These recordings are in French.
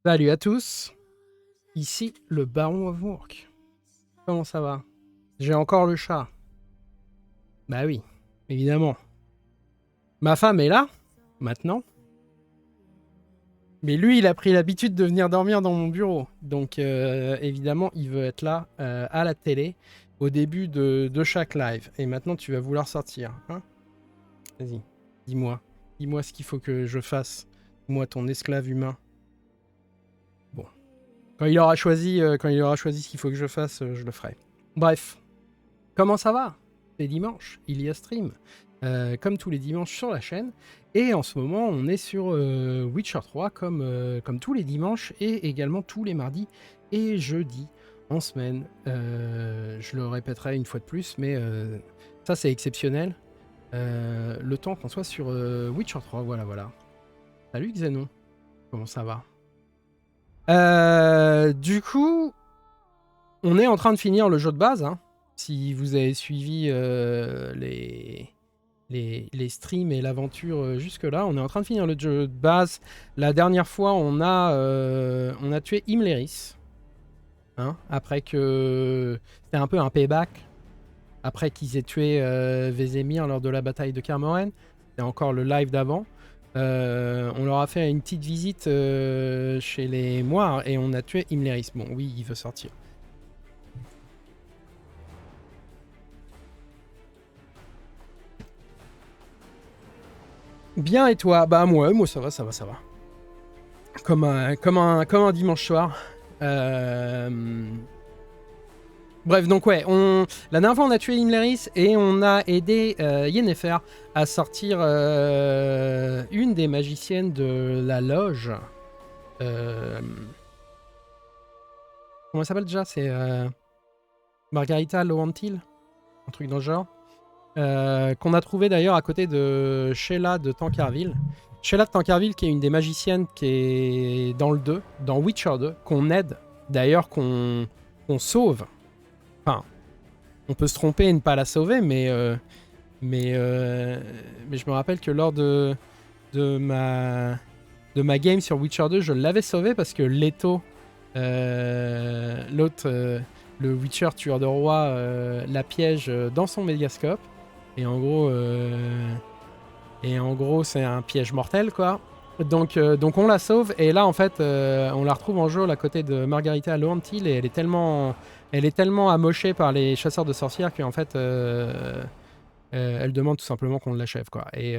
Salut à tous, ici le baron of Work. Comment ça va? J'ai encore le chat. Bah oui, évidemment. Ma femme est là, maintenant. Mais lui, il a pris l'habitude de venir dormir dans mon bureau. Donc évidemment, il veut être là à la télé au début de chaque live. Et maintenant, tu vas vouloir sortir. Hein? Vas-y, dis-moi. Dis-moi ce qu'il faut que je fasse. Moi, ton esclave humain. Bon. Quand il aura choisi ce qu'il faut que je fasse, je le ferai. Bref. Comment ça va? C'est dimanche, il y a stream, comme tous les dimanches sur la chaîne. Et en ce moment, on est sur Witcher 3, comme tous les dimanches, et également tous les mardis et jeudis en semaine. Je le répéterai une fois de plus, mais ça c'est exceptionnel. Le temps qu'on soit sur Witcher 3, voilà. Salut Xenon, comment ça va? Du coup, on est en train de finir le jeu de base, hein. Si vous avez suivi les streams et l'aventure jusque-là, on est en train de finir le jeu de base. La dernière fois, on a tué Imleris. Hein, après que... C'était un peu un payback. Après qu'ils aient tué Vézémir lors de la bataille de Kermoren. C'était encore le live d'avant. On leur a fait une petite visite chez les Moires et on a tué Imleris. Bon, oui, il veut sortir. Bien et toi? Bah moi ça va. Comme un dimanche soir. Bref, donc ouais, la dernière fois on a tué Imleris et on a aidé Yennefer à sortir une des magiciennes de la loge. Comment elle s'appelle déjà? C'est Margarita Lowentil, un truc dans le genre. Qu'on a trouvé d'ailleurs à côté de Sheila de Tancarville. Sheila de Tancarville qui est une des magiciennes qui est dans le 2, dans Witcher 2, qu'on aide, d'ailleurs qu'on sauve. Enfin, on peut se tromper et ne pas la sauver, mais je me rappelle que lors de ma game sur Witcher 2, je l'avais sauvée parce que Leto, l'autre, le Witcher tueur de roi, la piège dans son médiascope. Et en gros, c'est un piège mortel, quoi. Donc on la sauve, et là, en fait, on la retrouve en geôle à côté de Margarita Lowentil, et elle est tellement amochée par les chasseurs de sorcières qu'en fait, elle demande tout simplement qu'on l'achève, quoi. Et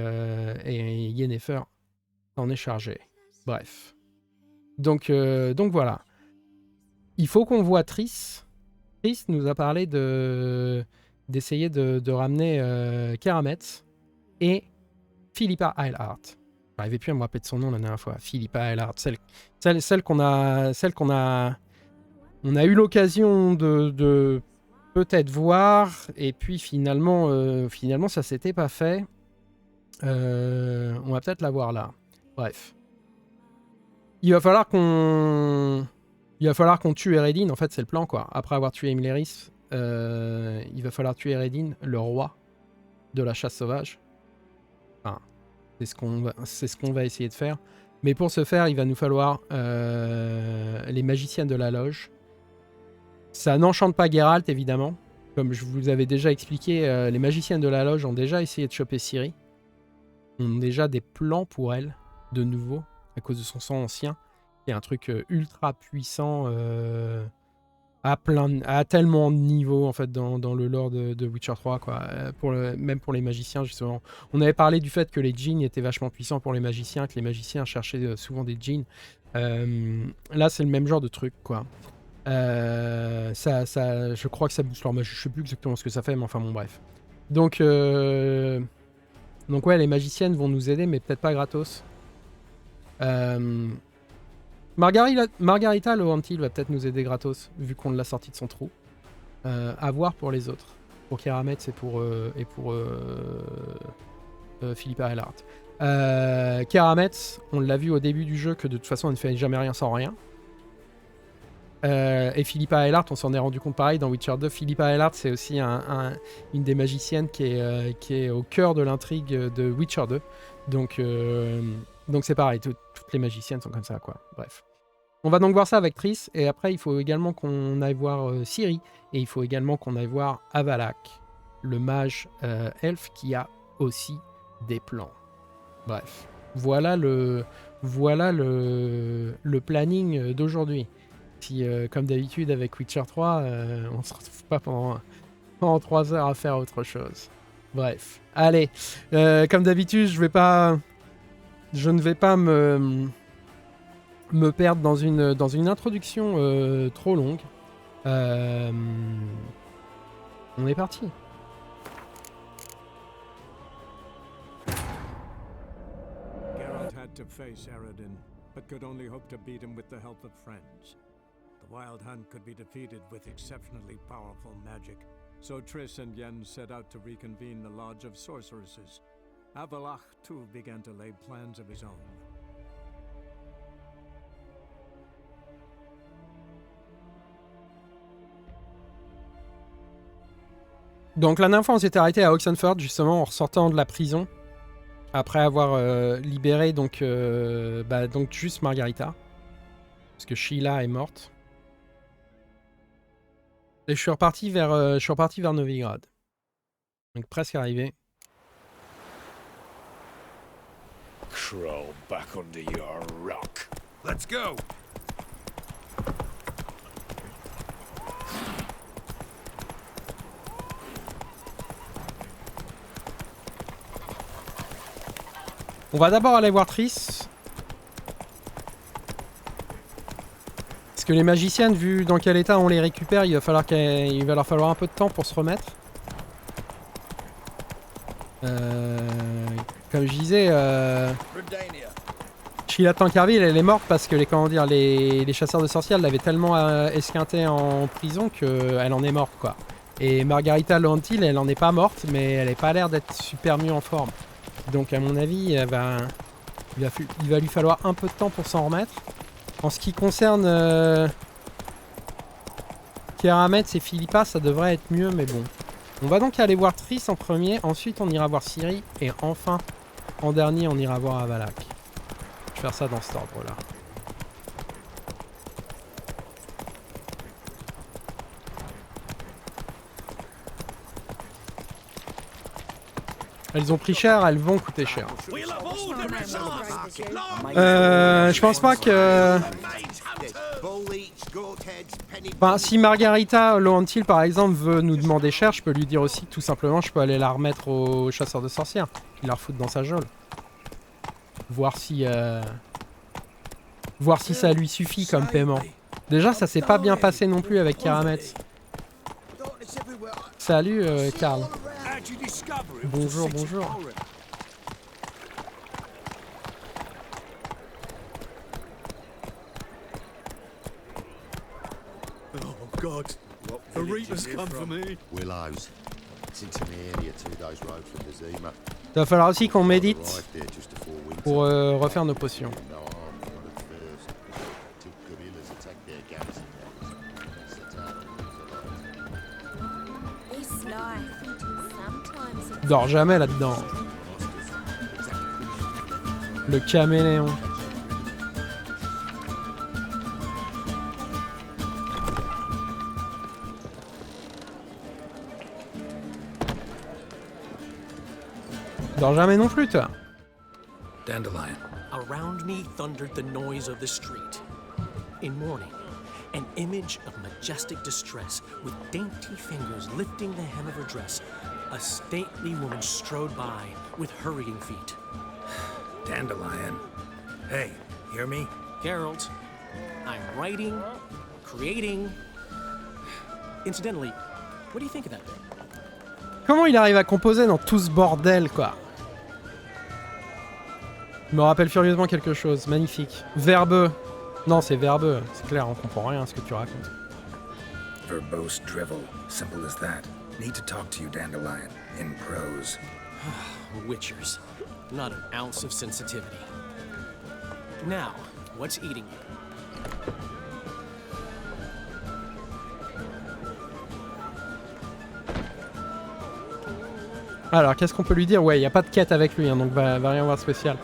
Yennefer en est chargé. Bref. Donc voilà. Il faut qu'on voit Triss. Triss nous a parlé d'essayer de ramener Kerameth et Philippa Eilhart. J'arrivais plus à me rappeler de son nom la dernière fois. Philippa Eilhart, celle qu'on a eu l'occasion de peut-être voir, et puis finalement ça s'était pas fait. On va peut-être la voir là. Bref. Il va falloir qu'on tue Eredin, en fait c'est le plan, quoi. Après avoir tué Imleris, il va falloir tuer Eredin, le roi de la chasse sauvage. Enfin, c'est ce qu'on va essayer de faire. Mais pour ce faire, il va nous falloir les magiciennes de la loge. Ça n'enchante pas Geralt, évidemment. Comme je vous avais déjà expliqué, les magiciennes de la loge ont déjà essayé de choper Ciri. Ont déjà des plans pour elle, de nouveau, à cause de son sang ancien. Il y a un truc ultra puissant à tellement de niveaux, en fait, dans le lore de Witcher 3, quoi. Même pour les magiciens, justement. On avait parlé du fait que les djinns étaient vachement puissants pour les magiciens, que les magiciens cherchaient souvent des djinns. Là, c'est le même genre de truc, quoi. Je crois que ça booste leur magie. Je sais plus exactement ce que ça fait, mais enfin bon, bref. Donc ouais, les magiciennes vont nous aider, mais peut-être pas gratos. Margarita Lowentil va peut-être nous aider gratos, vu qu'on l'a sorti de son trou. À voir pour les autres. Pour Kerameth et pour Philippa Eilhart. Kerameth, on l'a vu au début du jeu que de toute façon elle ne fait jamais rien sans rien. Et Philippa Eilhart, on s'en est rendu compte pareil dans Witcher 2. Philippa Eilhart, c'est aussi une des magiciennes qui est au cœur de l'intrigue de Witcher 2. Donc c'est pareil, toutes les magiciennes sont comme ça, quoi. Bref. On va donc voir ça avec Triss, et après il faut également qu'on aille voir Ciri, et il faut également qu'on aille voir Avalak, le mage elfe qui a aussi des plans. Bref, voilà le planning d'aujourd'hui. Si, comme d'habitude avec Witcher 3, on se retrouve pas pendant 3 heures à faire autre chose. Bref, allez, comme d'habitude, je ne vais pas me perdre dans une introduction trop longue. On est parti. Geralt had to face Eredin, but could only hope to beat him with the help of friends. The Wild Hunt could be defeated with exceptionally powerful magic, so Triss and Yen set out to reconvene the Lodge of Sorceresses. Avalak too began to lay plans of his own. Donc la dernière fois on s'était arrêté à Oxenfurt justement en ressortant de la prison après avoir libéré donc juste Margarita parce que Sheila est morte et je suis reparti vers Novigrad, donc presque arrivé. Crawl back under your rock. Let's go. On va d'abord aller voir Triss. Parce que les magiciennes, vu dans quel état on les récupère, il va leur falloir un peu de temps pour se remettre. Comme je disais, Sheila Tankerville, elle est morte parce que les chasseurs de sorcières l'avaient tellement esquintée en prison qu'elle en est morte, quoi. Et Margarita Lohantil, elle en est pas morte, mais elle n'a pas l'air d'être super mieux en forme. Donc à mon avis, il va lui falloir un peu de temps pour s'en remettre. En ce qui concerne Keramets et Philippa, ça devrait être mieux, mais bon. On va donc aller voir Triss en premier, ensuite on ira voir Ciri, et enfin, en dernier, on ira voir Avalak. Je vais faire ça dans cet ordre-là. Elles ont pris cher, elles vont coûter cher. Je pense pas que... Enfin, si Margarita Lohantil, par exemple, veut nous demander cher, je peux lui dire aussi que tout simplement, je peux aller la remettre au chasseur de sorcières, qui la refoutre dans sa geôle. Voir si ça lui suffit comme paiement. Déjà, ça s'est pas bien passé non plus avec Keramets. Salut, Karl. Bonjour, bonjour. Oh God, the Reapers come for me. Willows. It's into the area 2 days road from the Zima. Il va falloir aussi qu'on médite pour refaire nos potions. Dors jamais là-dedans. Le caméléon. Dors jamais non plus, toi. Dandelion. Around me thundered the noise of the street. In mourning, an image of majestic distress, with dainty fingers lifting the hem of her dress, a stately woman strode by with hurrying feet. Dandelion. Hey, hear me? Geralt, I'm writing, creating. Incidentally, what do you think of that thing? Comment il arrive à composer dans tout ce bordel, quoi? Il me rappelle furieusement quelque chose. Magnifique. Verbeux. Non, c'est verbeux. C'est clair, on comprend rien à ce que tu racontes. Verbose drivel. Simple as that. Need to talk to you, Dandelion. In prose. Witchers. Not an ounce of sensitivity. Now, what's eating you? Alors, qu'est-ce qu'on peut lui dire? Ouais, il n'y a pas de quête avec lui, hein, donc va rien voir de spécial.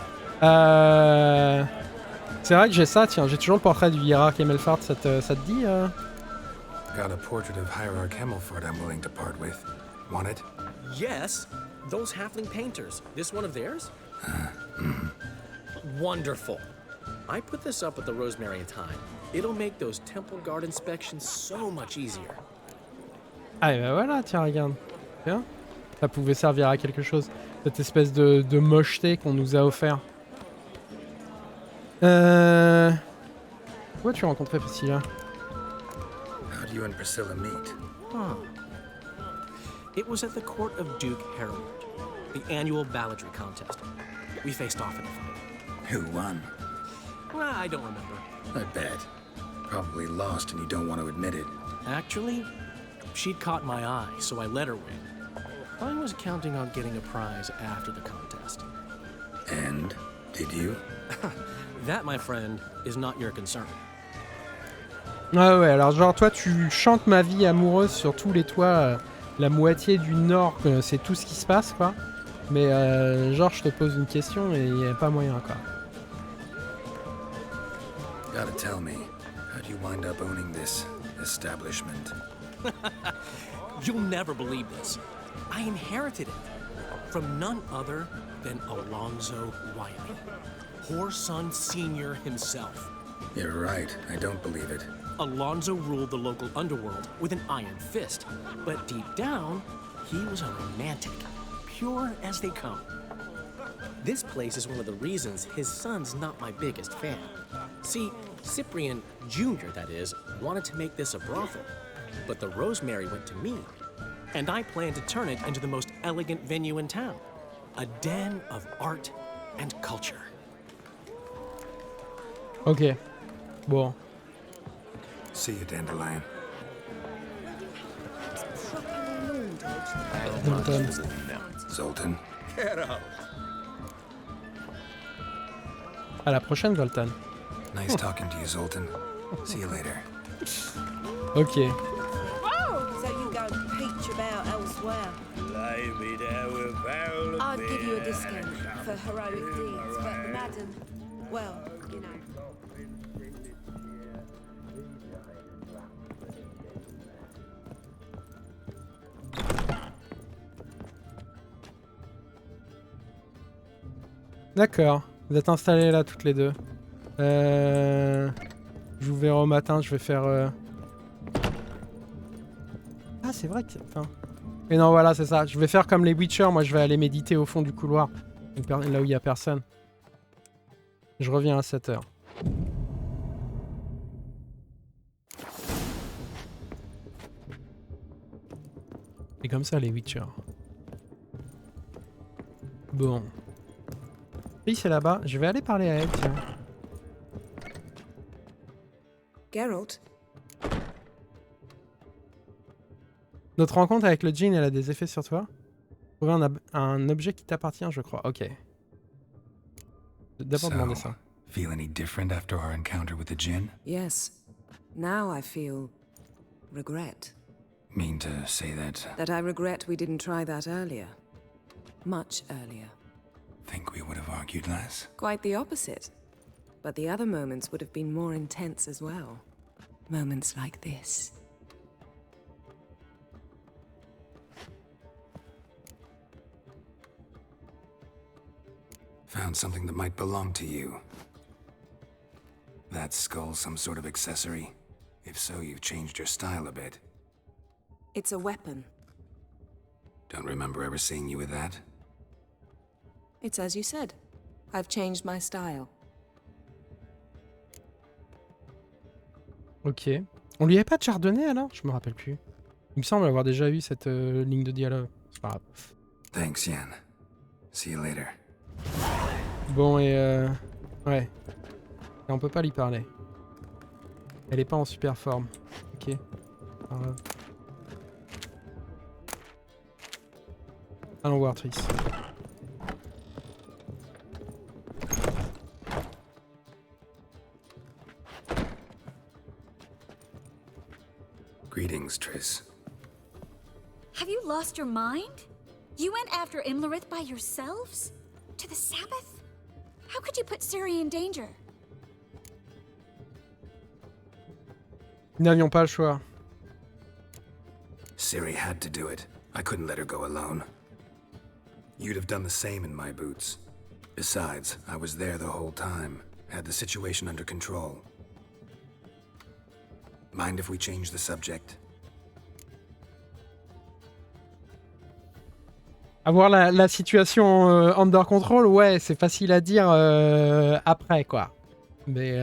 C'est vrai que j'ai ça, tiens, j'ai toujours le portrait du hiérarque Emelfart, ça te dit Got a portrait of Hierarch Himmelfart I'm willing to part with. Want it? Yes, those halfling painters. This one of theirs? Wonderful. I put this up at the Rosemary in time. It'll make those temple guard inspections so much easier. Ah et bah voilà, tiens, regarde. Tiens, ça pouvait servir à quelque chose. Cette espèce de mocheté qu'on nous a offert. Où as-tu rencontré Priscilla? How do you and Priscilla meet? It was at the court of Duke Geralt, the annual balladry contest. We faced off in a fight. Who won? Well, I don't remember. I bet. Probably lost and you don't want to admit it. Actually, she'd caught my eye, so I let her win. I was counting on getting a prize after the contest. And? Did you? That, my friend, is not your concern. Ah ouais, alors genre toi tu chantes ma vie amoureuse sur tous les toits, la moitié du nord, c'est tout ce qui se passe quoi. Mais genre je te pose une question et il n'y a pas moyen quoi. Gotta tell me, how'd you wind up owning this establishment? You'll never believe this. I inherited it from none other than Alonzo Wiley, Whoreson Sr. himself. You're right, I don't believe it. Alonzo ruled the local underworld with an iron fist, but deep down, he was a romantic, pure as they come. This place is one of the reasons his son's not my biggest fan. See, Cyprian Jr., that is, wanted to make this a brothel, but the Rosemary went to me, and I plan to turn it into the most elegant venue in town, a den of art and culture. Ok, bon. See you, Dandelion. Zoltan. Zoltan. À la prochaine Zoltan. Nice talking to you, Zoltan. See you later. Ok. So you go peach about elsewhere. I'd give you a discount for heroic deeds, but madam, well, you know. D'accord, vous êtes installés là toutes les deux. Je vous verrai au matin, je vais faire... Ah c'est vrai que... Enfin... Et non voilà c'est ça, je vais faire comme les Witcher, moi je vais aller méditer au fond du couloir. Là où il n'y a personne. Je reviens à 7h. C'est comme ça les Witcher. Bon. Oui, c'est là-bas. Je vais aller parler à elle, tiens. Geralt, Notre rencontre avec le djinn, elle a des effets sur toi? Trouver un objet qui t'appartient, je crois. Ok. D'abord demander ça. Feel any different after our encounter with the djinn? yes. Now I feel regret. Mean to say that That I regret we didn't try that earlier. Much earlier. think we would have argued less? Quite the opposite. But the other moments would have been more intense as well. Moments like this. Found something that might belong to you. That skull some sort of accessory? If so, you've changed your style a bit. It's a weapon. Don't remember ever seeing you with that? It's as you said. I've changed my style. Ok. On lui avait pas chardonnay alors? Je me rappelle plus. Il me semble avoir déjà eu cette ligne de dialogue. C'est pas grave. Thanks, Yan. See you later. Bon et ouais. Et on peut pas lui parler. Elle est pas en super forme. Ok. Pas grave. Allons voir Triss. Greetings, Triss. Have you lost your mind? You went after Imlerith by yourselves? To the Sabbath? How could you put Ciri in danger? Nous n'avions pas le choix. Ciri had to do it. I couldn't let her go alone. You'd have done the same in my boots. Besides, I was there the whole time. Had the situation under control. Mind if we change the subject? Avoir la situation under control, ouais, c'est facile à dire après, quoi. Mais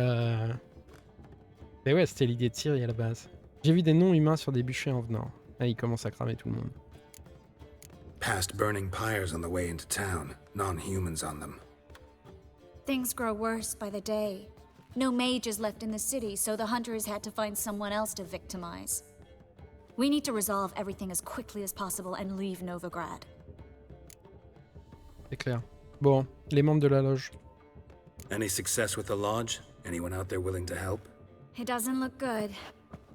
ouais, c'était l'idée de Ciri à la base. J'ai vu des noms humains sur des bûchers en venant. Là, il commence à cramer tout le monde. Past burning pyres on the way into town. Non-humans on them. Things grow worse by the day. No mages left in the city, so the hunters had to find someone else to victimize. We need to resolve everything as quickly as possible and leave Novigrad. C'est clair. Bon, les membres de la loge. Any success with the lodge? Anyone out there willing to help? It doesn't look good.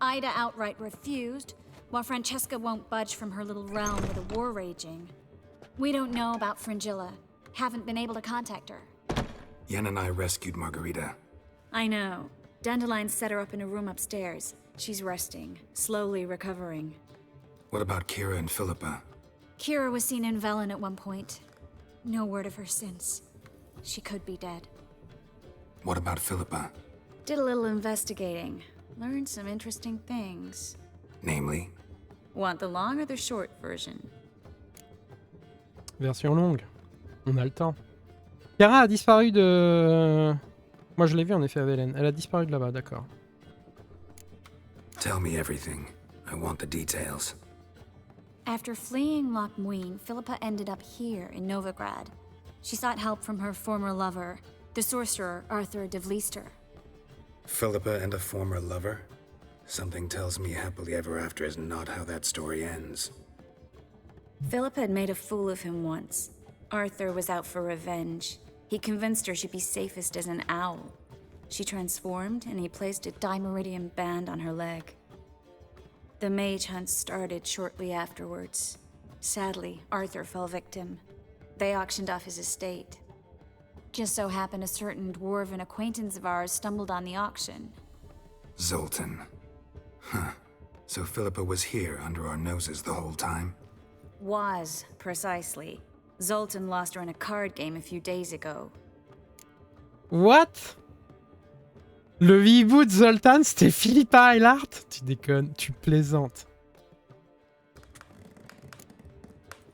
Ida outright refused, while Francesca won't budge from her little realm with a war raging. We don't know about Fringilla. Haven't been able to contact her. Yen and I rescued Margarita. I know. Dandelion set her up in a room upstairs. She's resting, slowly recovering. What about Kira and Philippa? Kira was seen in Velen at one point. No word of her since. She could be dead. What about Philippa? Did a little investigating. Learned some interesting things. Namely? Want the long or the short version? Version longue. On a le temps. Kara a disparu de... Moi je l'ai vu en effet à Velen. Elle a disparu de là-bas, d'accord. Tell me everything. I want the details. After fleeing Loch Muin, Philippa ended up here in Novigrad. She sought help from her former lover, the sorcerer Arthur de Vlister. Philippa and a former lover? Something tells me happily ever after is not how that story ends. Philippa had made a fool of him once. Arthur was out for revenge. He convinced her she'd be safest as an owl. She transformed, and he placed a dimeridium band on her leg. The mage hunt started shortly afterwards. Sadly, Arthur fell victim. They auctioned off his estate. Just so happened a certain dwarven acquaintance of ours stumbled on the auction. Zoltan. Huh. So Philippa was here under our noses the whole time? Was, precisely. Zoltan lost her in a card game a few days ago. What? Le hibou de Zoltan, c'était Philippa Eilhart? Tu déconnes, tu plaisantes.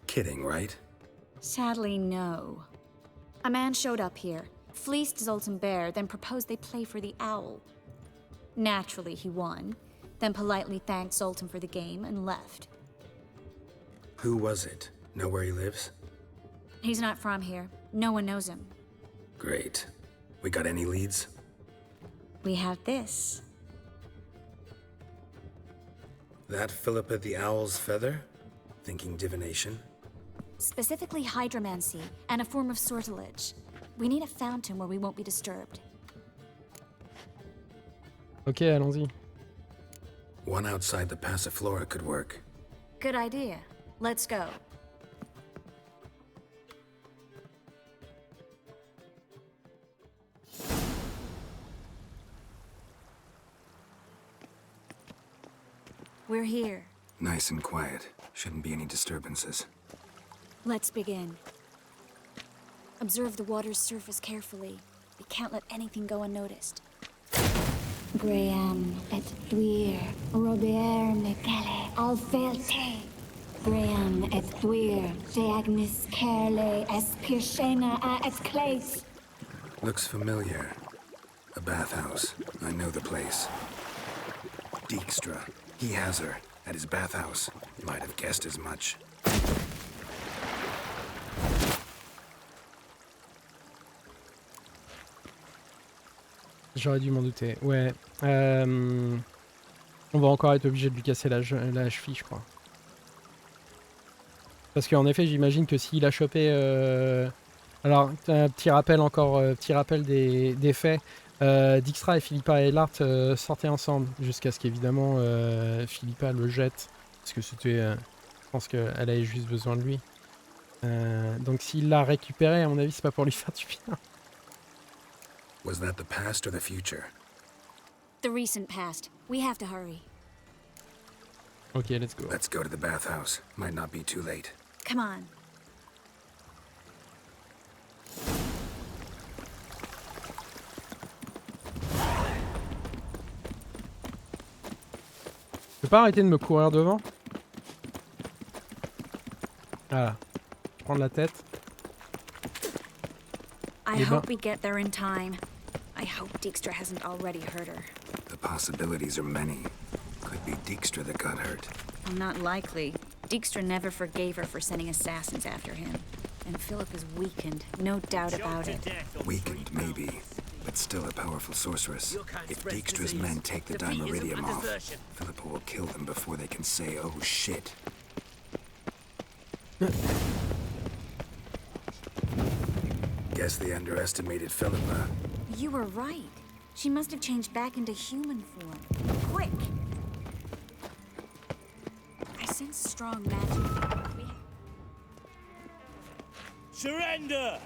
Kidding, right? Sadly, no. A man showed up here, fleeced Zoltan bare, then proposed they play for the owl. Naturally, he won, then politely thanked Zoltan for the game and left. Who was it? Know where he lives? He's not from here. No one knows him. Great. We got any leads? We have this. That Philippa the Owl's feather? Thinking divination? Specifically hydromancy and a form of sortilege. We need a fountain where we won't be disturbed. Ok, allons-y. One outside the Passiflora could work. Good idea. Let's go. We're here. Nice and quiet. Shouldn't be any disturbances. Let's begin. Observe the water's surface carefully. We can't let anything go unnoticed. Graham et thuir, Robert Mekele, Alfelte. Graham et thuir, Deagnis Kerle, Espirshena a Esclate. Looks familiar. A bathhouse. I know the place. Dijkstra. He has her. At his bathhouse. Might have guessed as much. J'aurais dû m'en douter. Ouais. On va encore être obligé de lui casser la cheville, je crois. Parce qu'en effet, j'imagine que s'il a chopé... Alors, un petit rappel encore, petit rappel des faits. Dijkstra et Philippa Eilhart sortaient ensemble jusqu'à ce qu'évidemment Philippa le jette. Parce que c'était... je pense qu'elle avait juste besoin de lui. Donc s'il l'a récupéré, à mon avis, c'est pas pour lui faire du bien. Was that the past or the future? The recent past. We have to hurry. Ok, let's go. Let's go to the bathhouse. Might not be too late. Come on. Tu peux pas arrêter de me courir devant? Voilà. Je prends la tête. I hope we get there in time. I hope Dijkstra hasn't already hurt her. The possibilities are many. Could be Dijkstra that got hurt. Well, not likely. Dijkstra never forgave her for sending assassins after him. And Philippa's weakened, no doubt about it. Weakened, maybe, but still a powerful sorceress. If Dijkstra's men take the Dimeridium off, Philippa will kill them before they can say, oh shit. Guess they underestimated Philippa. You were right. She must have changed back into human form. Quick! I sense strong magic. Surrender!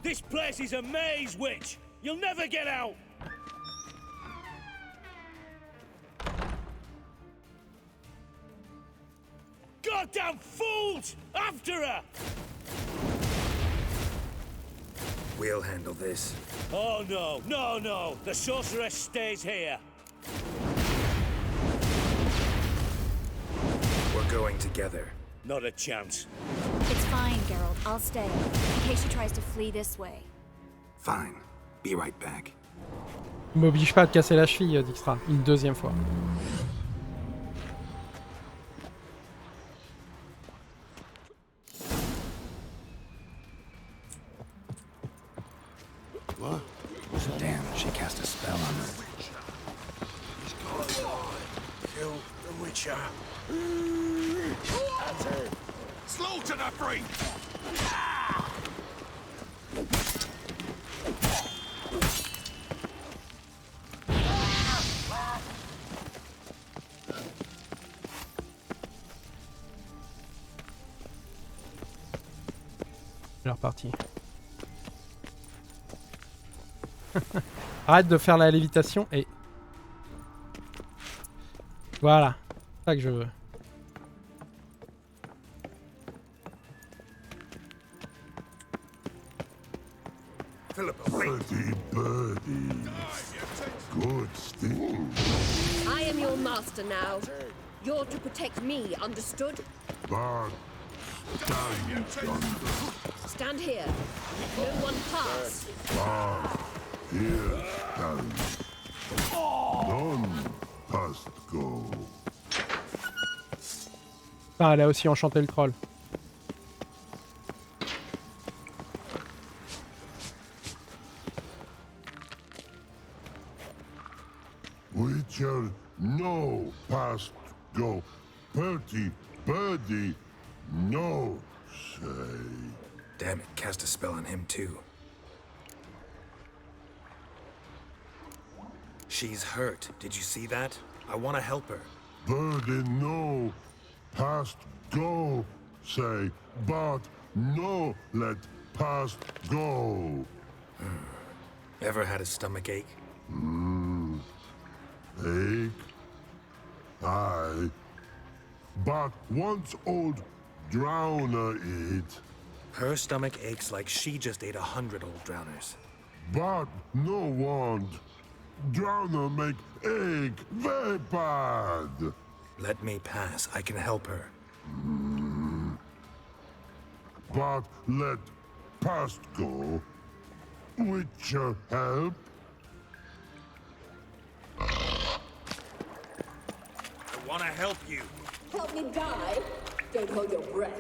This place is a maze, witch! You'll never get out! Goddamn fools! After her! We'll handle this. Oh no, no, no! The sorceress stays here! We're going together. Not a chance. It's fine, Geralt. I'll stay, in case she tries to flee this way. Fine. Be right back. M'oblige pas à te casser la cheville, Dijkstra. Une deuxième fois. What? Damn, she cast a spell on them. Kill the Witcher. Slaughter the freak! C'est reparti. Arrête de faire la lévitation et... Voilà. C'est ça que je veux. Philippa, Birdie, birdie. Good sting. I am your master now. You're to protect me, understood? But stand yonder. Stand here. No one pass. But here stand. None must go. Ah, elle a aussi enchanté le troll. Witcher, no past go. Birdie, birdie, no say. damn it, cast a spell on him too. She's hurt. Did you see that? I want to help her. Birdie, no past go. Say, but no let past go. Ever had a stomach ache? Ache? Aye. But once old drowner eat, Her stomach aches like she just ate 100 old drowners. but no want. Drowner make ache very bad. Let me pass. I can help her. But let past go. Witcher help? I want to help you. Help me die. Don't hold your breath.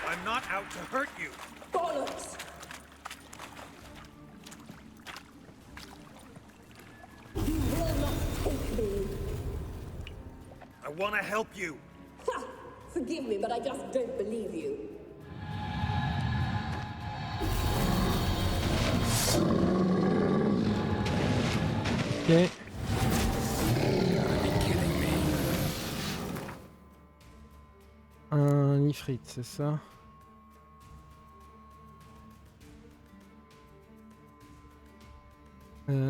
I'm not out to hurt you. Bollocks! You will not take me. I want to help you. Ha! Forgive me, but I just don't believe you. Ok. frites, c'est ça?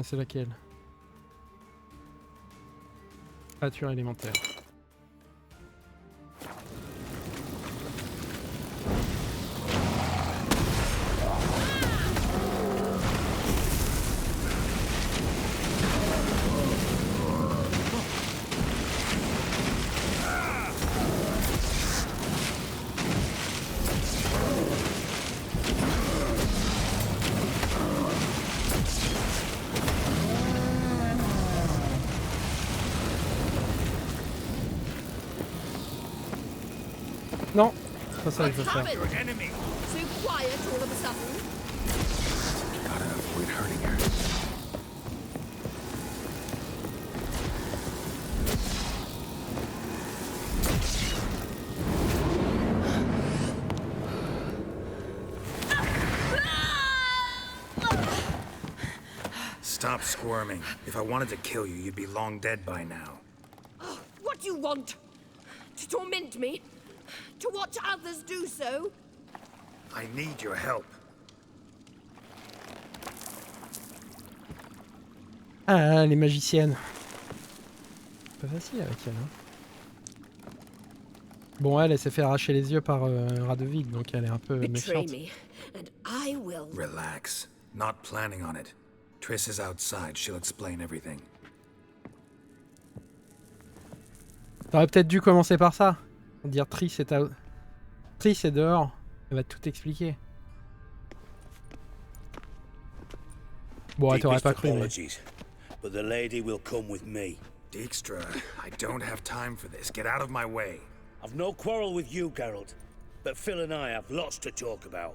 C'est laquelle? Créature élémentaire. Non, c'est pas ça que je veux faire. So quiet all of a sudden. Gotta avoid hurting her. Stop squirming. If I wanted to kill you, you'd be long dead by now. Oh, what do you want? To torment me? To watch others do so? I need your help. Ah, les magiciennes. Pas facile avec elle. Hein. Bon, elle s'est fait arracher les yeux par Radovid, donc elle est un peu méfiante. Me, and I will. Relax. Not planning on it. Triss is outside. She'll explain everything. T'aurais peut-être dû commencer par ça. Dire Triss est dehors. Elle va tout expliquer. Bon, elle t'aurait pas cru, mais... But the lady will come with me. Dijkstra, I don't have time for this. Get out of my way. I've no quarrel with you, Geralt, but Phil and I have lots to talk about.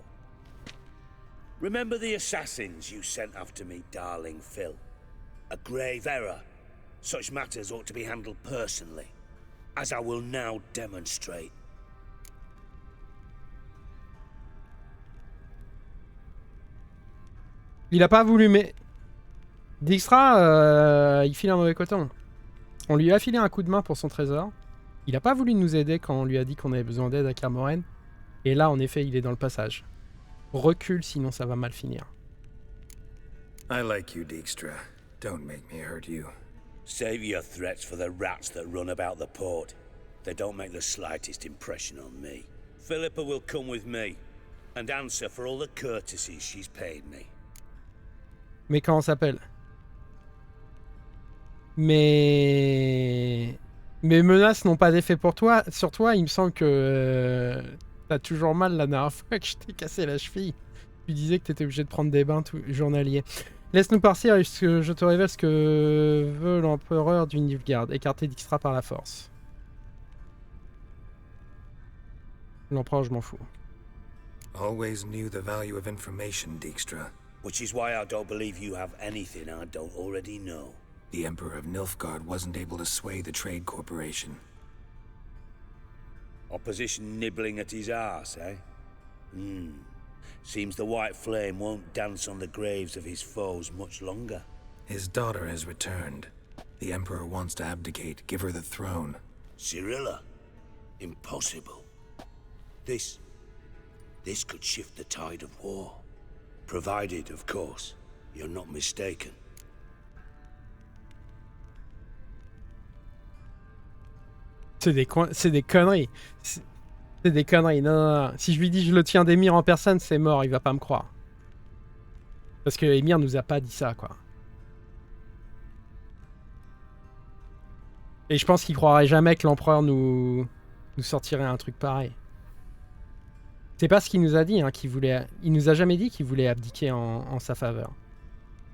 Remember the assassins you sent after me, darling Phil? A grave error. Such matters ought to be handled personally, as I will now demonstrate. Il a pas voulu, mais... Dijkstra, il file un mauvais coton. On lui a filé un coup de main pour son trésor. Il a pas voulu nous aider quand on lui a dit qu'on avait besoin d'aide à Kermoren. Et là, en effet, il est dans le passage. Recule, sinon ça va mal finir. I like you, Dijkstra. Don't make me hurt you. Save your threats for the rats that run about the port. They don't make the slightest impression on me. Philippa will come with me, and answer for all the courtesies she's paid me. Mais comment ça s'appelle? Mais... Mes menaces n'ont pas d'effet pour toi. Sur toi, il me semble que... T'as toujours mal la dernière fois que je t'ai cassé la cheville. Tu disais que t'étais obligé de prendre des bains journaliers. Laisse-nous partir et je te révèle ce que veut l'empereur du Nilfgaard. Écarter Dijkstra par la force. L'empereur, je m'en fous. Always knew the value of information, Dijkstra. Which is why I don't believe you have anything I don't already know. The Emperor of Nilfgaard wasn't able to sway the Trade Corporation. Opposition nibbling at his arse, eh? Seems the white flame won't dance on the graves of his foes much longer. His daughter has returned. The Emperor wants to abdicate, give her the throne. Cyrilla? Impossible. This could shift the tide of war. Provided, of course, you're not mistaken. C'est des conneries. C'est des conneries. Non. Si je lui dis je le tiens d'Emir en personne, c'est mort, il va pas me croire. Parce que Emir nous a pas dit ça, quoi. Et je pense qu'il croirait jamais que l'empereur nous sortirait un truc pareil. C'est pas ce qu'il nous a dit, hein, qu'il voulait... Il nous a jamais dit qu'il voulait abdiquer en sa faveur.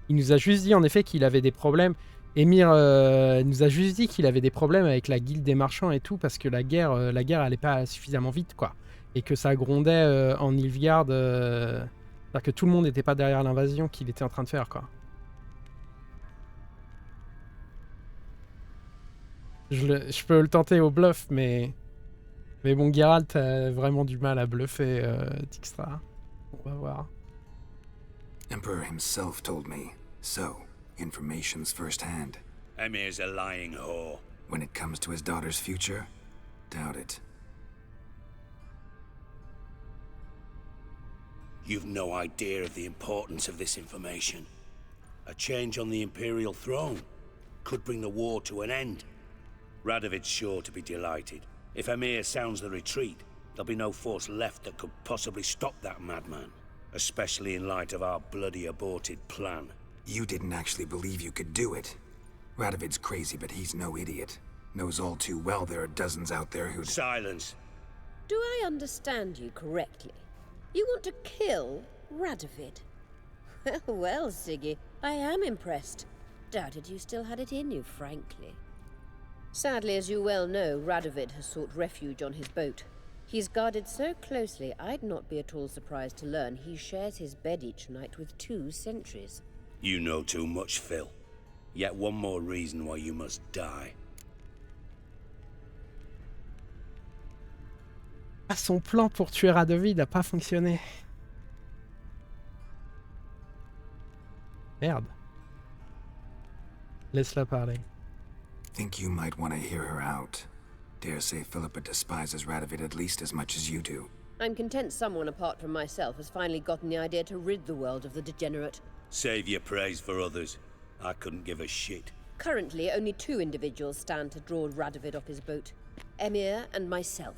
Il nous a juste dit en effet qu'il avait des problèmes. Emir nous a juste dit qu'il avait des problèmes avec la guilde des marchands et tout parce que la guerre allait pas suffisamment vite, quoi. Et que ça grondait en Nilfgaard. C'est-à-dire que tout le monde n'était pas derrière l'invasion qu'il était en train de faire, quoi. Je peux le tenter au bluff, mais bon, Geralt a vraiment du mal à bluffer Dijkstra. On va voir. Emperor himself told me. So, information's first-hand. Emir's a lying whore. When it comes to his daughter's future, doubt it. You've no idea of the importance of this information. A change on the Imperial throne could bring the war to an end. Radovid's sure to be delighted. If Emir sounds the retreat, there'll be no force left that could possibly stop that madman. Especially in light of our bloody aborted plan. You didn't actually believe you could do it. Radovid's crazy, but he's no idiot. Knows all too well there are dozens out there who... Silence! Do I understand you correctly? You want to kill Radovid? Well, Siggy, I am impressed. Doubted you still had it in you, frankly. Sadly, as you well know, Radovid has sought refuge on his boat. He's guarded so closely, I'd not be at all surprised to learn he shares his bed each night with 2 sentries. You know too much, Phil. Yet one more reason why you must die. Ah, son plan pour tuer Radovid n'a pas fonctionné. Merde. Laisse-la parler. Think you might want to hear her out. Dare say Philippa despises Radovid at least as much as you do. I'm content someone apart from myself has finally gotten the idea to rid the world of the degenerate. Save your praise for others. I couldn't give a shit. Currently, only 2 individuals stand to draw Radovid off his boat. Emir and myself.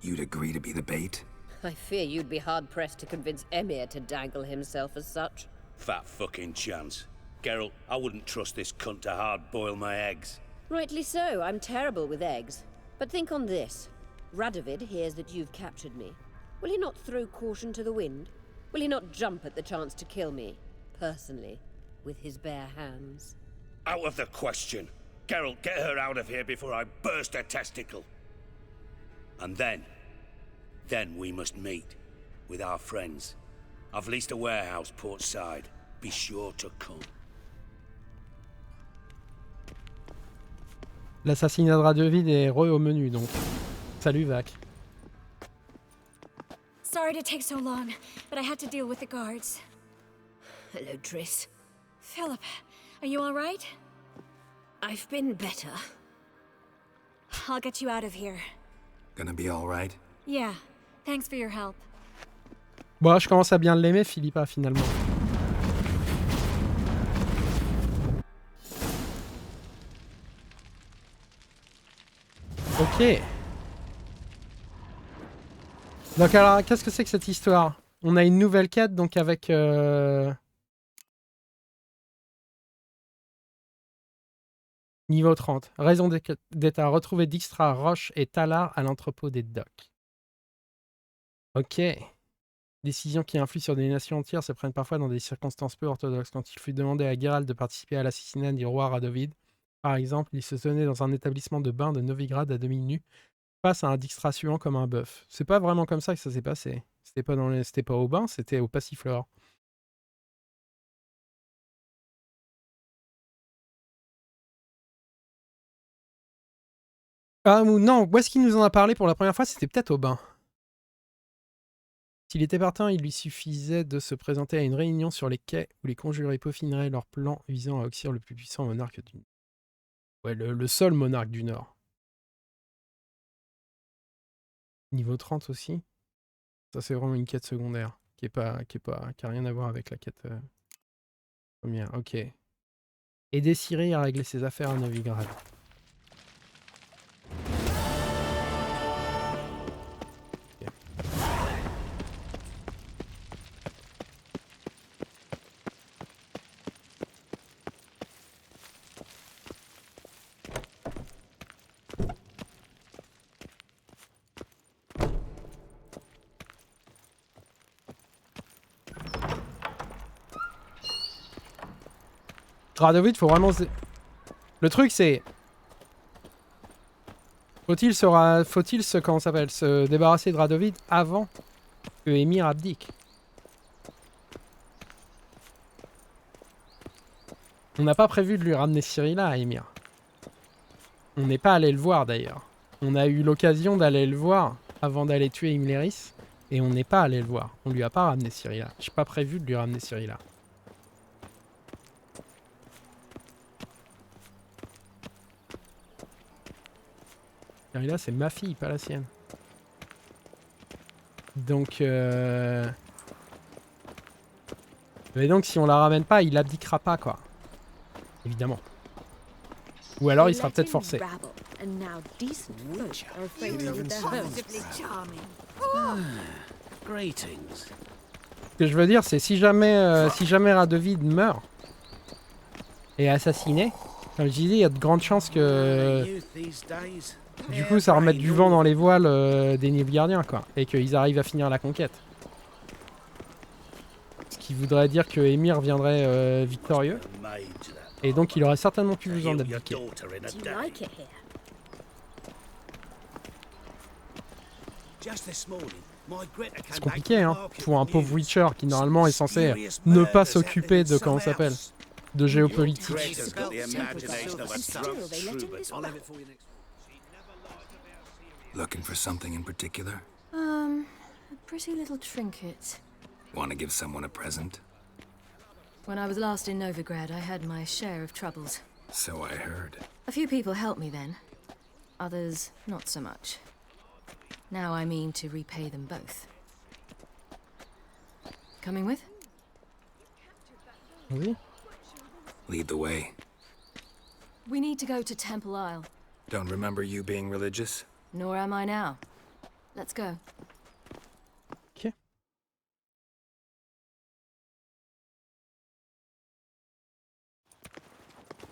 You'd agree to be the bait? I fear you'd be hard-pressed to convince Emir to dangle himself as such. Fat fucking chance. Geralt, I wouldn't trust this cunt to hard-boil my eggs. Rightly so, I'm terrible with eggs. But think on this. Radovid hears that you've captured me. Will he not throw caution to the wind? Will he not jump at the chance to kill me, personally, with his bare hands? Out of the question. Geralt, get her out of here before I burst her testicle. And then we must meet with our friends. I've leased a warehouse port side. Be sure to come. L'assassinat de Radovid est au menu donc. Salut Vac. Sorry to take so long, but I had to deal with the guards. Hello, Triss. Philippa, are you alright? I've been better. I'll get you out of here. Gonna be alright? Yeah, thanks for your help. Bon, je commence à bien l'aimer, Philippa, finalement. Ok. Donc alors, qu'est-ce que c'est que cette histoire? On a une nouvelle quête, donc avec... Niveau 30. Raison d'état. Retrouver Dijkstra, Roche et Talar à l'entrepôt des docks. Ok. Décisions qui influent sur des nations entières se prennent parfois dans des circonstances peu orthodoxes. Quand il fut demandé à Geralt de participer à l'assassinat du roi Radovid, par exemple, il se tenait dans un établissement de bain de Novigrad à demi nu, face à un Dijkstra suant comme un bœuf. C'est pas vraiment comme ça que ça s'est passé. C'était pas au bain, c'était au passiflore. Ah non, où est-ce qu'il nous en a parlé pour la première fois? C'était peut-être au bain. S'il était partant, il lui suffisait de se présenter à une réunion sur les quais où les conjurés peaufineraient leur plan visant à oxyre le plus puissant monarque du Nord. Ouais, le seul monarque du Nord. Niveau 30 aussi. Ça, c'est vraiment une quête secondaire qui a rien à voir avec la quête première. Ok. Aider Ciri à régler ses affaires à Novigrad. Radovid, faut vraiment... Le truc, c'est... Faut-il se débarrasser de Radovid avant que Emir abdique? On n'a pas prévu de lui ramener Ciri là, Emir. On n'est pas allé le voir, d'ailleurs. On a eu l'occasion d'aller le voir avant d'aller tuer Imleris, et on n'est pas allé le voir. On lui a pas ramené Ciri là. J'ai pas prévu de lui ramener Ciri là. Là, c'est ma fille, pas la sienne. Donc, Mais donc si on la ramène pas, il abdiquera pas quoi. Évidemment. Ou alors il sera peut-être forcé. Ce que je veux dire, c'est si jamais Radovid meurt et est assassiné, comme je disais, il y a de grandes chances que du coup ça remette du vent dans les voiles des Nilfgaardiens quoi, et qu'ils arrivent à finir la conquête. Ce qui voudrait dire que Émir viendrait victorieux, et donc il aurait certainement plus besoin d'abdiquer. C'est compliqué hein, pour un pauvre Witcher qui normalement est censé ne pas s'occuper de comment ça s'appelle, de géopolitique. Looking for something in particular? A pretty little trinket. Want to give someone a present? When I was last in Novigrad, I had my share of troubles. So I heard. A few people helped me then. Others, not so much. Now I mean to repay them both. Coming with? Oui. Lead the way. We need to go to Temple Isle. Don't remember you being religious? Nor am I now. Let's go. Ok.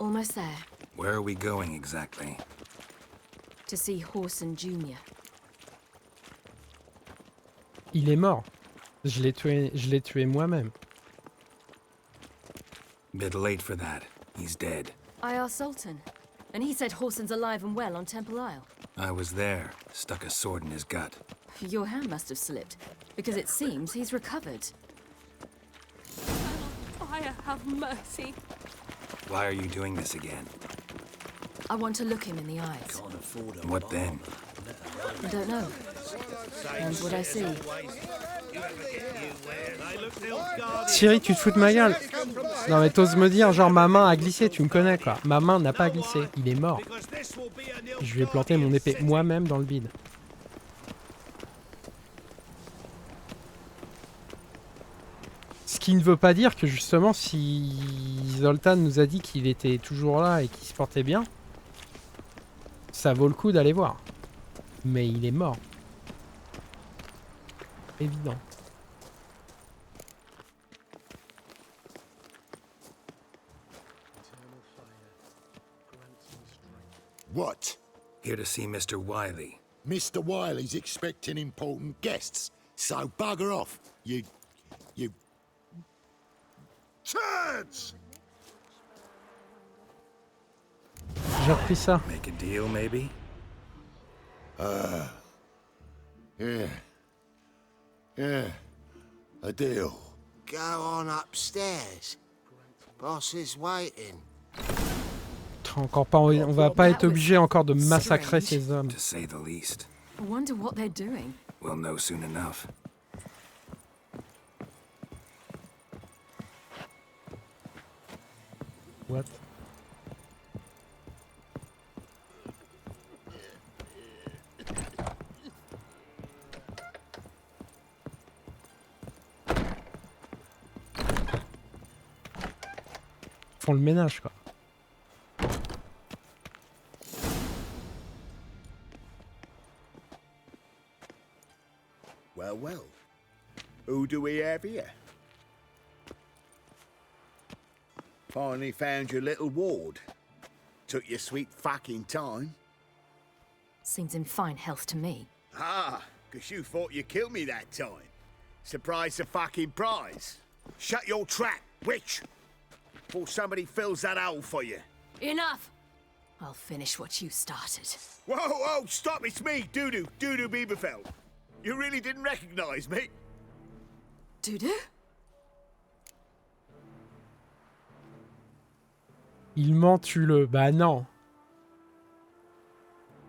Almost there. Where are we going exactly? To see Horson Jr. Il est mort. Je l'ai tué moi-même. Bit late for that. He's dead. I asked Sultan, and he said Horson's alive and well on Temple Isle. I was there. Stuck a sword in his gut. Your hand must have slipped, because it seems he's recovered. Fire, have mercy. Why are you doing this again? I want to look him in the eyes. What then? I don't know. Depends what I see. Thierry, tu te fous de ma gueule? Non mais t'oses me dire, genre ma main a glissé, tu me connais quoi. Ma main n'a pas glissé, il est mort. Je lui ai planté mon épée moi-même dans le bide. Ce qui ne veut pas dire que justement si Zoltan nous a dit qu'il était toujours là et qu'il se portait bien, ça vaut le coup d'aller voir. Mais il est mort. Évident. What? Here to see Mr. Wiley. Mr. Wiley's expecting important guests, so bugger off, you... Turds! J'ai repris ça. Make a deal, maybe? Yeah. A deal. Go on upstairs. Boss is waiting. Encore pas, on va pas être obligé encore de massacrer ces hommes. To say the least. I wonder what they're doing. We'll know soon enough. What? Ils font le ménage quoi. Well. Who do we have here? Finally found your little ward. Took your sweet fucking time. Seems in fine health to me. Ah, 'cause you thought you killed me that time. Surprise the fucking prize. Shut your trap, witch! Before somebody fills that hole for you. Enough! I'll finish what you started. Whoa, stop, it's me, Dudu Bieberfeld. You really didn't recognize me? Dudu? Il ment, tue-le. Bah non.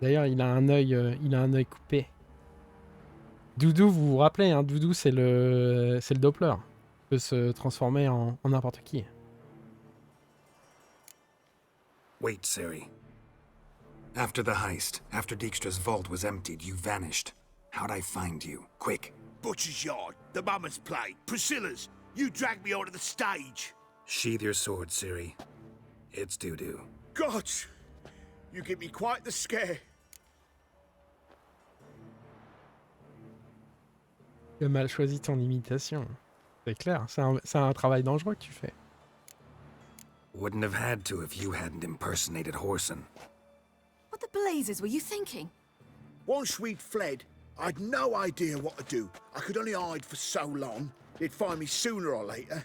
D'ailleurs, il a un œil coupé. Doudou, vous vous rappelez, hein, Doudou, c'est le Doppler. Il peut se transformer en n'importe qui. Wait, Siri. After the heist, after Dijkstra's vault was emptied, you vanished. How'd I find you? Quick. Butcher's Yard, the Mummer's Plate, Priscilla's. You dragged me onto the stage. Sheathe your sword, Ciri. It's doo-doo. Gods! You give me quite the scare. Tu as mal choisi ton imitation. C'est clair, c'est un travail dangereux que tu fais. Wouldn't have had to if you hadn't impersonated Whoreson. What the blazes were you thinking? Once we'd fled, I'd no idea what to do. I could only hide for so long. They'd find me sooner or later.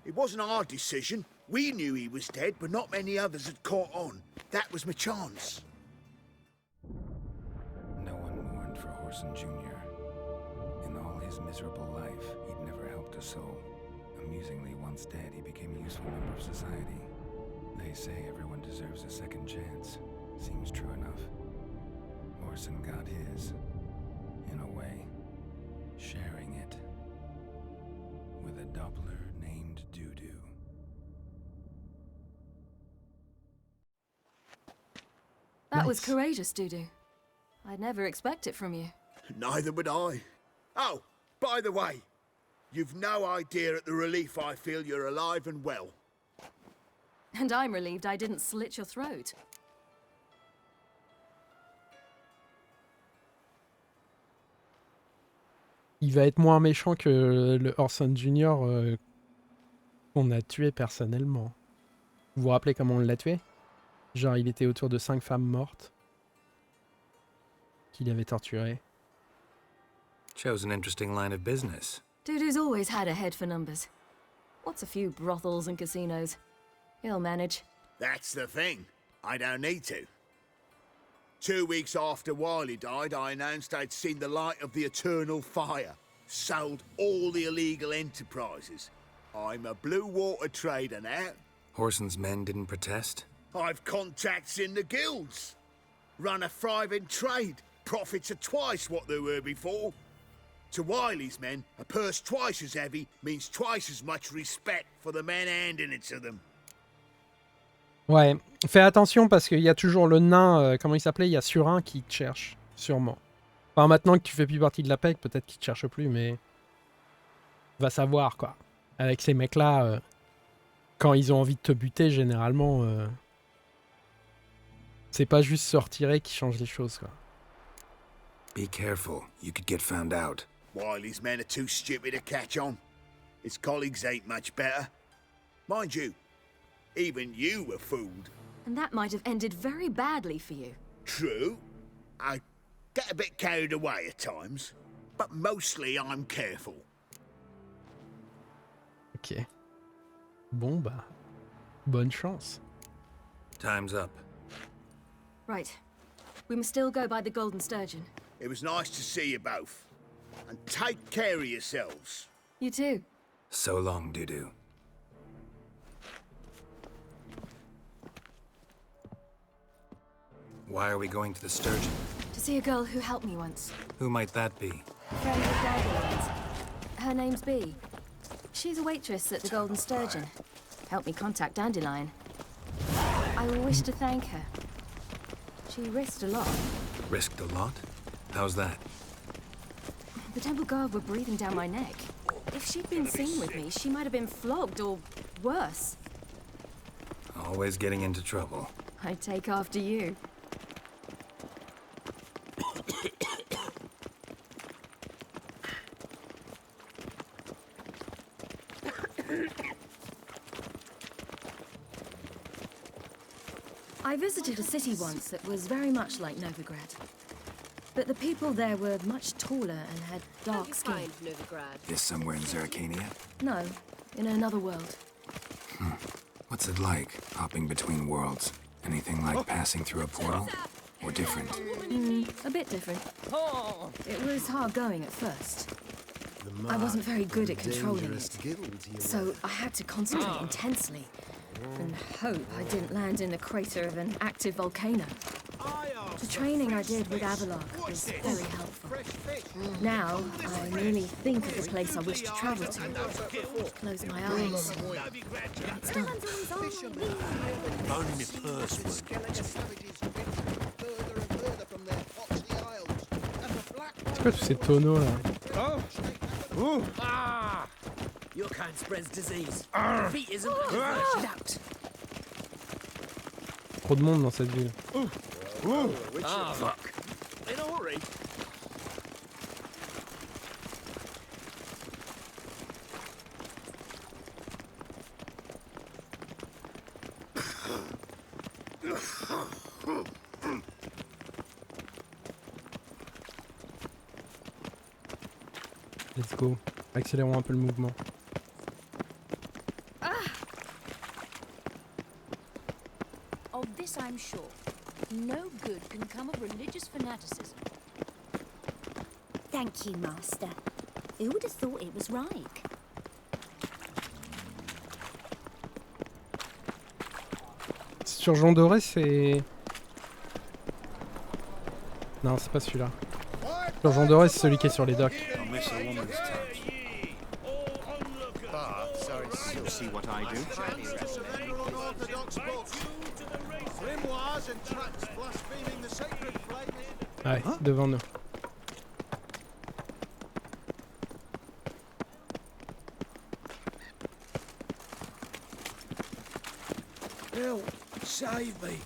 It wasn't our decision. We knew he was dead, but not many others had caught on. That was my chance. No one mourned for Whoreson Jr. In all his miserable life, he'd never helped a soul. Amusingly, once dead, he became a useful member of society. They say everyone deserves a second chance. Seems true enough. Whoreson got his, in a way, sharing it with a Doppler named Doo-Doo. That was courageous, Doo-Doo. I'd never expect it from you. Neither would I. Oh, by the way, you've no idea at the relief I feel you're alive and well. And I'm relieved I didn't slit your throat. Il va être moins méchant que le Whoreson Jr. Qu'on a tué personnellement. Vous vous rappelez comment on l'a tué? Genre il était autour de 5 femmes mortes qu'il avait torturées. Chose an interesting line of business. Doo-Doo's always had a head for numbers. What's a few brothels and casinos? He'll manage. That's the thing. I don't need to. 2 weeks after Wiley died, I announced I'd seen the light of the eternal fire. Sold all the illegal enterprises. I'm a blue water trader now. Whoreson's men didn't protest? I've contacts in the guilds. Run a thriving trade. Profits are twice what they were before. To Wiley's men, a purse twice as heavy means twice as much respect for the men handing it to them. Ouais, fais attention parce qu'il y a toujours le nain, comment il s'appelait? Il y a Surin qui te cherche, sûrement. Enfin, maintenant que tu fais plus partie de la PEC, peut-être qu'il te cherche plus, mais... Va savoir, quoi. Avec ces mecs-là, quand ils ont envie de te buter, généralement... C'est pas juste se retirer qui change les choses, quoi. Be careful, you could get found out. Wiley's men are too stupid to catch on. His colleagues ain't much better. Mind you, even you were fooled. And that might have ended very badly for you. True. I get a bit carried away at times, but mostly I'm careful. Ok. Bon, bah... Bonne chance. Time's up. Right. We must still go by the Golden Sturgeon. It was nice to see you both. And take care of yourselves. You too. So long, Doo-Doo. Why are we going to the Sturgeon? To see a girl who helped me once. Who might that be? A friend of Dandelions. Her name's Bee. She's a waitress at the Golden Sturgeon. Helped me contact Dandelion. I wish to thank her. She risked a lot. Risked a lot? How's that? The Temple Guard were breathing down my neck. If she'd been seen with me, she might have been flogged or worse. Always getting into trouble. I'd take after you. I visited a city once that was very much like Novigrad. But the people there were much taller and had dark skin. Is somewhere in Zerrikania? No, in another world. What's it like, hopping between worlds? Anything like passing through a portal? Or different? A bit different. It was hard going at first. I wasn't very good at controlling it, so I had to concentrate intensely and hope I didn't land in the crater of an active volcano. The training I did with Avalok was very helpful. Now, I merely think of the place I wish to travel to. Close my eyes. It's done. Only my purse was. C'est quoi tous ces tonneaux là? Your kind spreads disease. Defeat isn't out. Trop de monde dans cette ville. Fuck. In a hurry. Let's go. Accélérons un peu le mouvement. Of this I'm sure. No good can come of religious fanaticism. Thank you, Master. Who would have thought it was right? Surgeon doré, c'est... Non, c'est pas celui-là. Surgeon doré, c'est celui qui est sur les docks. Ouais, devant nous. Help! Save me!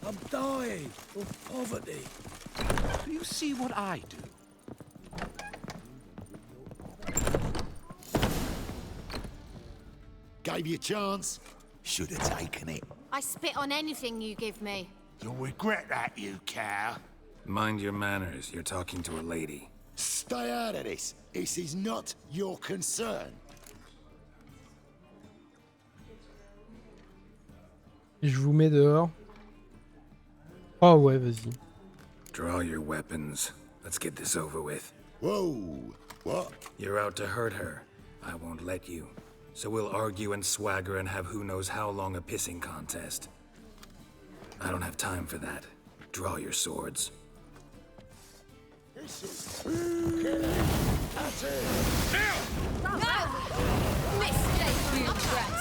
I'm dying of poverty. Do you see what I do? Gave you a chance. Should have taken it. I spit on anything you give me. You'll regret that, you cow. Mind your manners. You're talking to a lady. Stay out of this. This is not your concern. Je vous mets dehors. Oh ouais, vas-y. Draw your weapons. Let's get this over with. Whoa! What? You're out to hurt her. I won't let you. So we'll argue and swagger and have who knows how long a pissing contest. I don't have time for that. Draw your swords. This is... That's it! No! Mistake, you brat!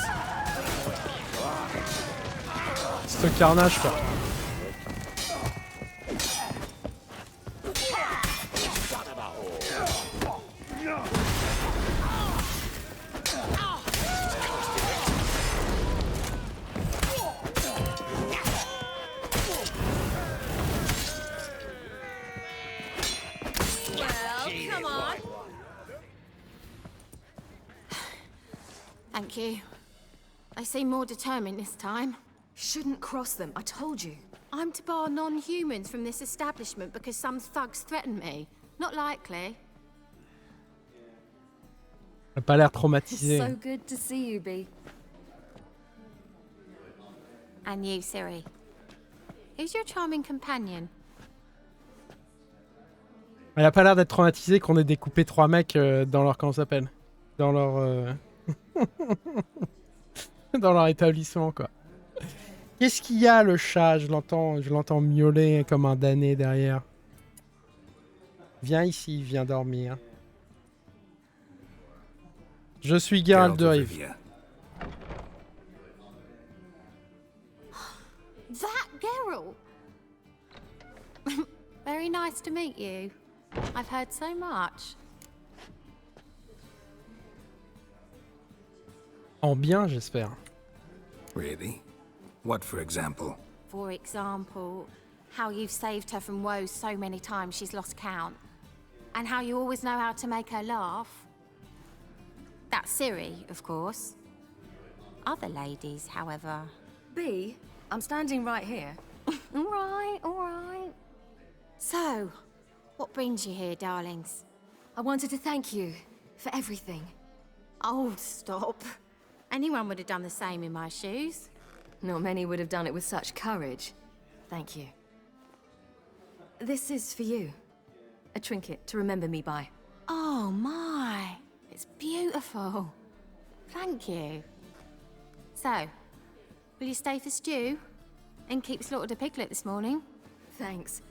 Ce carnage, quoi. Come on. Thank you. They seem more determined this time. Shouldn't cross them, I told you. I'm to bar non-humans from this establishment because some thugs threaten me. Not likely. Elle a pas l'air traumatisée. So good to see you, B. And you, Siri. Who's your charming companion? Elle a pas l'air d'être traumatisée qu'on ait découpé 3 mecs dans leur... Comment ça s'appelle? Dans leur... dans leur établissement, quoi. Qu'est-ce qu'il y a, le chat? Je l'entends miauler comme un damné derrière. Viens ici, viens dormir. Je suis Geralt de Rive. That Geralt! Very nice to meet you. I've heard so much. En bien, j'espère. Really? What, for example? For example, how you've saved her from woes so many times she's lost count. And how you always know how to make her laugh. That's Siri, of course. Other ladies, however... B, I'm standing right here. All right, all right. So, what brings you here, darlings? I wanted to thank you for everything. Oh, stop. Anyone would have done the same in my shoes. Not many would have done it with such courage. Thank you. This is for you. A trinket to remember me by. Oh, my. It's beautiful. Thank you. So, will you stay for stew? And keep slaughtered a piglet this morning? Thanks.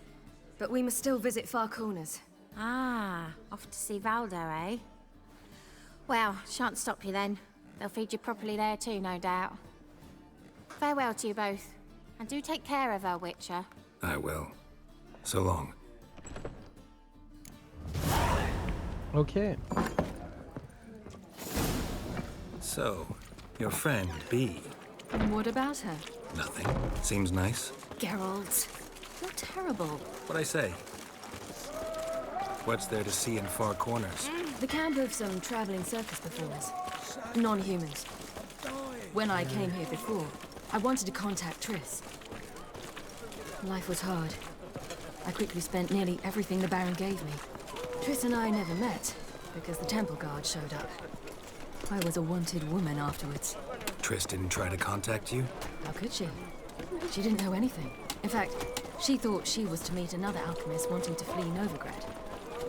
But we must still visit Far Corners. Ah, off to see Valdo, eh? Well, shan't stop you then. They'll feed you properly there too, no doubt. Farewell to you both. And do take care of her, Witcher. I will. So long. Ok. So, your friend, B. And what about her? Nothing. Seems nice. Geralt, you're terrible. What'd I say? What's there to see in far corners? The camp of some traveling circus performers. Non-humans. When I came here before, I wanted to contact Triss. Life was hard. I quickly spent nearly everything the Baron gave me. Triss and I never met, because the temple guard showed up. I was a wanted woman afterwards. Triss didn't try to contact you? How could she? She didn't know anything. In fact, she thought she was to meet another alchemist wanting to flee Novigrad.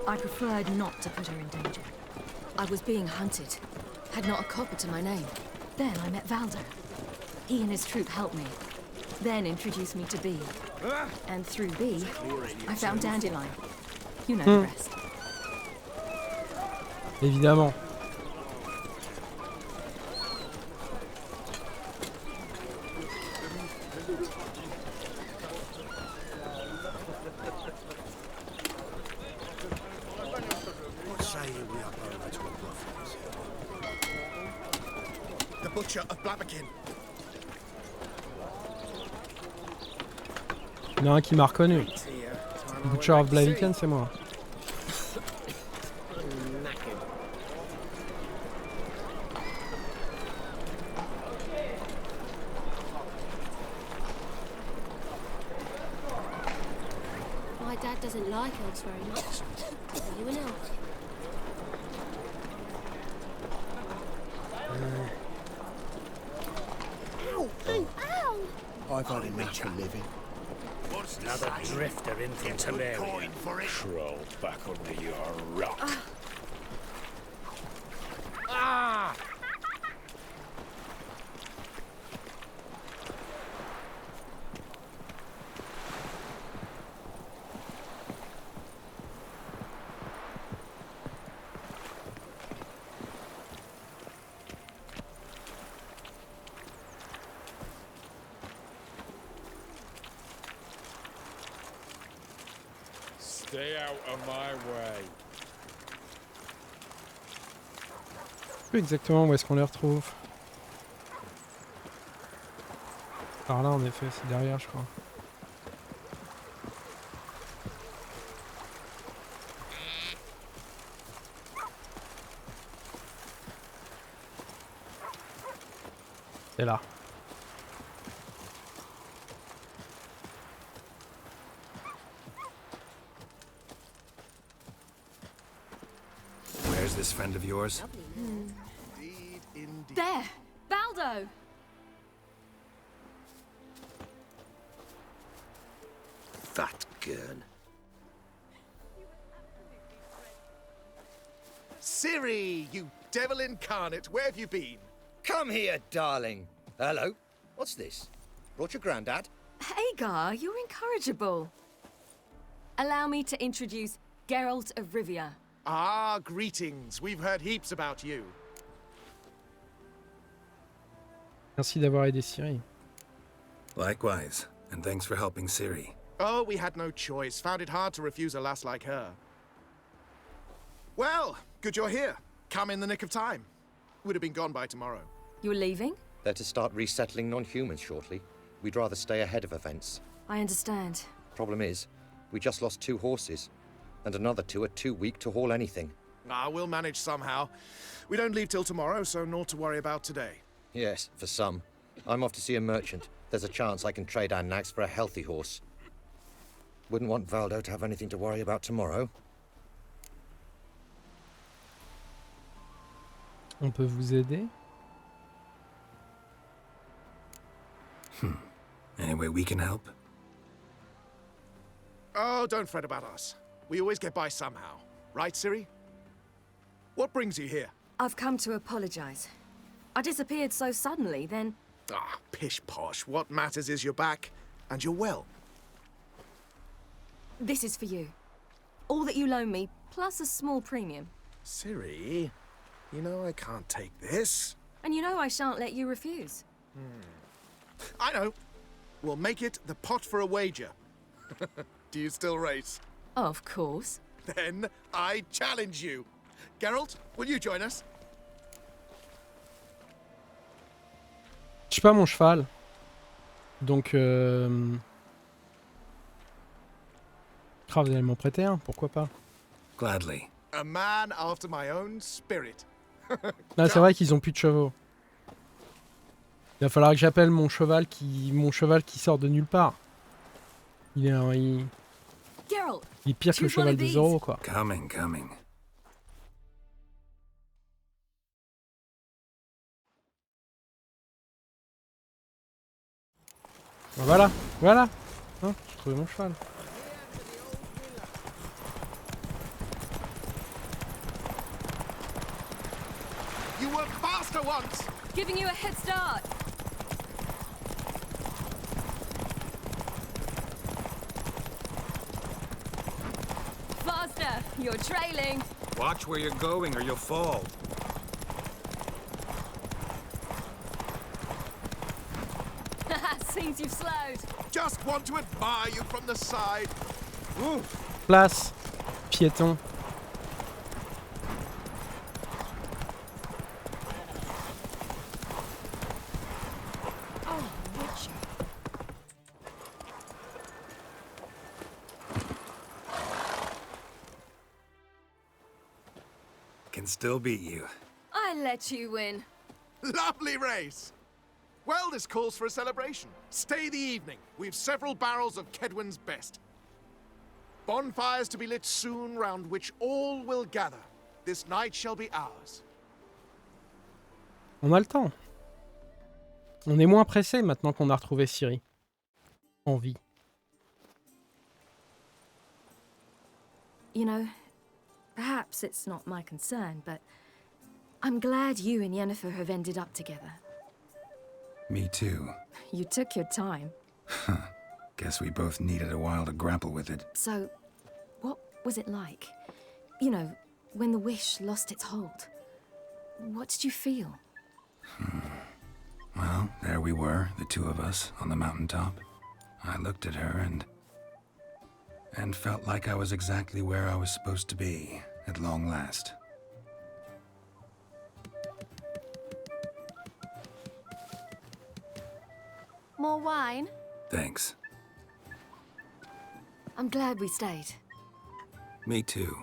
I preferred not to put her in danger. I was being hunted. Had not a copper to my name. Then I met Valdo. He and his troop helped me. Then introduced me to B. And through B, I found Dandelion. You know the rest. Évidemment. What say we up over to a brothel? The butcher of Blaviken. Il y en a un qui m'a reconnu. Butcher of Blaviken, c'est moi. My dad doesn't like elves very much. Are you an elf? Ow! Ow! I've had enough for living. Another drifter in from Teleria. Crawl back under your rock. Ah! Stay out of my way. Plus exactement où est-ce qu'on les retrouve. Par là en effet, c'est derrière je crois. C'est là. Where's this friend of yours? There! Baldo! Fat gurn. Ciri, you devil incarnate, where have you been? Come here, darling. Hello. What's this? Brought your granddad? Hagar, you're incorrigible. Allow me to introduce Geralt of Rivia. Ah, greetings. We've heard heaps about you. Merci d'avoir aidé Ciri. Likewise, and thanks for helping Ciri. Oh, we had no choice. Found it hard to refuse a lass like her. Well, good you're here. Come in the nick of time. Would have been gone by tomorrow. You're leaving? They're to start resettling non-humans shortly. We'd rather stay ahead of events. I understand. Problem is, we just lost 2 horses. And another 2 are too weak to haul anything. Ah, we'll manage somehow. We don't leave till tomorrow, so naught to worry about today. Yes, for some. I'm off to see a merchant. There's a chance I can trade our nags for a healthy horse. Wouldn't want Valdo to have anything to worry about tomorrow. On peut vous aider? Any way we can help? Oh, don't fret about us. We always get by somehow. Right, Ciri? What brings you here? I've come to apologize. I disappeared so suddenly, then... Ah, pish-posh. What matters is you're back, and you're well. This is for you. All that you loan me, plus a small premium. Ciri, you know I can't take this. And you know I shan't let you refuse. I know. We'll make it the pot for a wager. Do you still race? Of course. Then I challenge you. Geralt, will you join us? Je suis pas mon cheval. Donc... Ah, vous allez m'en prêter un, pourquoi pas. Gladly. A man after my own spirit. Ah, c'est vrai qu'ils ont plus de chevaux. Il va falloir que j'appelle mon cheval qui sort de nulle part. Il est pire que le cheval de Zoro, quoi. Coming. Voilà. Hein, j'ai trouvé mon cheval. You were faster once. Giving you a head start. Faster, you're trailing. Watch where you're going or you'll fall. Seems you've slowed. Just want to admire you from the side. Place. Piéton. Can still beat you. I let you win. Lovely race. Well, this calls for a celebration. Stay the evening. We've several barrels of Kedwin's best. Bonfires to be lit soon, round which all will gather. This night shall be ours. On a le temps. On est moins pressé maintenant qu'on a retrouvé Ciri. En vie. You know, perhaps it's not my concern, but I'm glad you and Yennefer have ended up together. Me too. You took your time. Guess we both needed a while to grapple with it. So, what was it like? You know, when the wish lost its hold. What did you feel? Well, there we were, the two of us, on the mountaintop. I looked at her and felt like I was exactly where I was supposed to be, at long last. More wine? Thanks. I'm glad we stayed. Me too.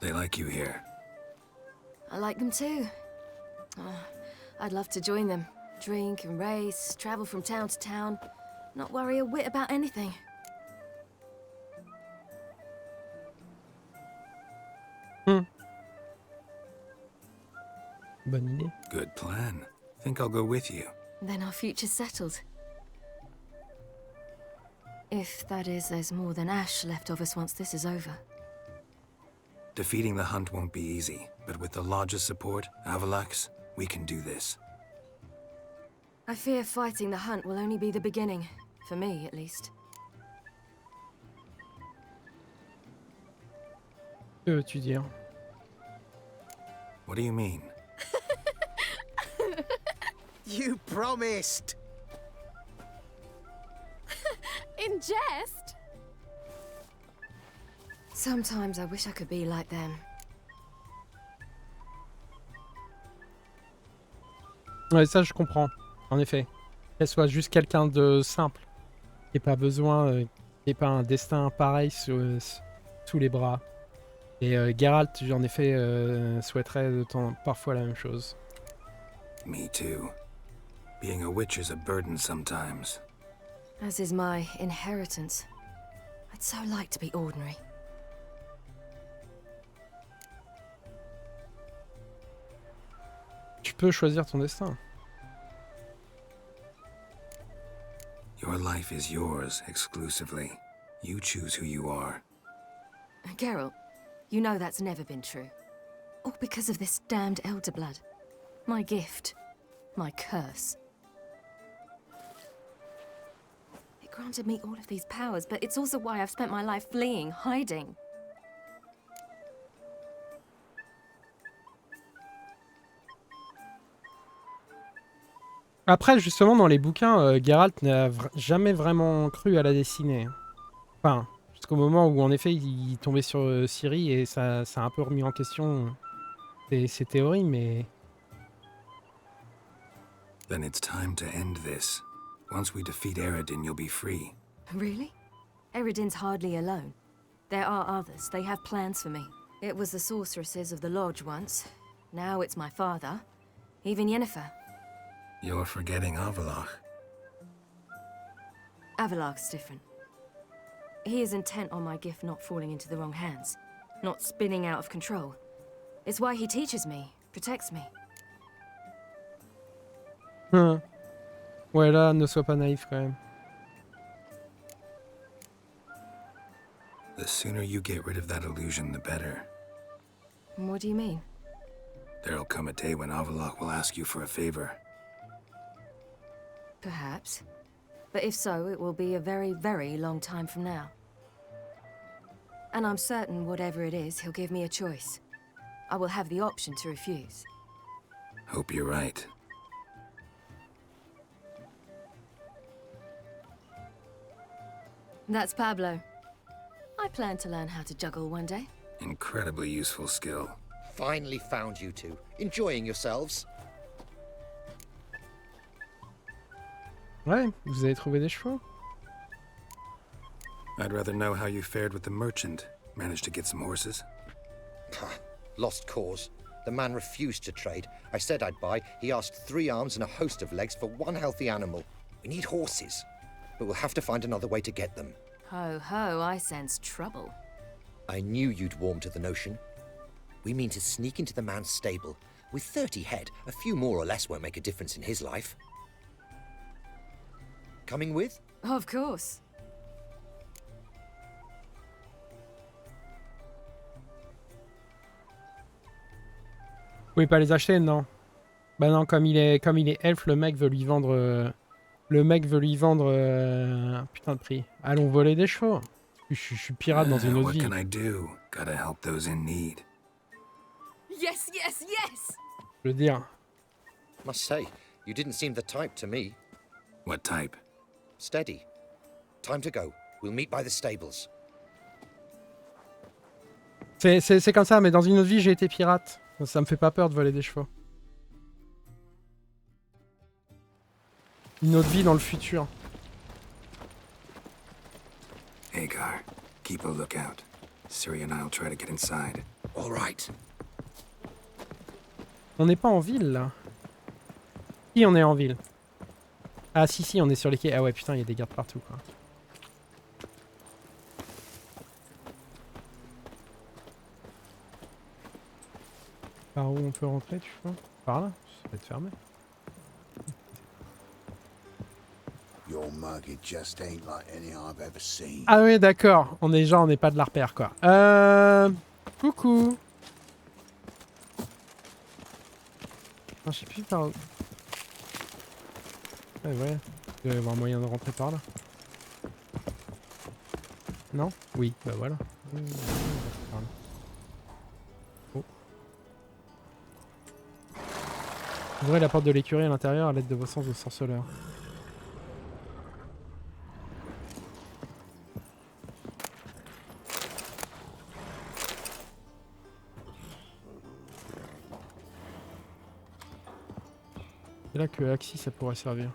They like you here. I like them too. I'd love to join them. Drink and race, travel from town to town. Not worry a whit about anything. Bonne idée. Good plan. Think I'll go with you. Then our future's settled. If, that is, there's more than ash left of us once this is over. Defeating the hunt won't be easy, but with the Lodge's support, Avalax, we can do this. I fear fighting the hunt will only be the beginning. For me, at least. Que veux-tu dire? What do you mean? You promised! In jest? Sometimes I wish I could be like them. Ouais, ça je comprends, en effet. Qu'elle soit juste quelqu'un de simple. Qui n'ait pas besoin, qui n'ait pas un destin pareil sous les bras. Et Geralt, en effet, souhaiterait parfois la même chose. Me too. Being a witch is a burden sometimes. As is my inheritance. I'd so like to be ordinary. Tu peux choisir ton destin. Your life is yours exclusively. You choose who you are. Geralt, you know that's never been true. All because of this damned elder blood. My gift. My curse. It granted me all of these powers, but it's also why I've spent my life fleeing, hiding. Après, justement, dans les bouquins, Geralt n'a jamais vraiment cru à la destinée. Enfin, Parce qu'au moment où en effet il tombait sur Ciri et ça a un peu remis en question ses théories, mais... Then it's time to end this. Once we defeat Eredin, you'll be free. Really? Eredin's hardly alone. There are others. They have plans for me. It was the sorceresses of the Lodge once. Now it's my father. Even Yennefer. You're forgetting Avallac'h. Avallac'h's different. He is intent on my gift not falling into the wrong hands. Not spinning out of control. It's why he teaches me, protects me. Ouais, là, ne sois pas naïf quand même. The sooner you get rid of that illusion, the better. What do you mean? There'll come a day when Avallac'h will ask you for a favor. Perhaps. But if so, it will be a very, very long time from now. And I'm certain whatever it is, he'll give me a choice. I will have the option to refuse. Hope you're right. That's Pablo. I plan to learn how to juggle one day. Incredibly useful skill. Finally found you two. Enjoying yourselves? Ouais, vous avez trouvé des chevaux? I'd rather know how you fared with the merchant. Managed to get some horses? Lost cause. The man refused to trade. I said I'd buy. He asked 3 arms and a host of legs for 1 healthy animal. We need horses. But we'll have to find another way to get them. Ho ho, I sense trouble. I knew you'd warm to the notion. We mean to sneak into the man's stable. With 30 head, a few more or less won't make a difference in his life. Coming with? Of course. Vous pouvez pas les acheter, non? Bah non, comme il est elfe, le mec veut lui vendre... un putain de prix. Allons voler des chevaux. Je suis pirate dans une autre vie. What can I do? Gotta help those in need. Yes, yes, yes! Je veux dire... Must say, you didn't seem the type to me. What type? Steady. Time to go. We'll meet by the stables. C'est comme ça, mais dans une autre vie, j'ai été pirate. Ça me fait pas peur de voler des chevaux. Une autre vie dans le futur. Hagar, keep a lookout. Ciri and I'll try to get inside. All right. On n'est pas en ville, là. Si, on est en ville. Ah, si, on est sur les quais. Ah ouais, putain, il y a des gardes partout, quoi. Par où on peut rentrer, tu vois? Par là? Ça va être fermé. Your mug, it just ain't like any I've ever seen. Ah oui, d'accord. On n'est pas de la repère, quoi. Coucou. Non, je sais plus par où. Ouais. Il doit y avoir moyen de rentrer par là. Non? Oui, bah voilà. Oh. Ouvrez la porte de l'écurie à l'intérieur à l'aide de vos sens de sorceleur. C'est là que Axis ça pourrait servir.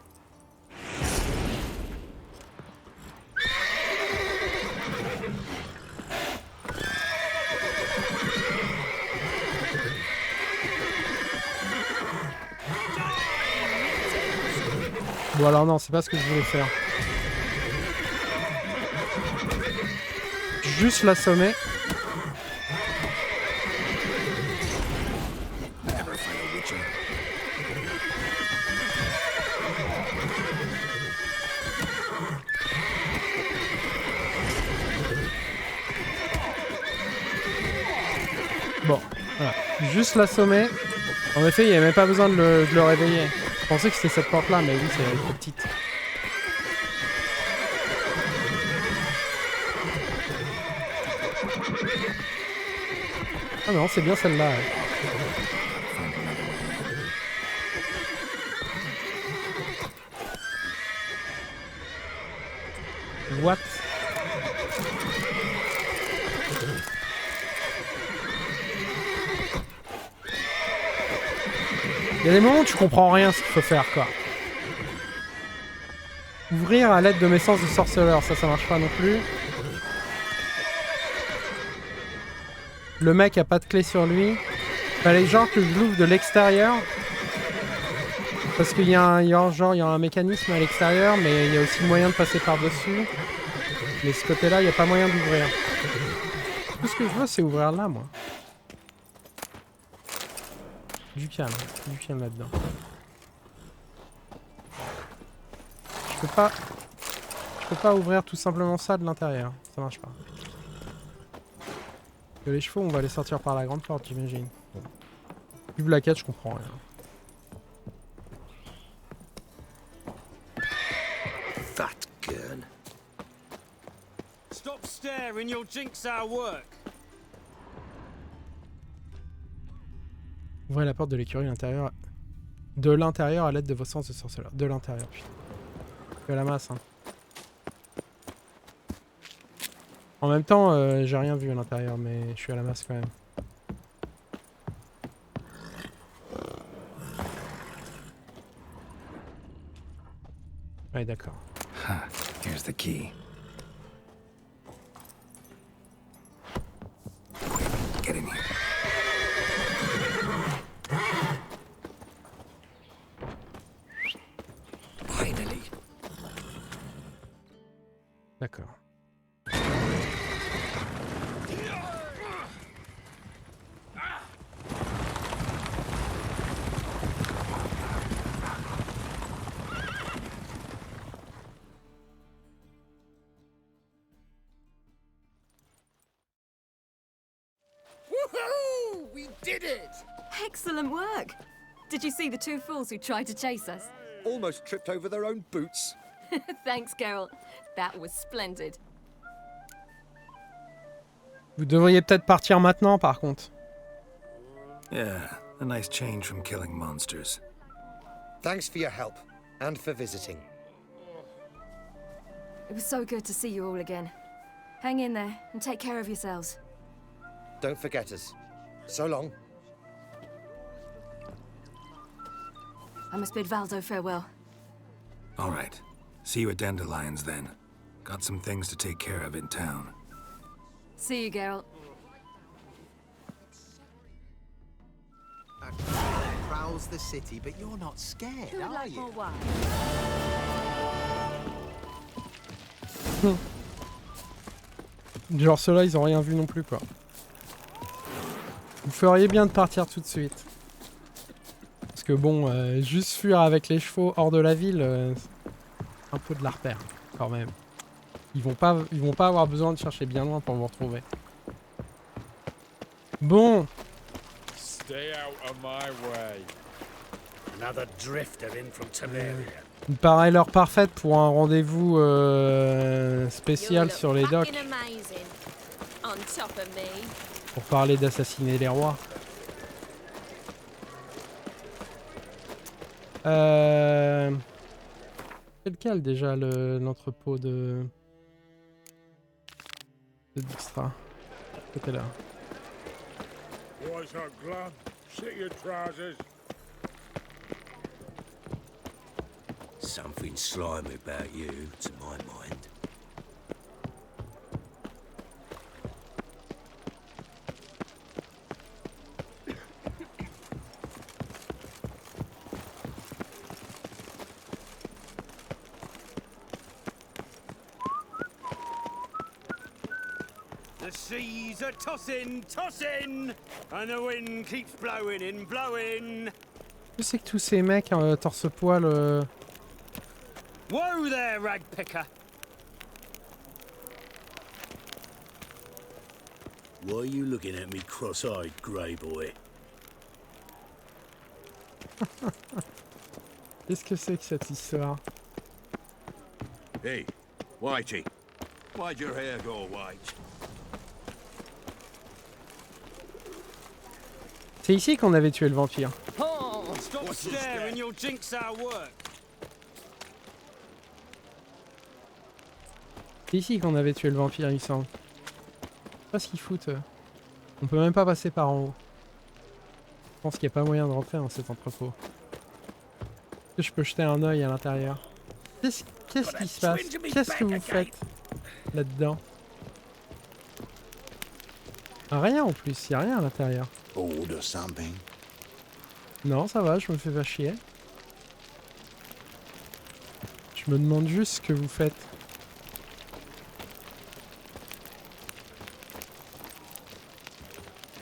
Bon alors non, c'est pas ce que je voulais faire. Juste l'assommer. Bon, voilà. Juste l'assommer. En effet, il n'y avait même pas besoin de le réveiller. Je pensais que c'était cette porte-là, mais oui, c'est trop petite. Ah non, c'est bien celle-là. Ouais. What? Il y a des moments où tu comprends rien ce qu'il faut faire, quoi. Ouvrir à l'aide de mes sens de sorceleur, ça marche pas non plus. Le mec a pas de clé sur lui. Fallait genre que je l'ouvre de l'extérieur. Parce qu'il y a un mécanisme à l'extérieur, mais il y a aussi moyen de passer par-dessus. Mais ce côté-là, il n'y a pas moyen d'ouvrir. Tout ce que je veux, c'est ouvrir là, moi. Du calme là-dedans. Je peux pas ouvrir tout simplement ça de l'intérieur. Ça marche pas. Que les chevaux, on va les sortir par la grande porte, j'imagine. Vu la quête, je comprends rien. Fat gun. Stop staring, you'll jinx our work. Ouvrez la porte de l'écurie de l'intérieur à l'aide de vos sens de sorceleur. De l'intérieur, putain. Je suis à la masse, hein. En même temps, j'ai rien vu à l'intérieur, mais je suis à la masse quand même. Ouais, d'accord. Here's the key. Get in here. Finally. D'accord. Woohoo! We did it! Excellent work! Did you see the two fools who tried to chase us? Almost tripped over their own boots. Thanks, Geralt. That was splendid. Vous devriez peut-être partir maintenant, par contre. Yeah, a nice change from killing monsters. Thanks for your help, and for visiting. It was so good to see you all again. Hang in there, and take care of yourselves. Don't forget us. So long. I must bid Valdo farewell. All right. See you at Dandelions then. Got some things to take care of in town. See you, Geralt. Prowls the city, but you're not scared, are you? Genre ceux-là, ils ont rien vu non plus, quoi. Vous feriez bien de partir tout de suite. Parce que bon, juste fuir avec les chevaux hors de la ville, un peu de la repère, quand même. Ils vont pas avoir besoin de chercher bien loin pour vous retrouver. Bon. Stay out of my way. Another drifter in from Temeria. Il me paraît l'heure parfaite pour un rendez-vous spécial sur les docks. Pour parler d'assassiner les rois. C'est lequel déjà l'entrepôt de Dijkstra? C'était là. What's up, glum? Sit your trousers. Something slimy about you, to my mind. The seas are tossing, tossing, and the wind keeps blowing and blowing. Je sais que tous ces mecs torse-poil. Whoa there, ragpicker. Why are you looking at me cross-eyed, grey boy? Qu'est-ce que c'est que cette histoire? Hey, Whitey, why'd your hair go white? C'est ici qu'on avait tué le vampire. Oh, stop staring, you'll jinx our work. C'est ici qu'on avait tué le vampire, il me semble. Je sais pas ce qu'ils foutent. On peut même pas passer par en haut. Je pense qu'il n'y a pas moyen de rentrer dans cet entrepôt. Est-ce que je peux jeter un œil à l'intérieur? Qu'est-ce qui se passe? Qu'est-ce que vous faites là-dedans? Rien en plus, il n'y a rien à l'intérieur. Non, ça va, je me fais pas chier. Je me demande juste ce que vous faites.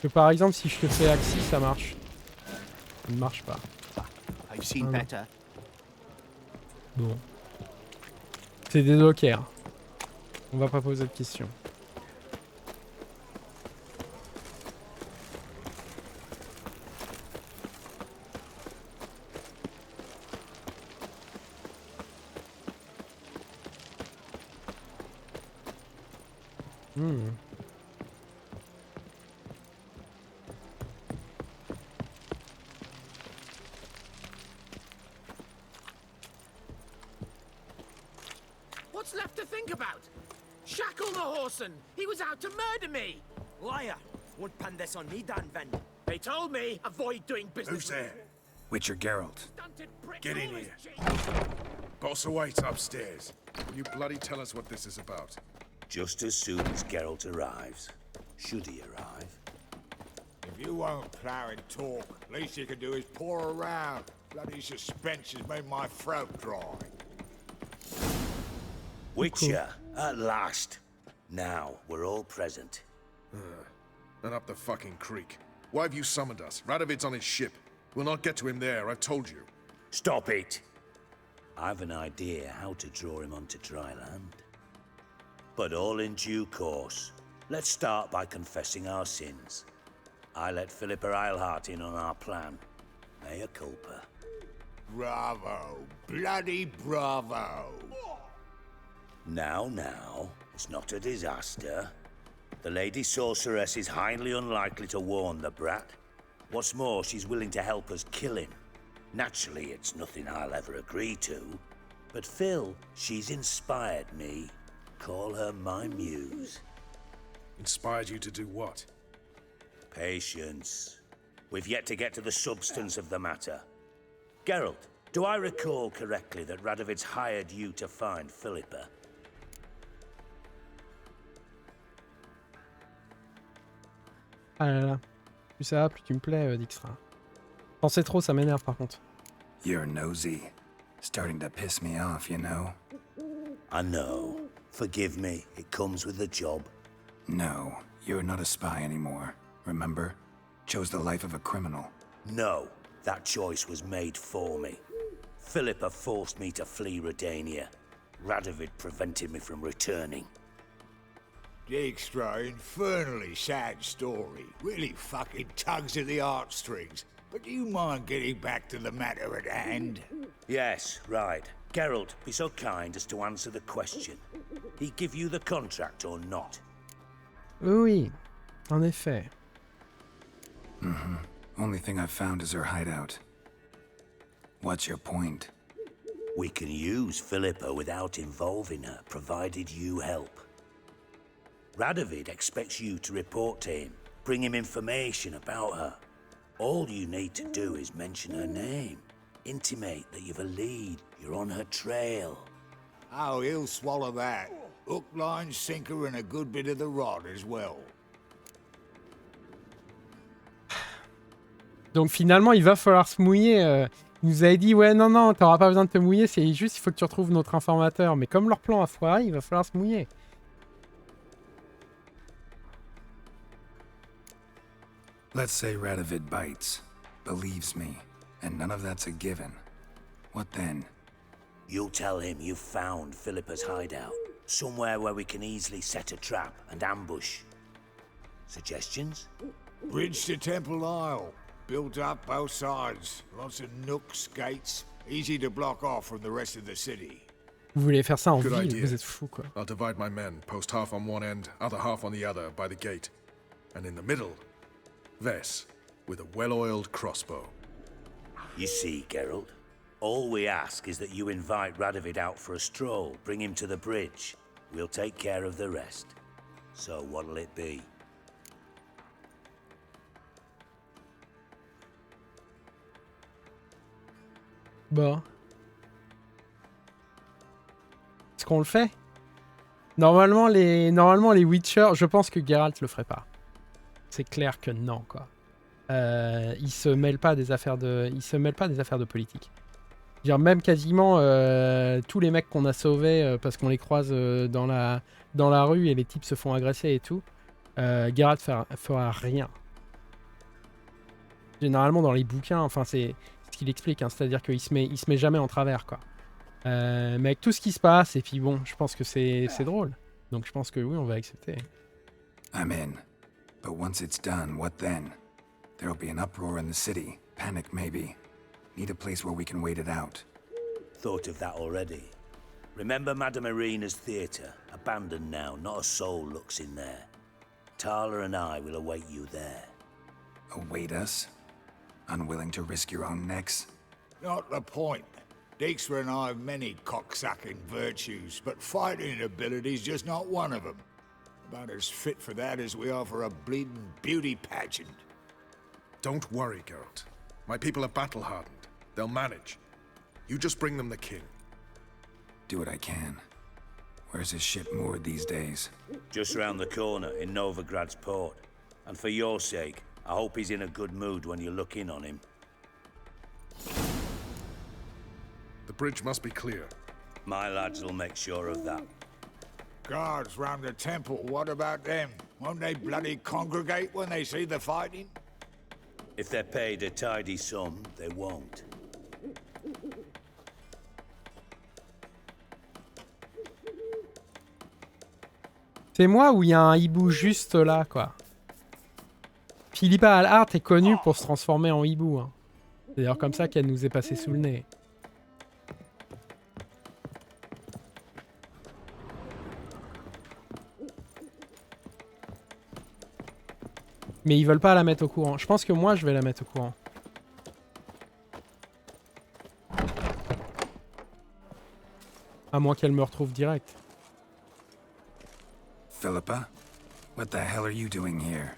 Que par exemple, si je te fais Axis, ça marche. Ça ne marche pas. Bon. C'est des dockers. On va pas poser de questions. What's left to think about? Shackle the Horson! He was out to murder me! Liar! Won't pan this on me, Dan Ven. They told me, avoid doing business. Who's there? Witcher Geralt. Get in here. Boss awaits upstairs. Will you bloody tell us what this is about? Just as soon as Geralt arrives. Should he arrive? If you won't plough and talk, least you can do is pour around. Bloody suspense has made my throat dry. Witcher, at last. Now, we're all present. And up the fucking creek. Why have you summoned us? Radovid's on his ship. We'll not get to him there, I've told you. Stop it! I've an idea how to draw him onto dry land. But all in due course. Let's start by confessing our sins. I let Philippa Eilhart in on our plan. Mea culpa. Bravo. Bloody bravo. Now, it's not a disaster. The Lady Sorceress is highly unlikely to warn the brat. What's more, she's willing to help us kill him. Naturally, it's nothing I'll ever agree to. But Phil, she's inspired me. Call her my muse. Inspired you to do what? Patience. We've yet to get to the substance of the matter. Geralt, do I recall correctly that Radovid's hired you to find Philippa? Ah là là. Plus ça va, plus tu me plais, Dijkstra. Penser trop, ça m'énerve par contre. You're nosy. Starting to piss me off, you know? I know. Forgive me, it comes with the job. No, you're not a spy anymore. Remember? Chose the life of a criminal. No, that choice was made for me. Philippa forced me to flee Redania. Radovid prevented me from returning. Dijkstra, infernally sad story. Really fucking tugs at the heartstrings. But do you mind getting back to the matter at hand? Yes, right. Geralt, be so kind as to answer the question. He give you the contract or not? Oui, en effet. Only thing I've found is her hideout. What's your point? We can use Philippa without involving her, provided you help. Radovid expects you to report to him, bring him information about her. All you need to do is mention her name. Intimate that you've a lead, you're on her trail. Oh, he'll swallow that. Hook, line, sinker, and a good bit of the rod as well. Donc finalement, il va falloir se mouiller. Il nous avait dit, ouais, non, t'auras pas besoin de te mouiller, c'est juste, il faut que tu retrouves notre informateur. Mais comme leur plan a foiré, il va falloir se mouiller. Let's say Radovid bites, believes me, and none of that's a given. What then? You'll tell him you found Philippa's hideout, somewhere where we can easily set a trap and ambush. Suggestions? Bridge to Temple Isle. Built up both sides. Lots of nooks, gates. Easy to block off from the rest of the city. Vous voulez faire ça en Good ville, idea. vous êtes fous quoi. I'll divide my men, post half on one end, other half on the other, by the gate. And in the middle, Ves, with a well-oiled crossbow. You see, Geralt, all we ask is that you invite Radovid out for a stroll, bring him to the bridge. We'll take care of the rest. So what'll it be? Bon. Est-ce qu'on le fait? Normalement les Witcher, je pense que Geralt le ferait pas. C'est clair que non, quoi. Il se mêle pas des affaires de politique. Dire même quasiment tous les mecs qu'on a sauvés parce qu'on les croise dans la rue et les types se font agresser et tout, Geralt fera rien. Généralement dans les bouquins, enfin c'est ce qu'il explique, hein, c'est-à-dire qu'il se met jamais en travers, quoi. Mais avec tout ce qui se passe, et puis bon, je pense que c'est drôle. Donc je pense que oui, on va accepter. I'm in. But once it's done, what then? There'll be an uproar in the city. Panic, maybe. Need a place where we can wait it out. Thought of that already. Remember Madame Irina's theatre? Abandoned now, not a soul looks in there. Tala and I will await you there. Await us? Unwilling to risk your own necks? Not the point. Dijkstra and I have many cocksucking virtues, but fighting ability's just not one of them. About as fit for that as we are for a bleeding beauty pageant. Don't worry, Geralt. My people are battle-hardened. They'll manage. You just bring them the king. Do what I can. Where's his ship moored these days? Just round the corner in Novigrad's port. And for your sake, I hope he's in a good mood when you look in on him. The bridge must be clear. My lads will make sure of that. Guards round the temple, what about them? Won't they bloody congregate when they see the fighting? If they're paid a tidy sum, they won't. C'est moi ou il y a un hibou juste là, quoi. Philippa Alhart est connue pour se transformer en hibou. Hein. C'est d'ailleurs comme ça qu'elle nous est passée sous le nez. Mais ils veulent pas la mettre au courant. Je pense que moi, je vais la mettre au courant. À moins qu'elle me retrouve direct. Philippa? What the hell are you doing here?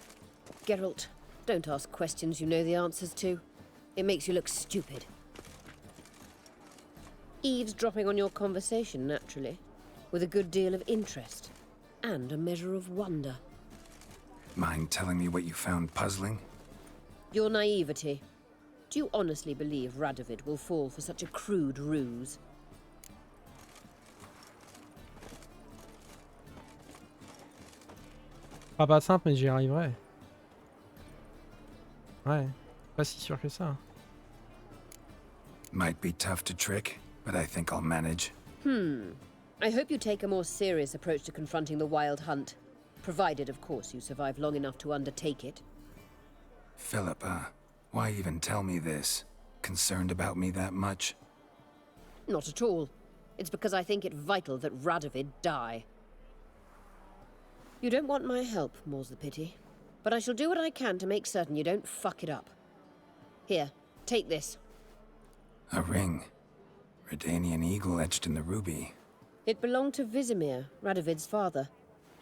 Geralt, don't ask questions you know the answers to. It makes you look stupid. Eavesdropping on your conversation, naturally. With a good deal of interest. And a measure of wonder. Mind telling me what you found puzzling? Your naivety. Do you honestly believe Radovid will fall for such a crude ruse? Pas simple, mais j'y arriverai. Ouais, pas si sûr que ça. Might be tough to trick, but I think I'll manage. I hope you take a more serious approach to confronting the wild hunt. Provided, of course, you survive long enough to undertake it. Philippa, why even tell me this? Concerned about me that much? Not at all. It's because I think it vital that Radovid die. You don't want my help, more's the pity. But I shall do what I can to make certain you don't fuck it up. Here, take this. A ring. Redanian eagle etched in the ruby. It belonged to Vizimir, Radovid's father.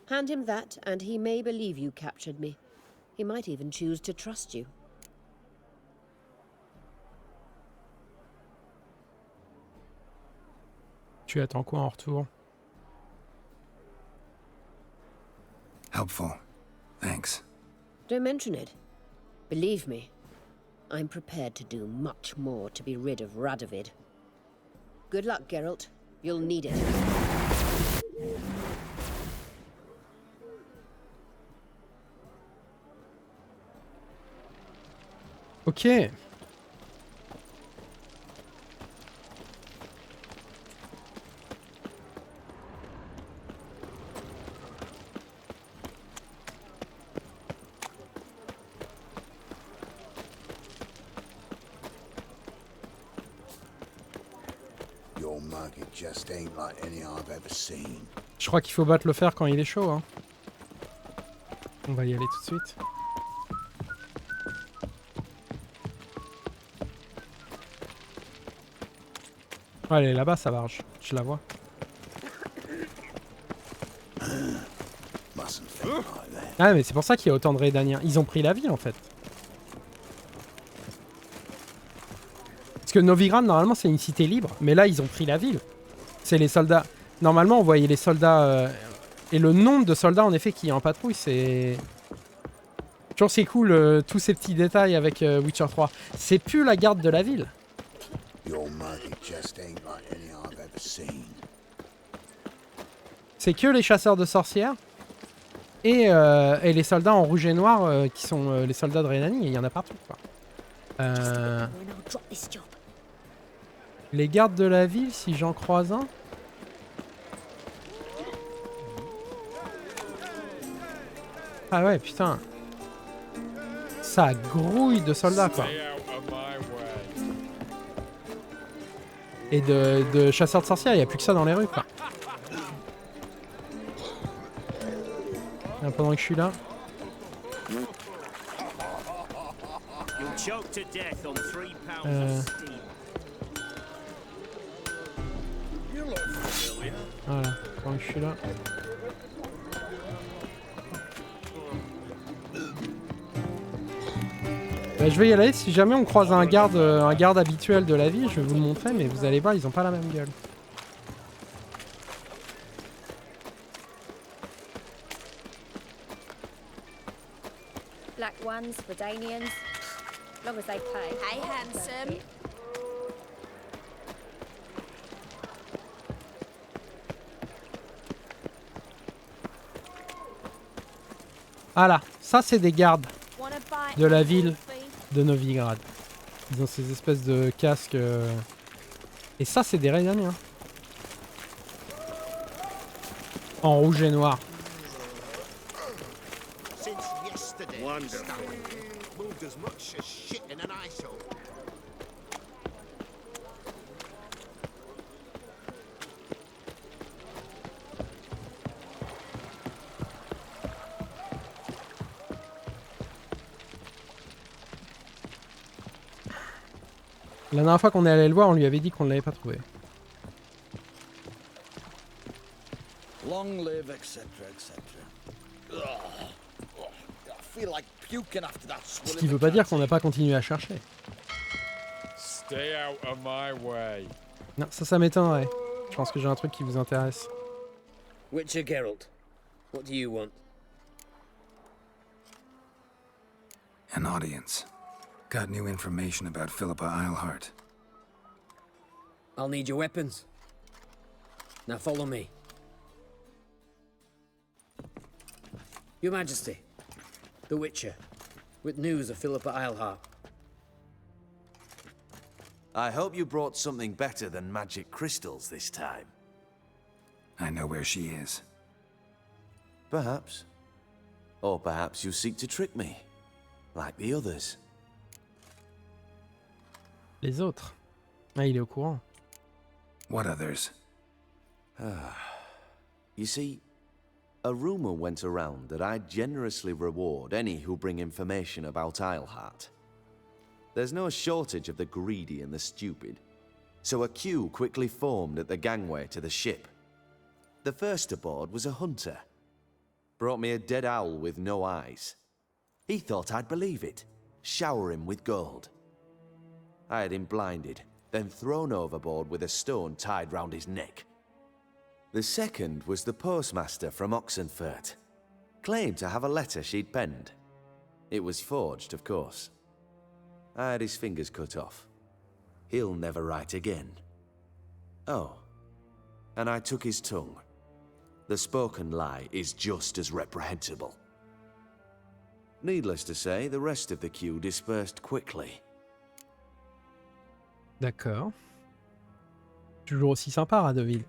Hand him that, and he may believe you captured me. He might even choose to trust you. Tu attends quoi en retour? Helpful. Thanks. Don't mention it. Believe me, I'm prepared to do much more to be rid of Radovid. Good luck, Geralt. You'll need it. Ok. Your market just ain't like any I've ever seen. Je crois qu'il faut battre le fer quand il est chaud. Hein. On va y aller tout de suite. Ouais, elle est là-bas, sa barge. Je la vois. Ah, mais c'est pour ça qu'il y a autant de Redaniens. Ils ont pris la ville, en fait. Parce que Novigrad, normalement, c'est une cité libre. Mais là, ils ont pris la ville. C'est les soldats. Normalement, on voyait les soldats... Et le nombre de soldats, en effet, qui est en patrouille, c'est... Toujours c'est cool, tous ces petits détails avec Witcher 3. C'est plus la garde de la ville. C'est que les chasseurs de sorcières. Et les soldats en rouge et noir, qui sont les soldats de Rhénanie. Il y en a partout, quoi. Les gardes de la ville, si j'en croise un... Ah ouais, putain. Ça grouille de soldats, quoi. Et de chasseurs de sorcières, il n'y a plus que ça dans les rues, quoi. Pendant que je suis là. Voilà, pendant que je suis là. Bah, je vais y aller, si jamais on croise un garde habituel de la ville, je vais vous le montrer, mais vous allez voir, ils ont pas la même gueule. Black ones, Redanians, long as they pay. Hey, handsome. Voilà, ça c'est des gardes de la ville de Novigrad. Ils ont ces espèces de casques. Et ça c'est des Rhénaniens. En rouge et noir. La dernière fois qu'on est allé le voir, on lui avait dit qu'on ne l'avait pas trouvé. Long live, etc., etc. Ce qui veut pas dire qu'on n'a pas continué à chercher. Stay out of my way. Non, ça m'étonnerait. Je pense que j'ai un truc qui vous intéresse. Witcher Geralt, what do you want? An audience. Got new information about Philippa Eilhart. I'll need your weapons. Now follow me. Your Majesty, the Witcher, with news of Philippa Eilhart. I hope you brought something better than magic crystals this time. I know where she is. Perhaps. Or perhaps you seek to trick me, like the others. Les autres. Ah, il est au courant. What others? You see, a rumor went around that I'd generously reward any who bring information about Eilhart. There's no shortage of the greedy and the stupid, so a queue quickly formed at the gangway to the ship. The first aboard was a hunter. Brought me a dead owl with no eyes. He thought I'd believe it, shower him with gold. I had him blinded, then thrown overboard with a stone tied round his neck. The second was the postmaster from Oxenfurt. Claimed to have a letter she'd penned. It was forged, of course. I had his fingers cut off. He'll never write again. Oh, and I took his tongue. The spoken lie is just as reprehensible. Needless to say, the rest of the queue dispersed quickly. D'accord. Toujours aussi sympa, Radovid.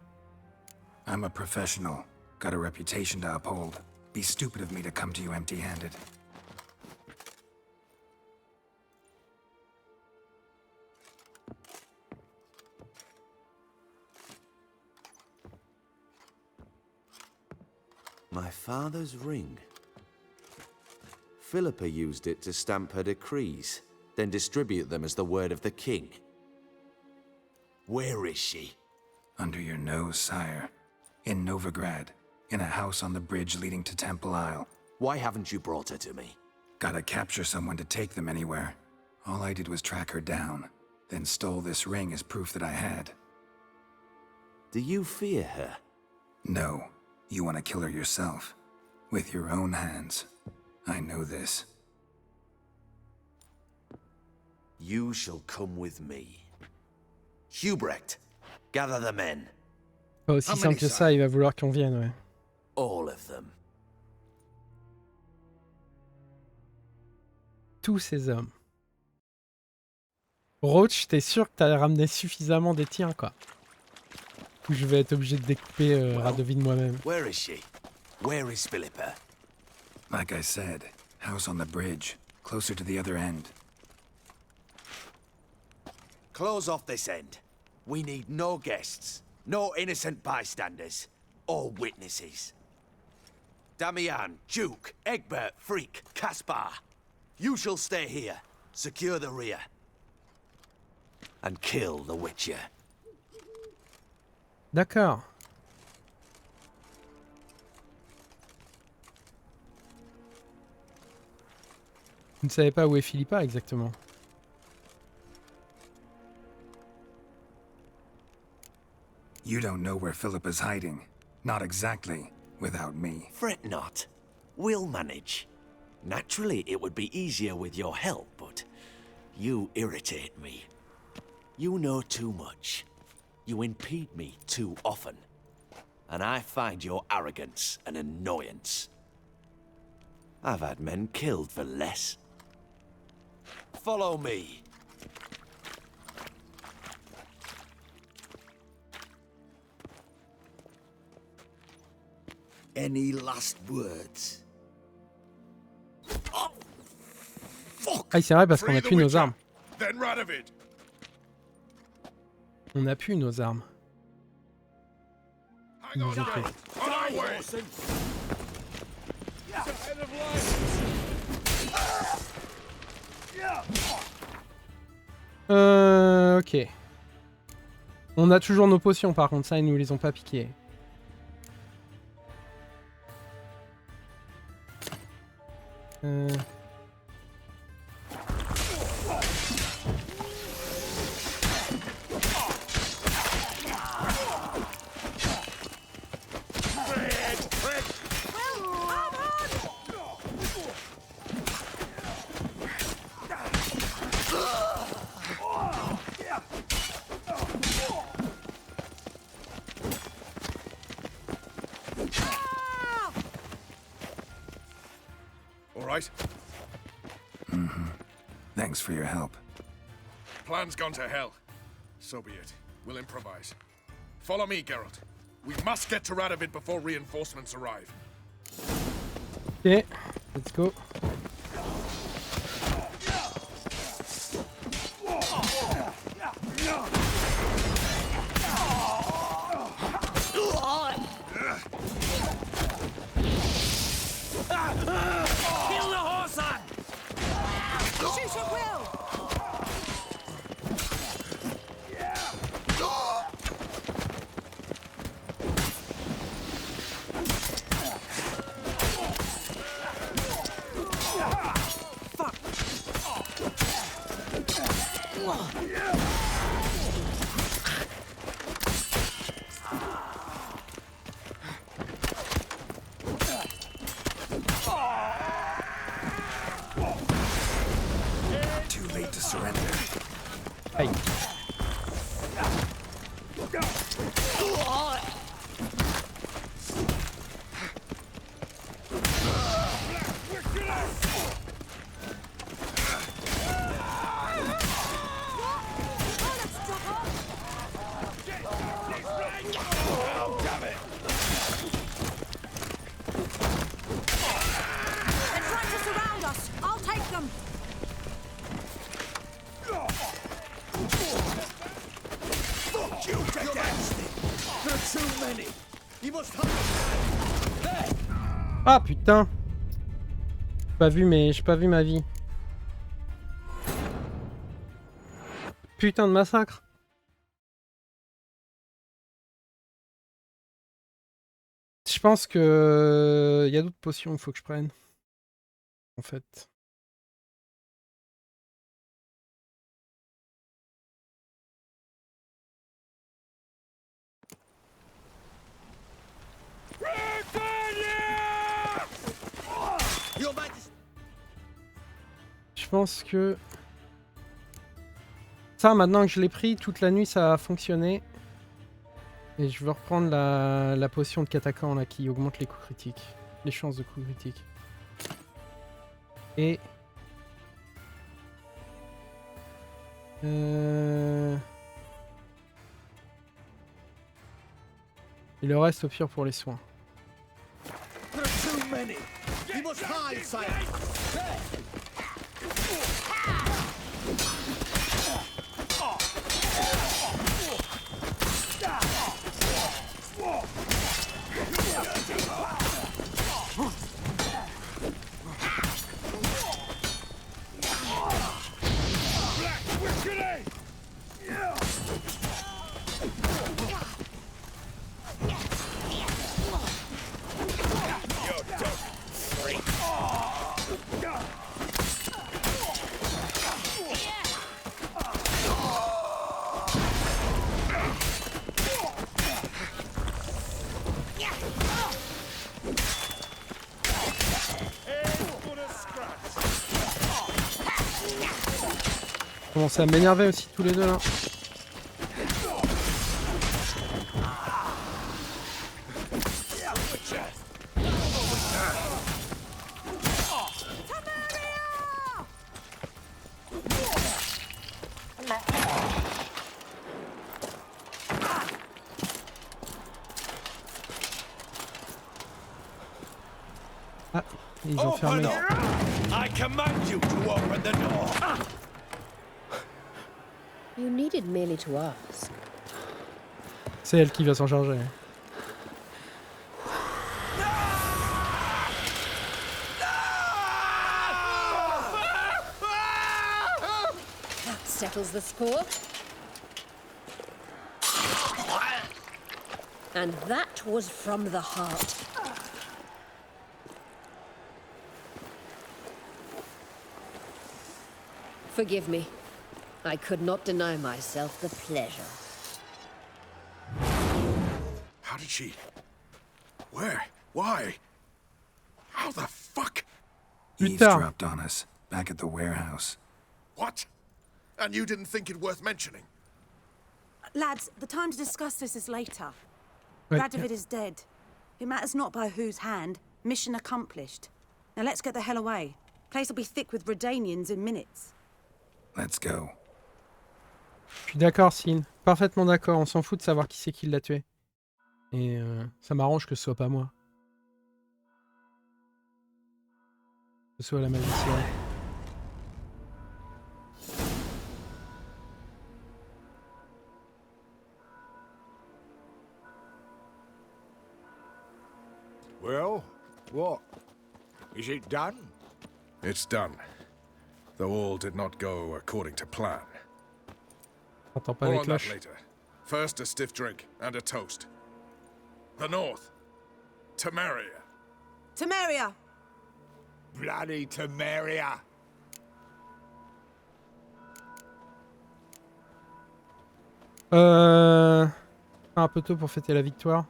I'm a professional. Got a reputation to uphold. Be stupid of me to come to you empty-handed. My father's ring. Philippa used it to stamp her decrees, then distribute them as the word of the king. Where is she? Under your nose, sire. In Novigrad. In a house on the bridge leading to Temple Isle. Why haven't you brought her to me? Gotta capture someone to take them anywhere. All I did was track her down. then stole this ring as proof that I had. Do you fear her? No, you want to kill her yourself. With your own hands. I know this. You shall come with me. Hubrecht, gather the men. Pas aussi simple que ça, il va vouloir qu'on vienne, ouais. All of them. Tous ces hommes. Roach, t'es sûr que t'as ramené suffisamment des tiens, quoi. Ou je vais être obligé de découper Radovid moi-même. Where is she? Where is Philippa? Like I said, house on the bridge, closer to the other end. Close off this end. We need no guests, no innocent bystanders, or witnesses. Damian, Duke, Egbert, Freak, Caspar. You shall stay here, secure the rear, and kill the Witcher. D'accord. Vous ne savez pas où est Philippa exactement? You don't know where Philippa's hiding. Not exactly, without me. Fret not. We'll manage. Naturally, it would be easier with your help, but you irritate me. You know too much. You impede me too often. And I find your arrogance an annoyance. I've had men killed for less. Follow me. Any last words? Ah, c'est vrai parce qu'on a plus nos armes. Then Radovid. On a plus nos armes. Ils nous ont pris. Ok. On a toujours nos potions par contre, ça ils nous les ont pas piquées. Thanks for your help. Plan's gone to hell. So be it. We'll improvise. Follow me, Geralt. We must get to Radovid before reinforcements arrive. Okay, let's go. Kill the horse on! Shoot at will! Too late to surrender. Aïe. Ah putain! J'ai pas vu ma vie. Putain de massacre. Je pense que y a d'autres potions qu'il faut que je prenne. En fait. pense que... Ça, maintenant que je l'ai pris, toute la nuit, ça a fonctionné. Et je veux reprendre la potion de Katakan, là, qui augmente les coups critiques. Les chances de coups critiques. Et... Et le reste, au pire, pour les soins. Commence à m'énerver aussi tous les deux là. Ah, ils ont fermé. I command you to open the door. You needed merely to ask. C'est elle qui va s'en charger. That settles the score. And that was from the heart. Forgive me. I could not deny myself the pleasure. How did she... Where? Why? How the fuck? Eavesdropped on us, back at the warehouse. What? And you didn't think it worth mentioning? Lads, the time to discuss this is later. Right. Radovid is dead. It matters not by whose hand. Mission accomplished. Now let's get the hell away. Place will be thick with Redanians in minutes. Let's go. Je suis d'accord, Sin. Parfaitement d'accord. On s'en fout de savoir qui c'est qui l'a tué. Et ça m'arrange que ce soit pas moi. Que ce soit la magicienne. Well, what? Is it done? It's done. Though all did not go according to plan. Entends pas More les on that cloches. later. First a stiff drink and a toast. The North. Temeria. Temeria! Bloody Temeria! Un peu tôt pour fêter la victoire.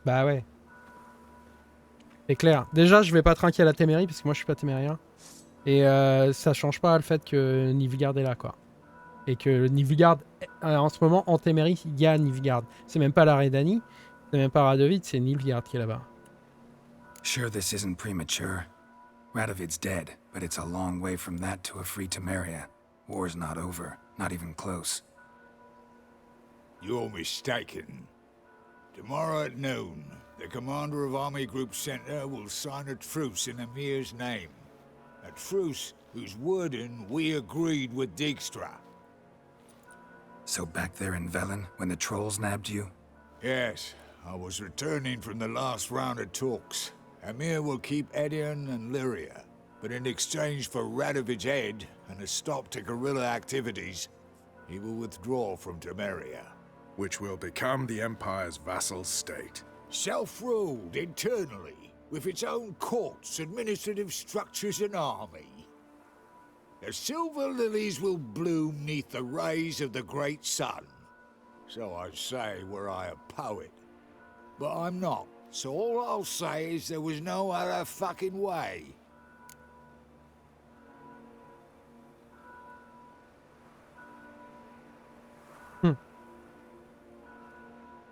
Bah ouais. C'est clair. Déjà, je vais pas trinquer à la Témérie parce que moi je suis pas témérien. Et ça change pas le fait que Nilfgaard est là, quoi. Et que Nilfgaard, en ce moment, en Témérie, il y a Nilfgaard. C'est même pas la Redanie, c'est même pas Radovid, c'est Nilfgaard qui est là-bas. Sure, this isn't premature. Radovid's dead, but it's a long way from that to a free Temeria. War's not over, not even close. You're mistaken. Tomorrow at noon, the commander of Army Group Center will sign a truce in Emir's name. A truce whose wording we agreed with Dijkstra. So back there in Velen, when the trolls nabbed you? Yes, I was returning from the last round of talks. Emir will keep Edion and Lyria, but in exchange for Radovid's head and a stop to guerrilla activities, he will withdraw from Temeria. Which will become the Empire's vassal state. Self-ruled internally, with its own courts, administrative structures and army. The silver lilies will bloom neath the rays of the great sun. So I say were I a poet. But I'm not, so all I'll say is there was no other fucking way.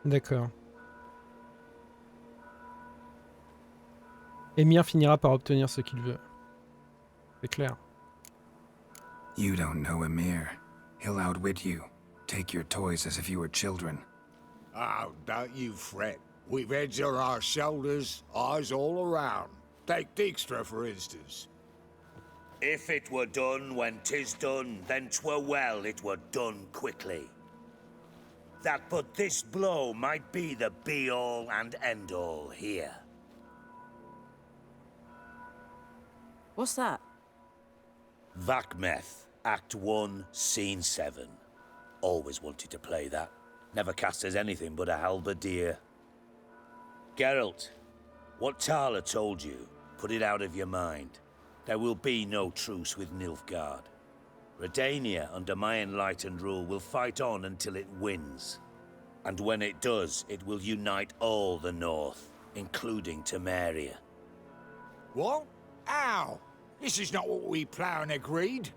D'accord. Emir finira par obtenir ce qu'il veut. C'est clair. You don't know Emir. He'll outwit you. Take your toys as if you were children. Oh, don't you fret. We've heads on our shoulders, eyes all around. Take Dijkstra, for instance. If it were done when 'tis done, then 'twere well it were done quickly. That but this blow might be the be-all and end-all here. What's that? Vakmeth, Act 1, Scene 7. Always wanted to play that. Never cast as anything but a halberdier. Geralt, what Tala told you, put it out of your mind. There will be no truce with Nilfgaard. Redania, under my enlightened rule, will fight on until it wins. And when it does, it will unite all the North, including Temeria. What? Ow! This is not what we plough and agreed.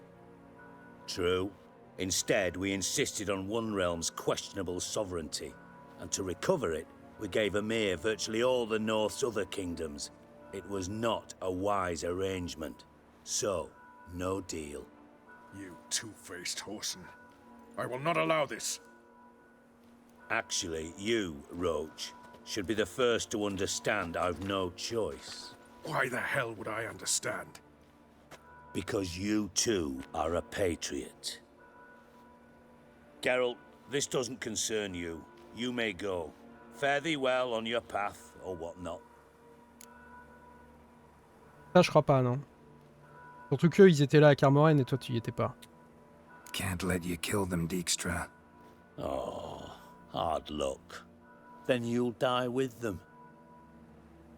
True. Instead, we insisted on one realm's questionable sovereignty, and to recover it, we gave Emir virtually all the North's other kingdoms. It was not a wise arrangement. So, no deal. You two-faced whoreson. I will not allow this. Actually, you, Roach, should be the first to understand I've no choice. Why the hell would I understand? Because you too are a patriot. Geralt, this doesn't concern you. You may go. Fare thee well on your path, or whatnot. Ça, je crois pas, non. Surtout qu'eux, ils étaient là à Carmoren et toi, tu y étais pas. Can't let you kill them, Dijkstra. Oh, hard luck. Then you'll die with them.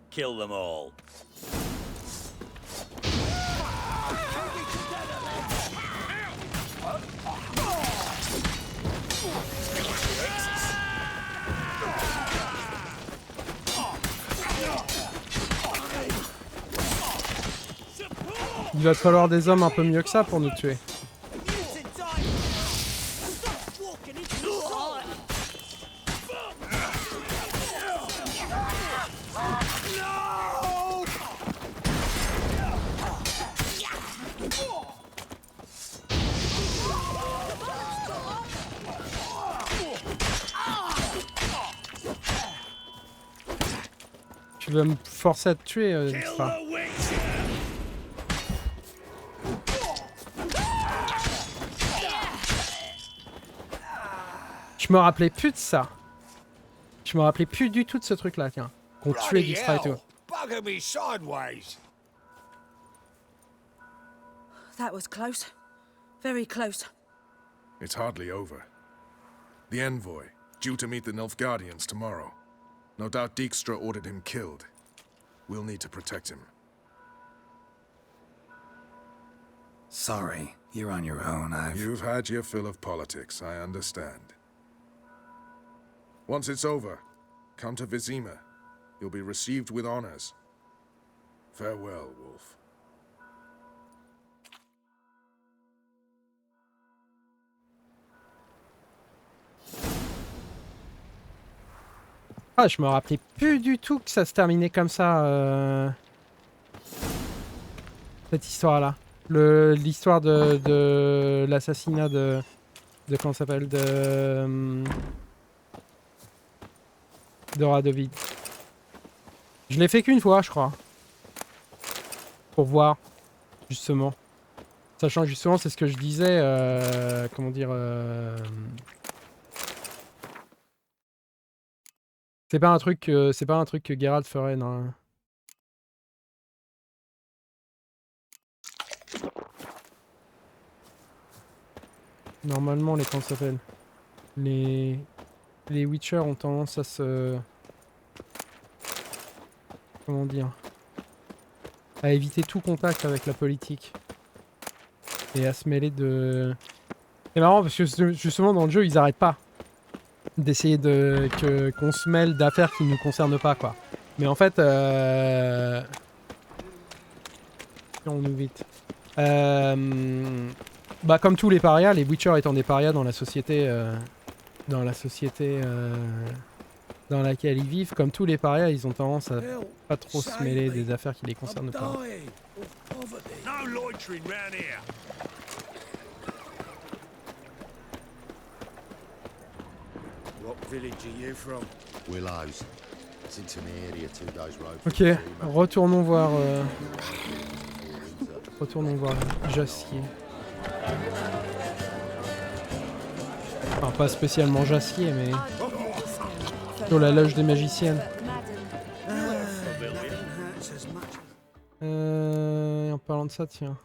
Kill them all. Il va te falloir des hommes un peu mieux que ça pour nous tuer. Tu vas me forcer à te tuer, Dijkstra. Je me rappelais plus de ça. Je me rappelais plus du tout de ce truc-là, tiens. Qu'on tuait Dijkstra et tout. That was close. Very close. It's hardly over. The envoy, due to meet the Nilfgaardians tomorrow. No doubt Dijkstra ordered him killed. We'll need to protect him. Sorry, you're on your own. You've had your fill of politics, I understand. Once it's over, come to Vizima. You'll be received with honors. Farewell, Wolf. Ah, je me rappelais plus du tout que ça se terminait comme ça, cette histoire-là. L'histoire de l'assassinat de comment ça s'appelle, de Radovid. Je l'ai fait qu'une fois, je crois. Pour voir, justement. Sachant que justement, c'est ce que je disais, comment dire... C'est pas un truc que Geralt ferait, non. Normalement, les comment ça s'appelle, les Witchers ont tendance à se, comment dire, à éviter tout contact avec la politique et à se mêler de. C'est marrant parce que justement dans le jeu ils arrêtent pas d'essayer qu'on se mêle d'affaires qui ne nous concernent pas, quoi. Mais en fait, on nous vite. Bah comme tous les parias, les Witchers étant des parias dans la société dans laquelle ils vivent. Comme tous les parias, ils ont tendance à pas trop se mêler des affaires qui les concernent pas. No loitering round here. What village are you from? Willows. It's into the area 2 days road. Ok, retournons voir Jassier. Enfin, pas spécialement Jassier, mais sur la loge des magiciennes. En parlant de ça, tiens.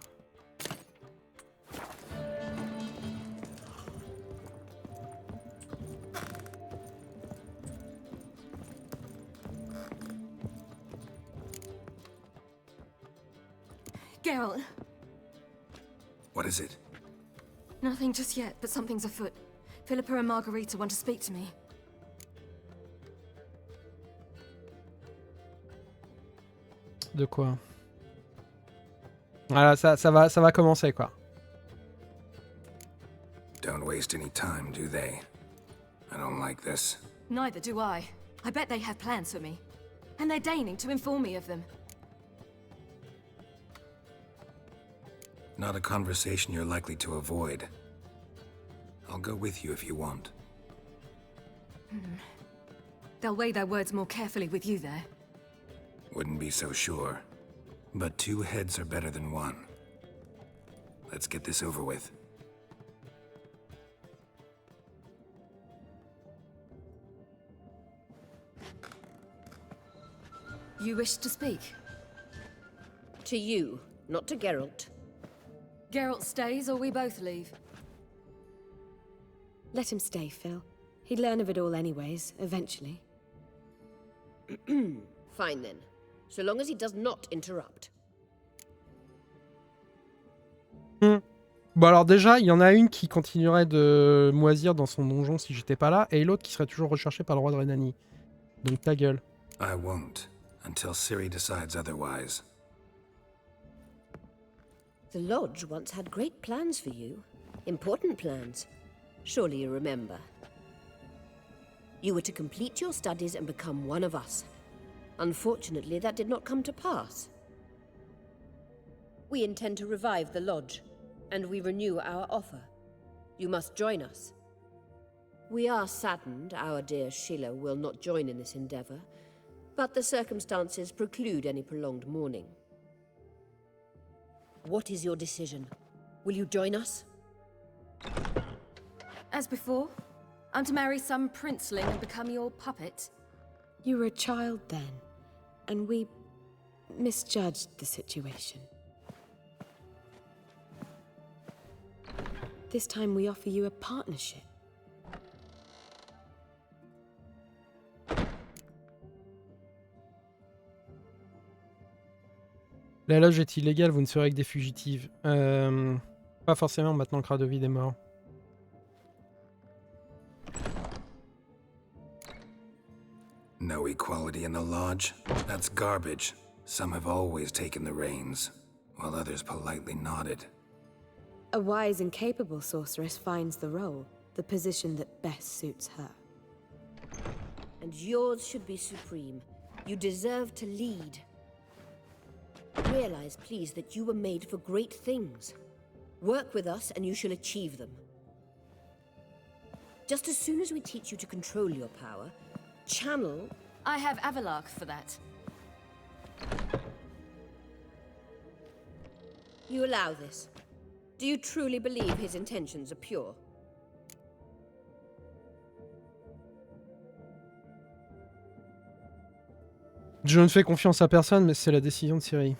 Geralt. What is it? Nothing just yet, but something's afoot. Philippa and Margarita want to speak to me. De quoi? Voilà, ça va commencer, quoi. Don't waste any time, do they? I don't like this. Neither do I. I bet they have plans for me. And they're deigning to inform me of them. Not a conversation you're likely to avoid. I'll go with you if you want. They'll weigh their words more carefully with you there. Wouldn't be so sure. But 2 heads are better than 1. Let's get this over with. You wish to speak? To you, not to Geralt. Geralt stays or we both leave? Let him stay, Phil. He'd learn of it all anyways, eventually. Fine then. So long as he does not interrupt. Bon alors déjà, il y en a une qui continuerait de moisir dans son donjon si j'étais pas là, et l'autre qui serait toujours recherchée par le roi de Rhénanie. Donc ta gueule. I won't, until Ciri decides otherwise. The Lodge once had great plans for you. Important plans. Surely you remember. You were to complete your studies and become one of us. Unfortunately, that did not come to pass. We intend to revive the Lodge, and we renew our offer. You must join us. We are saddened our dear Sheila will not join in this endeavor, but the circumstances preclude any prolonged mourning. What is your decision? Will you join us? As before, I'm to marry some princeling and become your puppet. You were a child then, and we misjudged the situation. This time we offer you a partnership. La loge est illégale, vous ne serez que des fugitives. Pas forcément maintenant que Radovid est mort. No equality in the lodge? That's garbage. Some have always taken the reins, while others politely nodded. A wise and capable sorceress finds the role, the position that best suits her. And yours should be supreme. You deserve to lead. Realize, please, that you were made for great things. Work with us and you shall achieve them. Just as soon as we teach you to control your power, channel... I have Avalark for that. You allow this. Do you truly believe his intentions are pure? Je ne fais confiance à personne, mais c'est la décision de Ciri.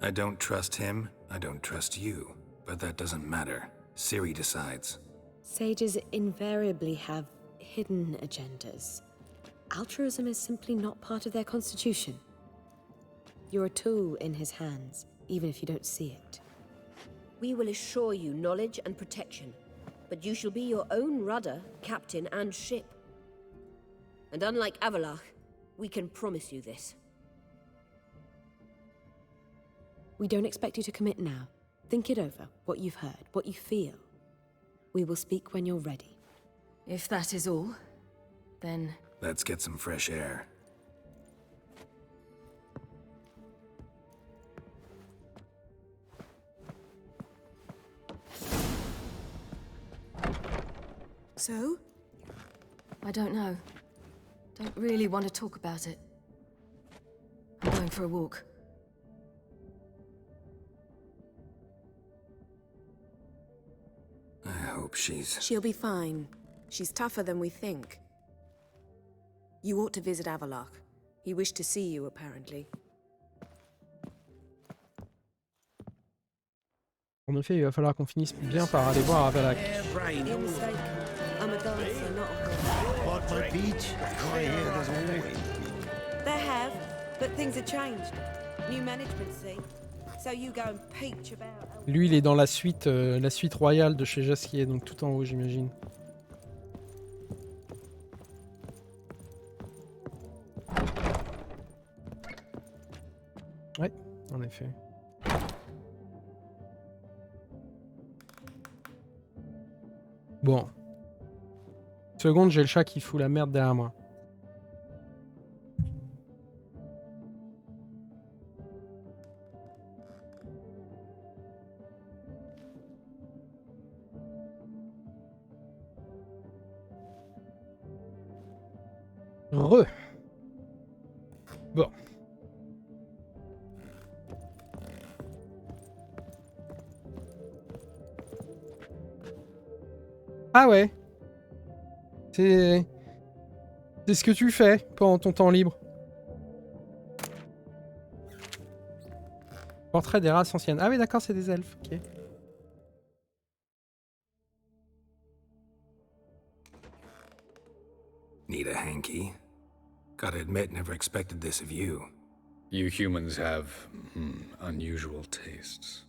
I don't trust him, I don't trust you. But that doesn't matter. Ciri decides. Sages invariably have hidden agendas. Altruism is simply not part of their constitution. You're a tool in his hands, even if you don't see it. We will assure you knowledge and protection, but you shall be your own rudder, captain, and ship. And unlike Avalark, we can promise you this. We don't expect you to commit now. Think it over, what you've heard, what you feel. We will speak when you're ready. If that is all, then... Let's get some fresh air. So? I don't know. Don't really want to talk about it. I'm going for a walk. I hope she's... She'll be fine. She's tougher than we think. You ought to visit Avallac'h. He wished to see you, apparently. En effet, il va falloir qu'on finisse bien par aller voir Avallac'h. You're mistaken. I'm a dancer, not a Like my beach, I hear there's always... There have, but things have changed. New management, see? So you go and peach about... Lui, il est dans la suite royale de chez Jasquier, donc tout en haut, j'imagine. Ouais, en effet. Bon. Seconde, j'ai le chat qui fout la merde derrière moi. Bon. Ah ouais. C'est ce que tu fais pendant ton temps libre. Portrait des races anciennes. Ah oui, d'accord, c'est des elfes. Ok. Need a hanky? Gotta admit, never expected this of you. You humans have unusual tastes.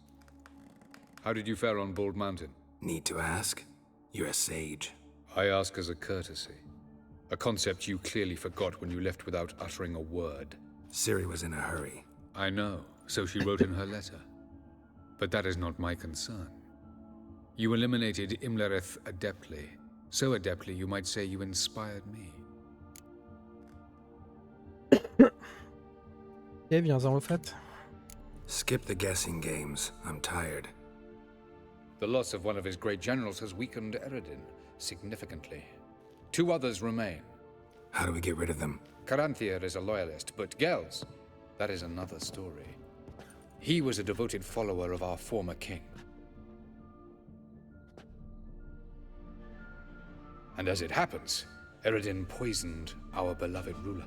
How did you fare on Bald Mountain? Need to ask? You're a sage. I ask as a courtesy. A concept you clearly forgot when you left without uttering a word. Ciri was in a hurry. I know, so she wrote in her letter. But that is not my concern. You eliminated Imlerith adeptly. So adeptly, you might say you inspired me. Ok, viens-en au fait. Skip the guessing games. I'm tired. The loss of one of his great generals has weakened Eredin significantly. 2 others remain. How do we get rid of them? Caranthir is a loyalist, but Gels, that is another story. He was a devoted follower of our former king. And as it happens, Eredin poisoned our beloved ruler.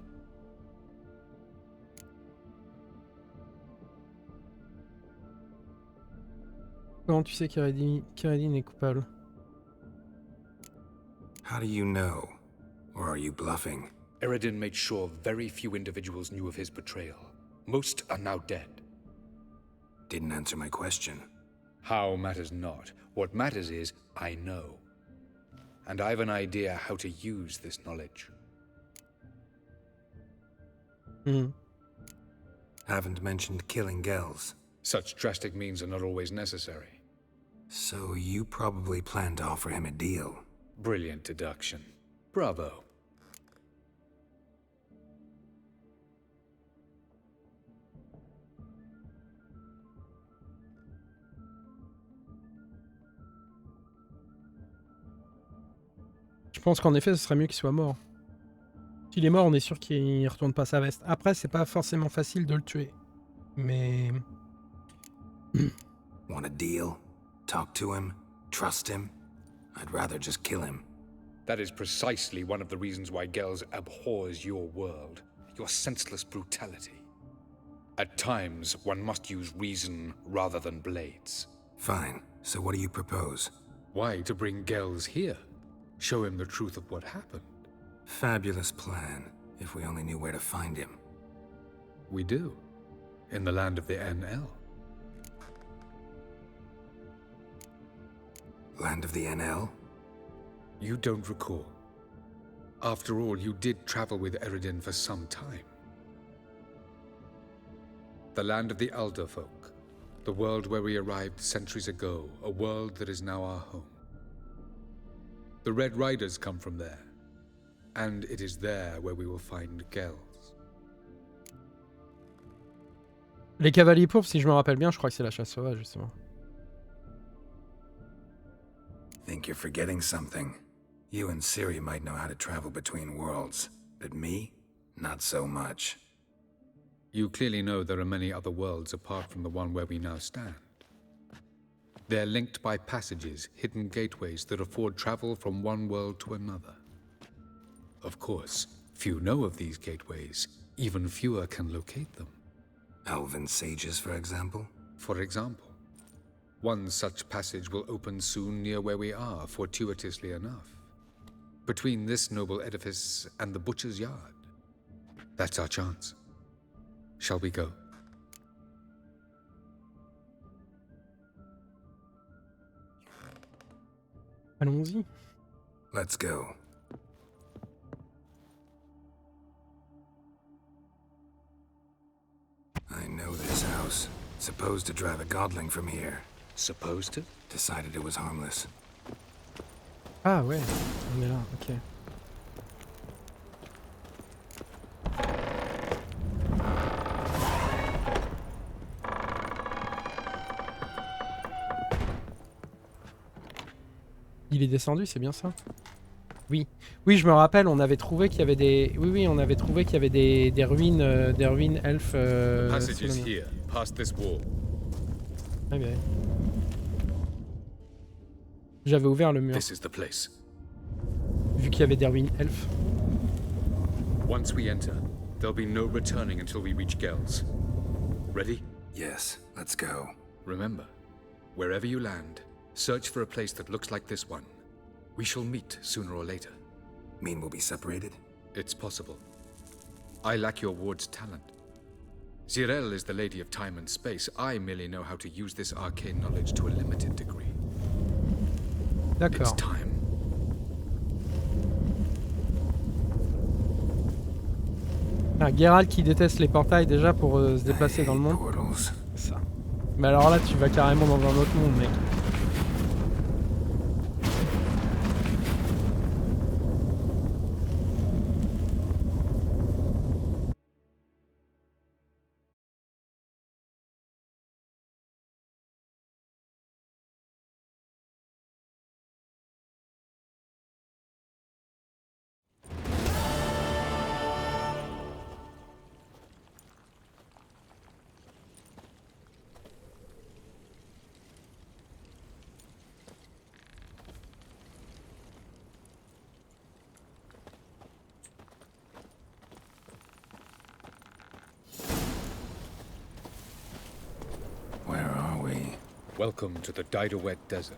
Comment tu sais qu'Eredin est coupable? How do you know? Or are you bluffing? Eredin made sure very few individuals knew of his betrayal. Most are now dead. Didn't answer my question. How matters not. What matters is, I know. And I have an idea how to use this knowledge. Haven't mentioned killing Gels. Such drastic means are not always necessary. So you probably plan to offer him a deal. Brilliant deduction. Bravo. Je pense qu'en effet, ce serait mieux qu'il soit mort. S'il est mort, on est sûr qu'il retourne pas sa veste. Après, c'est pas forcément facile de le tuer. Mais... Want a deal? Talk to him? Trust him? I'd rather just kill him. That is precisely one of the reasons why Gels abhors your world. Your senseless brutality. At times, one must use reason rather than blades. Fine. So what do you propose? Why, to bring Gels here. Show him the truth of what happened. Fabulous plan, if we only knew where to find him. We do. In the land of the NL. Land of the NL? You don't recall. After all, you did travel with Eredin for some time. The land of the Elder folk. The world where we arrived centuries ago. A world that is now our home. The Red Riders come from there. And it is there where we will find Geralt. Les cavaliers pourpres, si je me rappelle bien, je crois que c'est la chasse sauvage, justement. Think you're forgetting something. You and Ciri might know how to travel between worlds, but me? Not so much. You clearly know there are many other worlds apart from the one where we now stand. They're linked by passages, hidden gateways that afford travel from one world to another. Of course, few know of these gateways. Even fewer can locate them. Elven sages, for example? For example. One such passage will open soon near where we are, fortuitously enough. Between this noble edifice and the butcher's yard. That's our chance. Shall we go? Allons-y. Let's go. I know this house. Supposed to drive a godling from here. Supposed to? Decided it was harmless. Ah ouais, on est là, ok. Il est descendu, c'est bien ça? Oui. Oui, je me rappelle, on avait trouvé qu'il y avait des... Oui, on avait trouvé qu'il y avait des ruines elfes... Passage is here, past this wall. Ah bien. J'avais ouvert le mur. This is the place. Vu qu'il y avait des ruines elfes. Once we enter, there'll be no returning until we reach Geralt. Ready? Yes, let's go. Remember, wherever you land, search for a place that looks like this one. We shall meet sooner or later. Mean we'll be separated? It's possible. I lack your ward's talent. Zirel is the lady of time and space. I merely know how to use this arcane knowledge to a limited degree. D'accord. It's time. Ah, Geralt qui déteste les portails déjà pour se déplacer dans le monde. C'est ça. Mais alors là, tu vas carrément dans un autre monde, mec. Welcome to the Dijkstra Desert.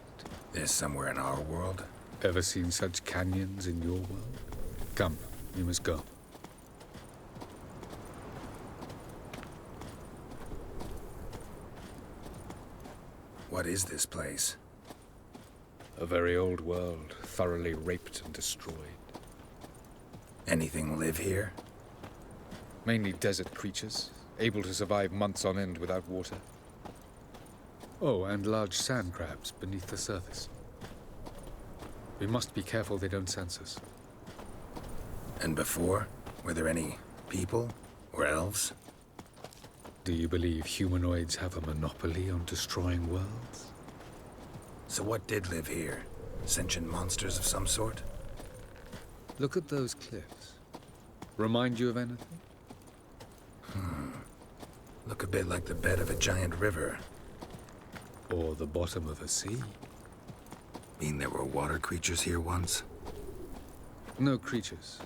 This somewhere in our world? Ever seen such canyons in your world? Come, we must go. What is this place? A very old world, thoroughly raped and destroyed. Anything live here? Mainly desert creatures, able to survive months on end without water. Oh, and large sand crabs beneath the surface. We must be careful they don't sense us. And before? Were there any people? Or elves? Do you believe humanoids have a monopoly on destroying worlds? So what did live here? Sentient monsters of some sort? Look at those cliffs. Remind you of anything? Look a bit like the bed of a giant river. Or the bottom of a sea. Mean there were water creatures here once? No creatures.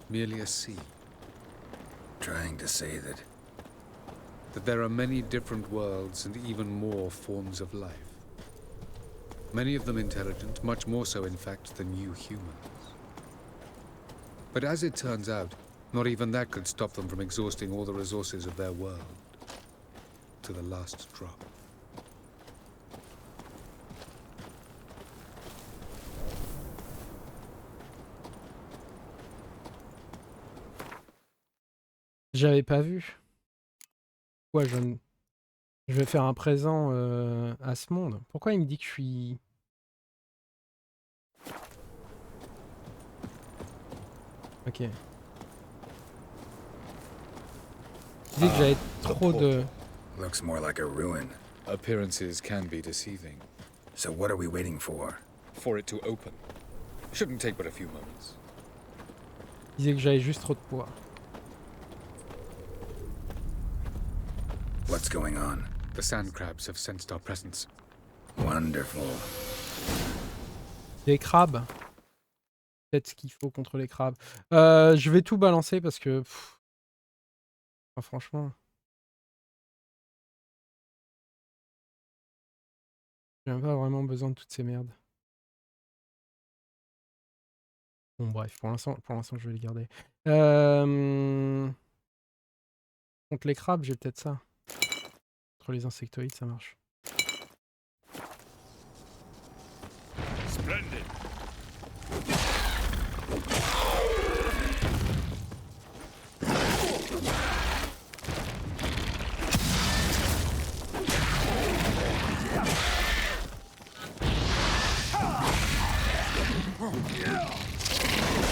Merely a sea. Trying to say that there are many different worlds and even more forms of life. Many of them intelligent, much more so in fact than you humans. But as it turns out, not even that could stop them from exhausting all the resources of their world. To the last drop. J'avais pas vu. Ouais, je vais faire un présent à ce monde. Pourquoi il me dit que je suis... Ok. Je disais que j'avais trop de... Looks more like a ruin. Appearances can be deceiving. So what are we waiting for? For it to open. Shouldn't take but a few moments. Je disais que j'avais juste trop de poids. What's going on? The sand crabs have sensed our presence. Wonderful. Des crabes. Peut-être ce qu'il faut contre les crabes. Je vais tout balancer parce que... Enfin, franchement... J'ai pas vraiment besoin de toutes ces merdes. Bon bref, pour l'instant je vais les garder. Contre les crabes, j'ai peut-être ça. Contre les insectoïdes, ça marche. Splendid.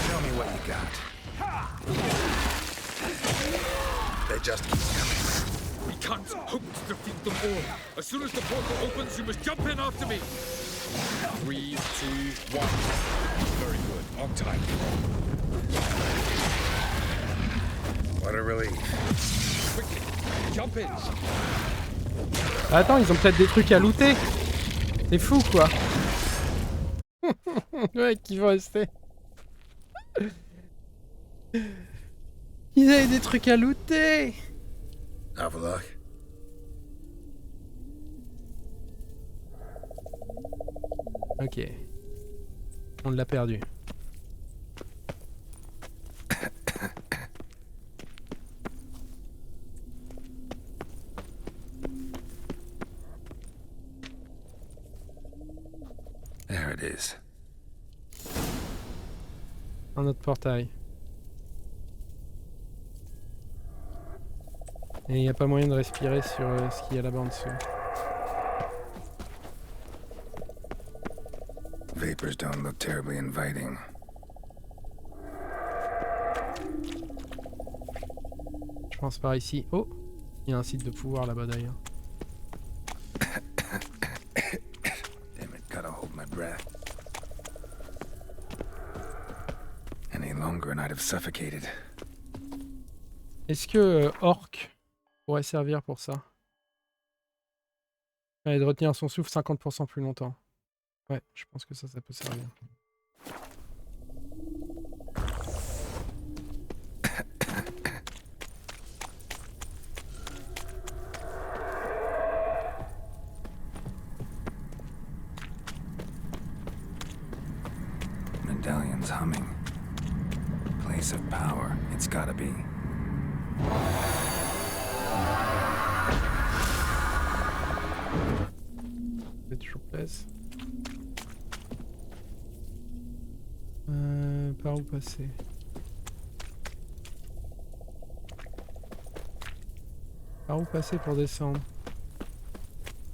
Tell me what you got. They just keep coming. We can't hope to defeat them all. As soon as the portal opens, you must jump in after me. 3, 2, 1. Very good. On time. What a relief. Quickly, jump in. Attends, ils ont peut-être des trucs à looter. C'est fou quoi. Ouais, qui vont rester. Ils avaient des trucs à looter. Avaloch. Ok. On l'a perdu. There it is. Un autre portail. Et il n'y a pas moyen de respirer sur ce qu'il y a là-bas en dessous. Vapors don't look terribly inviting. Je pense par ici. Oh, il y a un site de pouvoir là-bas d'ailleurs. Damn it, gotta hold my breath. Any longer and I'd have suffocated. Est-ce que orc pourrait servir pour ça? Allez, de retenir son souffle 50% plus longtemps. Ouais, je pense que ça peut servir. Medallion's humming. Place of power, it's gotta be. C'est toujours plaise. Par où passer? Par où passer pour descendre?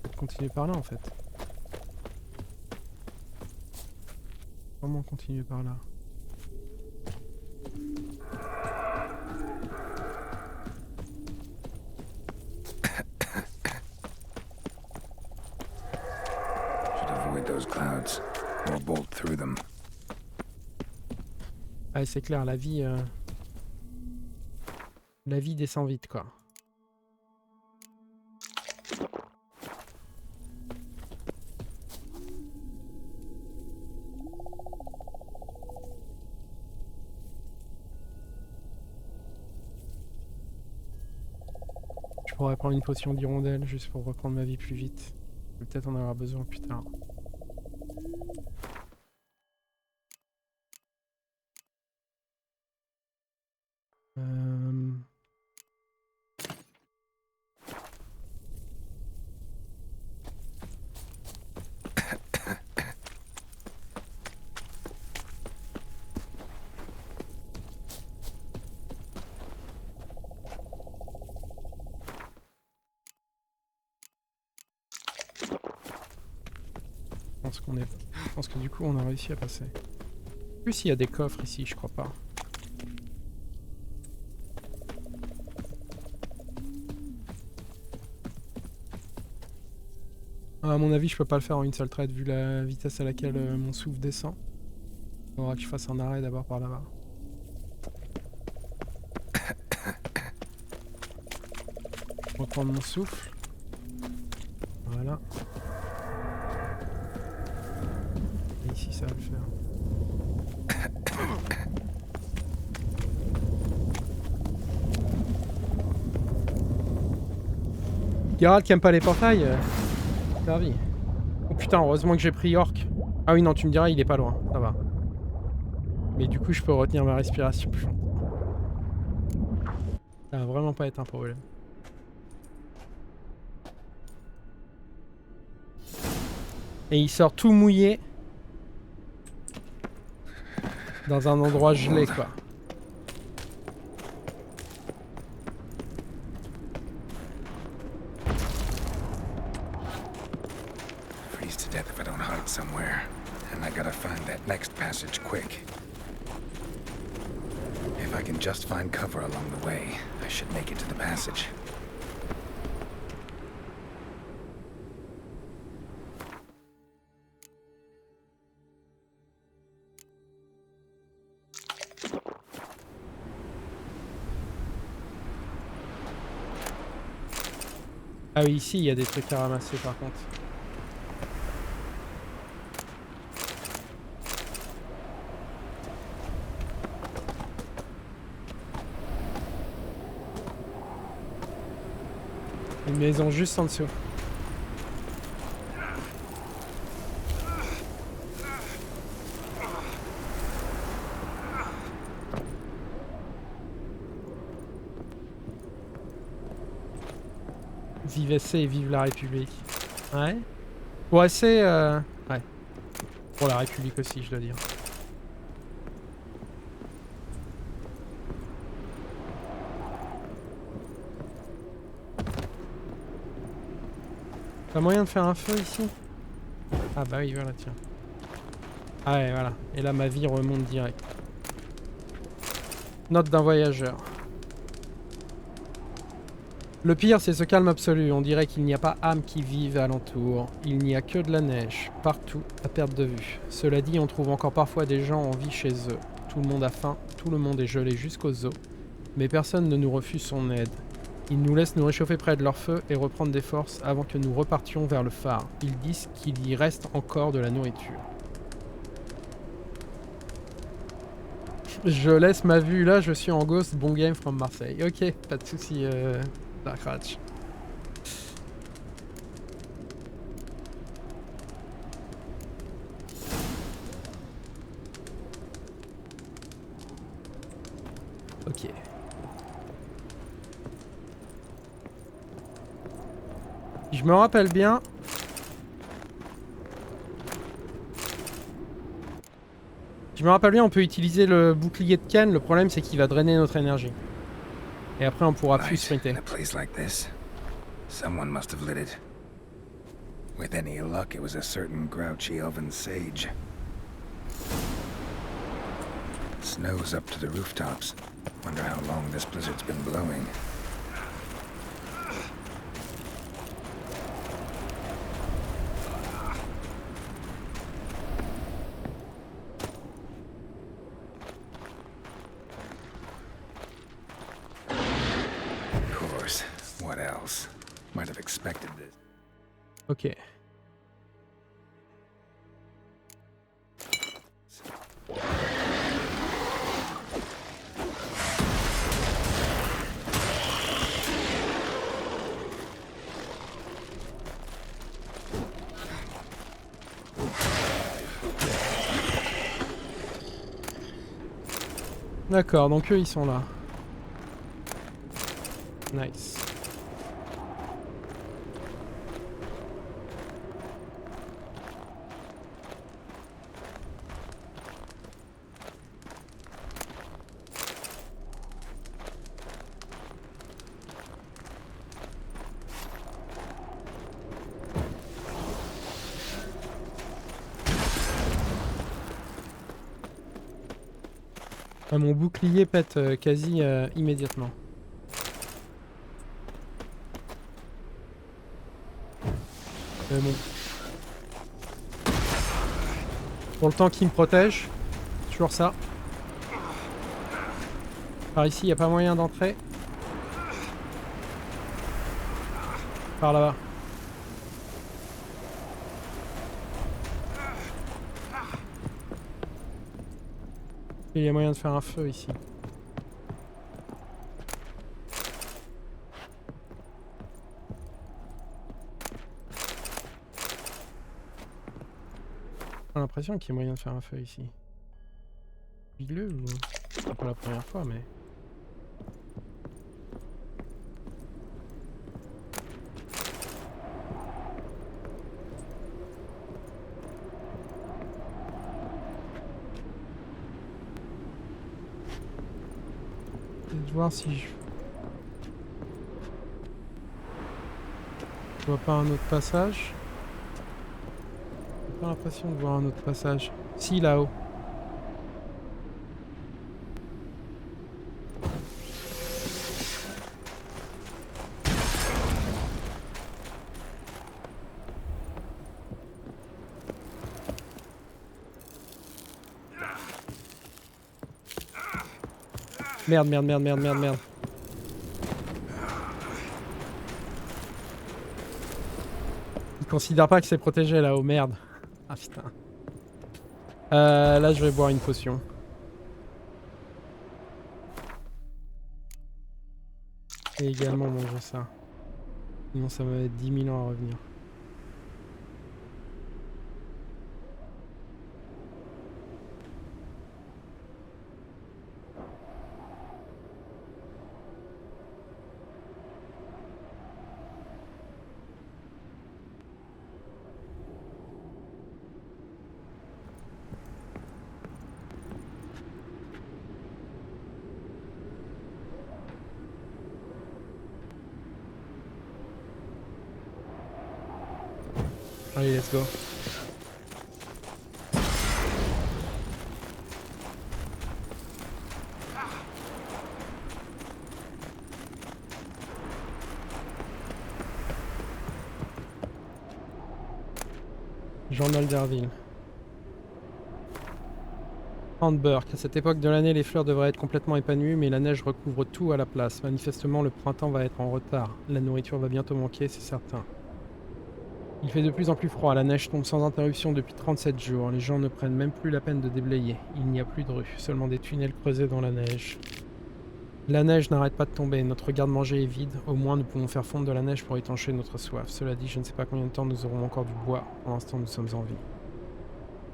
Faut continuer par là en fait. Comment continuer par là? Should avoid those clouds or bolt through them. Ah, c'est clair, la vie descend vite quoi. Je pourrais prendre une potion d'hirondelle juste pour reprendre ma vie plus vite. Je vais peut-être en avoir besoin plus tard. Je pense que du coup on a réussi à passer. En plus il y a des coffres ici, je crois pas. À mon avis, je peux pas le faire en une seule traite vu la vitesse à laquelle mon souffle descend. Il faudra que je fasse un arrêt d'abord par là-bas. Reprendre mon souffle. Voilà. Et ici, ça va le faire. Geralt qui aime pas les portails, servi. Oh putain, heureusement que j'ai pris Orc. Ah oui, non, tu me diras, il est pas loin, ça va. Mais du coup, je peux retenir ma respiration plus longtemps. Ça va vraiment pas être un problème. Et il sort tout mouillé. Dans un endroit gelé, quoi. Freeze to death if I don't hide somewhere. And I gotta find that next passage quick. If I can just find cover along the way, I should make it to the passage. Ah oui, ici, il y a des trucs à ramasser par contre. Une maison juste en dessous. Vive SC et vive la République. Ouais. Ouais, c'est... Ouais. Pour la République aussi, je dois dire. T'as moyen de faire un feu ici? Ah bah oui, voilà, tiens. Ah ouais, voilà. Et là, ma vie remonte direct. Note d'un voyageur. Le pire, c'est ce calme absolu. On dirait qu'il n'y a pas âme qui vive alentour. Il n'y a que de la neige, partout, à perte de vue. Cela dit, on trouve encore parfois des gens en vie chez eux. Tout le monde a faim, tout le monde est gelé jusqu'aux os. Mais personne ne nous refuse son aide. Ils nous laissent nous réchauffer près de leur feu et reprendre des forces avant que nous repartions vers le phare. Ils disent qu'il y reste encore de la nourriture. Je laisse ma vue là, je suis en ghost, bon game from Marseille. Ok, pas de soucis. Dark Ratch. Ok. Je me rappelle bien. On peut utiliser le bouclier de Ken. Le problème, c'est qu'il va drainer notre énergie. Et après, on pourra plus sprinter. In a place like this, someone must have lit it. With any luck, it was a certain grouchy elven sage. Snow's up to the rooftops. Wonder how long this blizzard's been blowing. What else? Might have expected this. Ok. D'accord, donc eux ils sont là. Nice. Ah, mon bouclier pète quasi immédiatement. Bon. Pour le temps qui me protège. Toujours ça. Par ici, il n'y a pas moyen d'entrer. Par là-bas. Il y a moyen de faire un feu ici. J'ai l'impression qu'il y a moyen de faire un feu ici. Dis-le ou... C'est pas la première fois, mais... Je vais voir si je... Je vois pas un autre passage. J'ai pas l'impression de voir un autre passage. Si, là-haut. Merde. Il considère pas que c'est protégé là-haut, merde. Ah putain. Là je vais boire une potion. Et également manger ça. Sinon ça va mettre 10 000 ans à revenir. Allez, let's go. Journal d'Erville. Handburg. À cette époque de l'année, les fleurs devraient être complètement épanouies, mais la neige recouvre tout à la place. Manifestement, le printemps va être en retard. La nourriture va bientôt manquer, c'est certain. Il fait de plus en plus froid, la neige tombe sans interruption depuis 37 jours. Les gens ne prennent même plus la peine de déblayer. Il n'y a plus de rues, seulement des tunnels creusés dans la neige. La neige n'arrête pas de tomber, notre garde-manger est vide. Au moins, nous pouvons faire fondre de la neige pour étancher notre soif. Cela dit, je ne sais pas combien de temps nous aurons encore du bois. Pour l'instant, nous sommes en vie.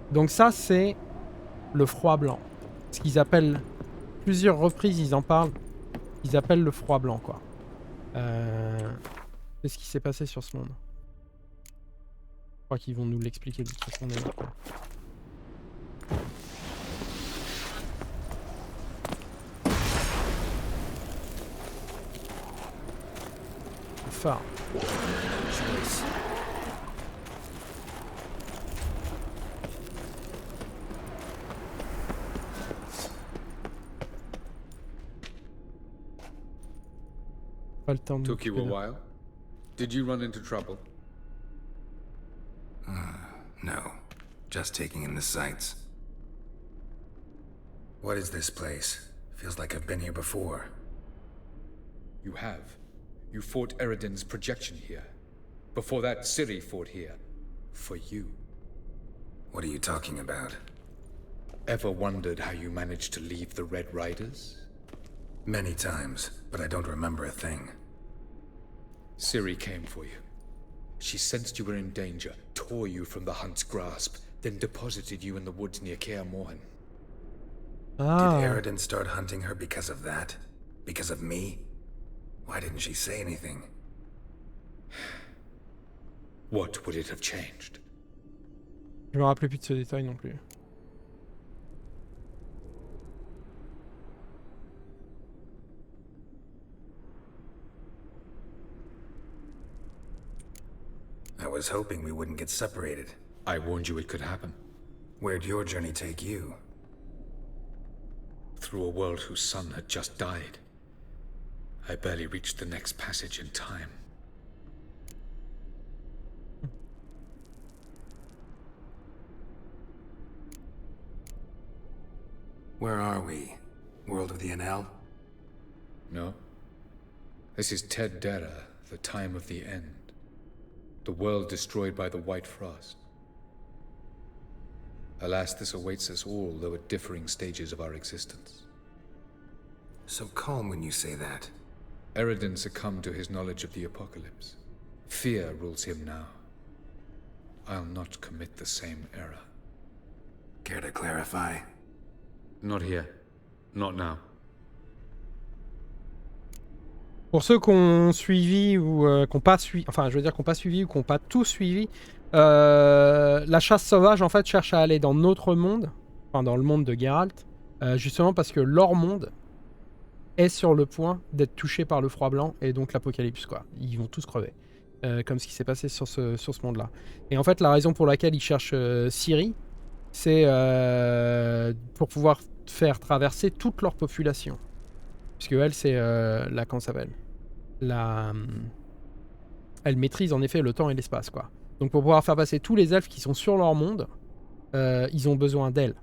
Donc ça, c'est le froid blanc. Ce qu'ils appellent... Plusieurs reprises, ils en parlent. Ils appellent le froid blanc, quoi. C'est ce qui s'est passé sur ce monde. Je crois qu'ils vont nous l'expliquer de toute façon. Phare. Pas le temps de... Took you a while? Did you run into trouble? No. Just taking in the sights. What is this place? Feels like I've been here before. You have. You fought Eredin's projection here. Before that, Ciri fought here. For you. What are you talking about? Ever wondered how you managed to leave the Red Riders? Many times, but I don't remember a thing. Ciri came for you. She sensed you were in danger, tore you from the Hunt's grasp, then deposited you in the woods near Kaer Morhen. Ah. Did Eredin start hunting her because of that? Because of me? Why didn't she say anything? What would it have changed? Je me rappelais plus de ce détail non plus. I was hoping we wouldn't get separated. I warned you it could happen. Where'd your journey take you? Through a world whose sun had just died. I barely reached the next passage in time. Where are we? World of the NL? No. This is Dernière, the time of the end. The world destroyed by the White Frost. Alas, this awaits us all, though at differing stages of our existence. So calm when you say that. Eredin succumbed to his knowledge of the apocalypse. Fear rules him now. I'll not commit the same error. Care to clarify? Not here. Not now. Pour ceux qui ont suivi ou qui n'ont pas suivi, enfin je veux dire qui n'ont pas suivi ou qui n'ont pas tout suivi, la chasse sauvage en fait cherche à aller dans notre monde, enfin dans le monde de Geralt, justement parce que leur monde est sur le point d'être touché par le froid blanc et donc l'apocalypse quoi. Ils vont tous crever, comme ce qui s'est passé sur ce monde-là. Et en fait la raison pour laquelle ils cherchent Ciri, c'est pour pouvoir faire traverser toute leur population. Puisque elle, c'est la... Comment ça s'appelle ? Elle maîtrise en effet le temps et l'espace, quoi. Donc pour pouvoir faire passer tous les elfes qui sont sur leur monde, ils ont besoin d'elle.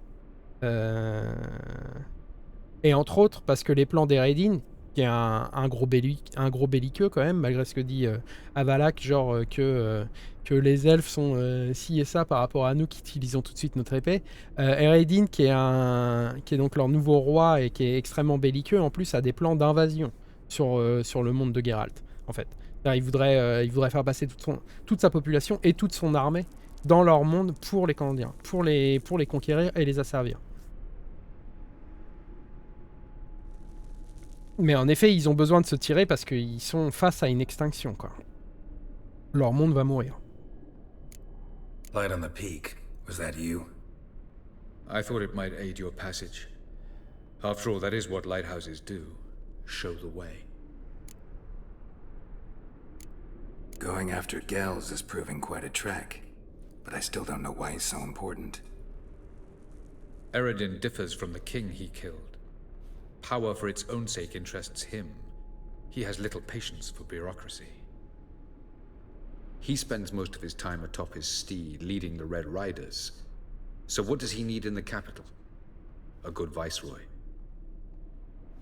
Et entre autres, parce que les plans d'Eredin, qui est un gros belliqueux quand même, malgré ce que dit Avalak, genre que les elfes sont ci et ça par rapport à nous qui utilisons tout de suite notre épée. Eredin, qui est donc leur nouveau roi et qui est extrêmement belliqueux, en plus a des plans d'invasion sur le monde de Geralt, en fait. Il voudrait faire passer toute sa population et toute son armée dans leur monde pour les Candiens, pour les conquérir et les asservir. Mais en effet, ils ont besoin de se tirer parce qu'ils sont face à une extinction, quoi. Leur monde va mourir. Light on the peak. Was that you? I thought it might aid your passage. After all, that is what lighthouses do. Show the way. Going after Gels is proving quite a trek, but I still don't know why he's so important. Eredin differs from the king he killed. Power for its own sake interests him. He has little patience for bureaucracy. He spends most of his time atop his steed, leading the Red Riders. So what does he need in the capital? A good viceroy.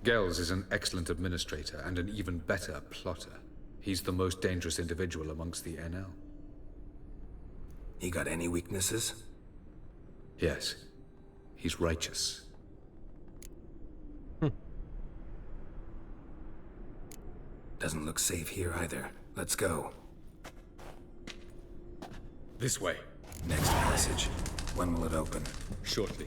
Gels is an excellent administrator and an even better plotter. He's the most dangerous individual amongst the NL. He got any weaknesses? Yes. He's righteous. Doesn't look safe here either. Let's go. This way. Next passage. When will it open? Shortly.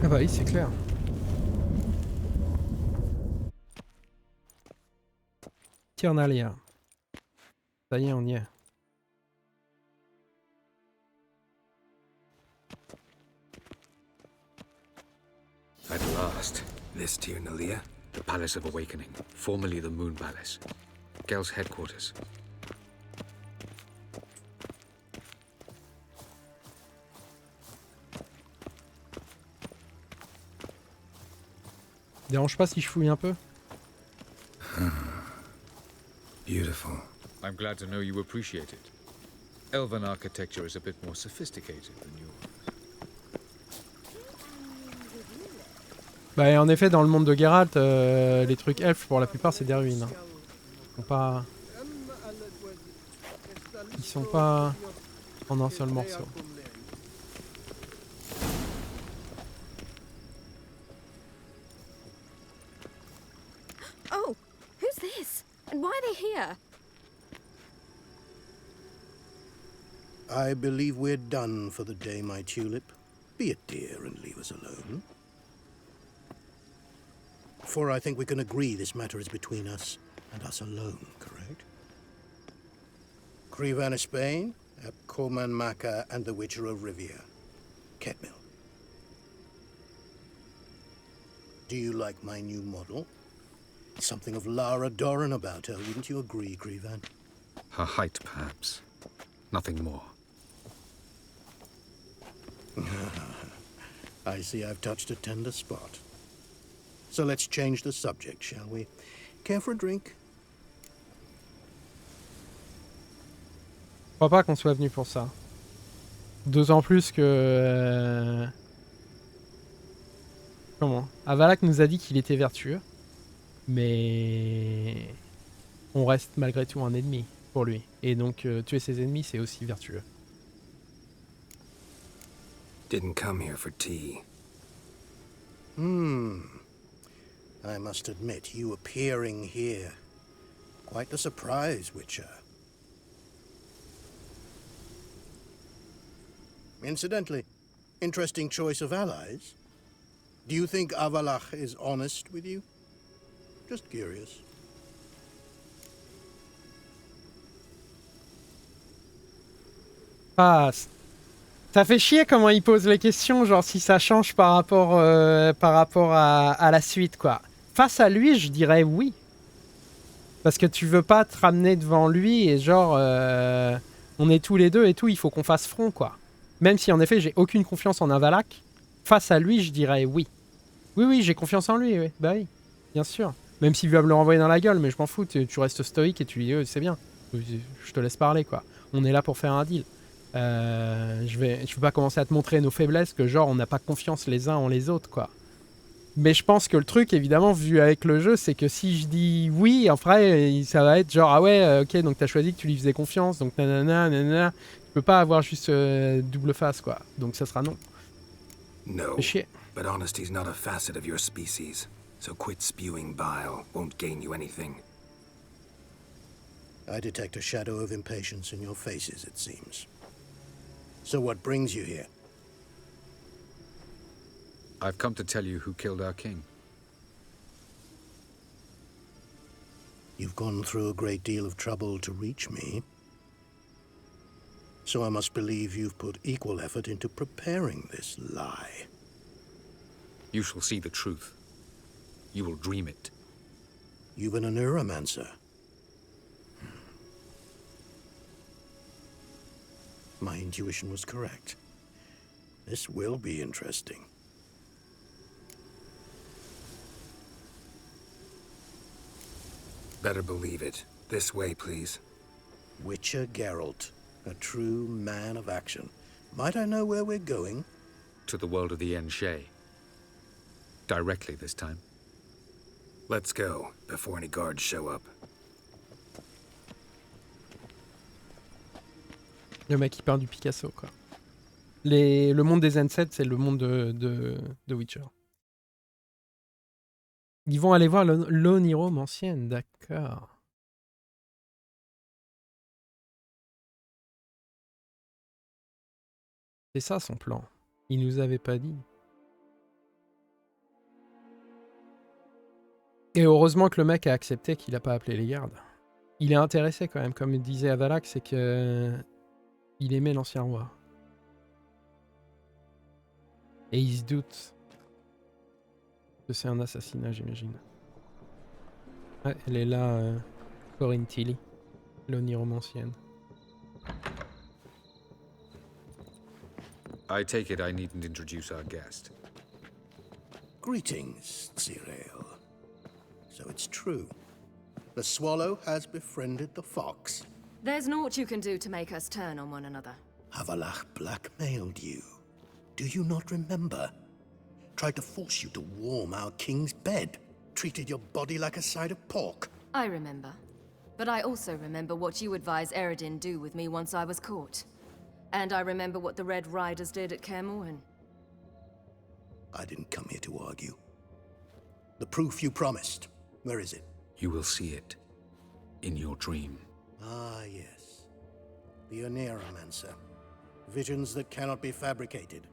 Ah bah oui, c'est clair. Dernière. Ça y est, on y est. At last. This Tirnalia? The Palace of Awakening, formerly the Moon Palace. Gel's headquarters. Dérange pas si je fouille un peu? Beautiful. I'm glad to know you appreciate it. Elven architecture is a bit more sophisticated than yours. Bah en effet, dans le monde de Geralt, les trucs elfes, pour la plupart, c'est des ruines. Hein. Ils sont pas en un seul morceau. Oh, who's this? And why are they here? I believe we're done for the day, my tulip. Be a dear and leave us alone. For I think we can agree this matter is between us and us alone, correct? Crevan of Spain, Coman Maca, and the Witcher of Rivia. Ketmill. Do you like my new model? Something of Lara Doran about her, wouldn't you agree, Crevan? Her height, perhaps. Nothing more. I see I've touched a tender spot. So let's change the subject, shall we? Care for a drink? Je crois pas qu'on soit venu pour ça. D'autant plus que... Comment Avalak nous a dit qu'il était vertueux. Mais... On reste malgré tout un ennemi pour lui. Et donc, tuer ses ennemis, c'est aussi vertueux. Didn't come here for tea. I must admit, you appearing here. Quite a surprise, Witcher. Incidentally, interesting choice of allies. Do you think Avalach is honest with you? Just curious. Ah, ça fait chier comment il pose les questions, genre si ça change par rapport à la suite, quoi. Face à lui, je dirais oui. Parce que tu veux pas te ramener devant lui et genre, on est tous les deux et tout, il faut qu'on fasse front, quoi. Même si en effet, j'ai aucune confiance en Avalak, face à lui, je dirais oui. Oui, j'ai confiance en lui, oui. Bah oui, bien sûr. Même s'il va me le renvoyer dans la gueule, mais je m'en fous, tu restes stoïque et tu lui dis, c'est bien. Je te laisse parler, quoi. On est là pour faire un deal. Je vais pas commencer à te montrer nos faiblesses, que genre on n'a pas confiance les uns en les autres, quoi. Mais je pense que le truc, évidemment, vu avec le jeu, c'est que si je dis oui, après, ça va être genre, ah ouais, ok, donc t'as choisi que tu lui faisais confiance, donc nanana, nanana. Tu peux pas avoir juste double face, quoi. Donc ça sera non. No, Fais chier. but honesty's not a facet of your species. So quit spewing bile. Won't gain you anything. I detect a shadow of impatience in your faces, it seems. So what brings you here? I've come to tell you who killed our king. You've gone through a great deal of trouble to reach me. So I must believe you've put equal effort into preparing this lie. You shall see the truth. You will dream it. You've been a neuromancer. My intuition was correct. This will be interesting. Better believe it. This way, please. Witcher Geralt, a true man of action. Might I know where we're going? To the world of the Enshe. Directly this time. Let's go, before any guards show up. Le mec qui parle du Picasso, quoi. Le monde des ensuite, c'est le monde de Witcher. Ils vont aller voir l'Onirome ancienne, d'accord. C'est ça son plan. Il nous avait pas dit. Et heureusement que le mec a accepté qu'il a pas appelé les gardes. Il est intéressé quand même, comme disait Avalak, c'est que il aimait l'ancien roi. Et il se doute que c'est un assassinat, j'imagine. Ouais, elle est là, Corinne Tilly, l'oniromancienne. I take it I needn't introduce our guest. Greetings, Cyril. So it's true. The swallow has befriended the fox. There's naught you can do to make us turn on one another. Avalach blackmailed you. Do you not remember? Tried to force you to warm our king's bed. Treated your body like a side of pork. I remember. But I also remember what you advised Eredin do with me once I was caught. And I remember what the Red Riders did at Kaer Morhen. I didn't come here to argue. The proof you promised. Where is it? You will see it. In your dream. Ah, yes. The Oniromancer. Visions that cannot be fabricated.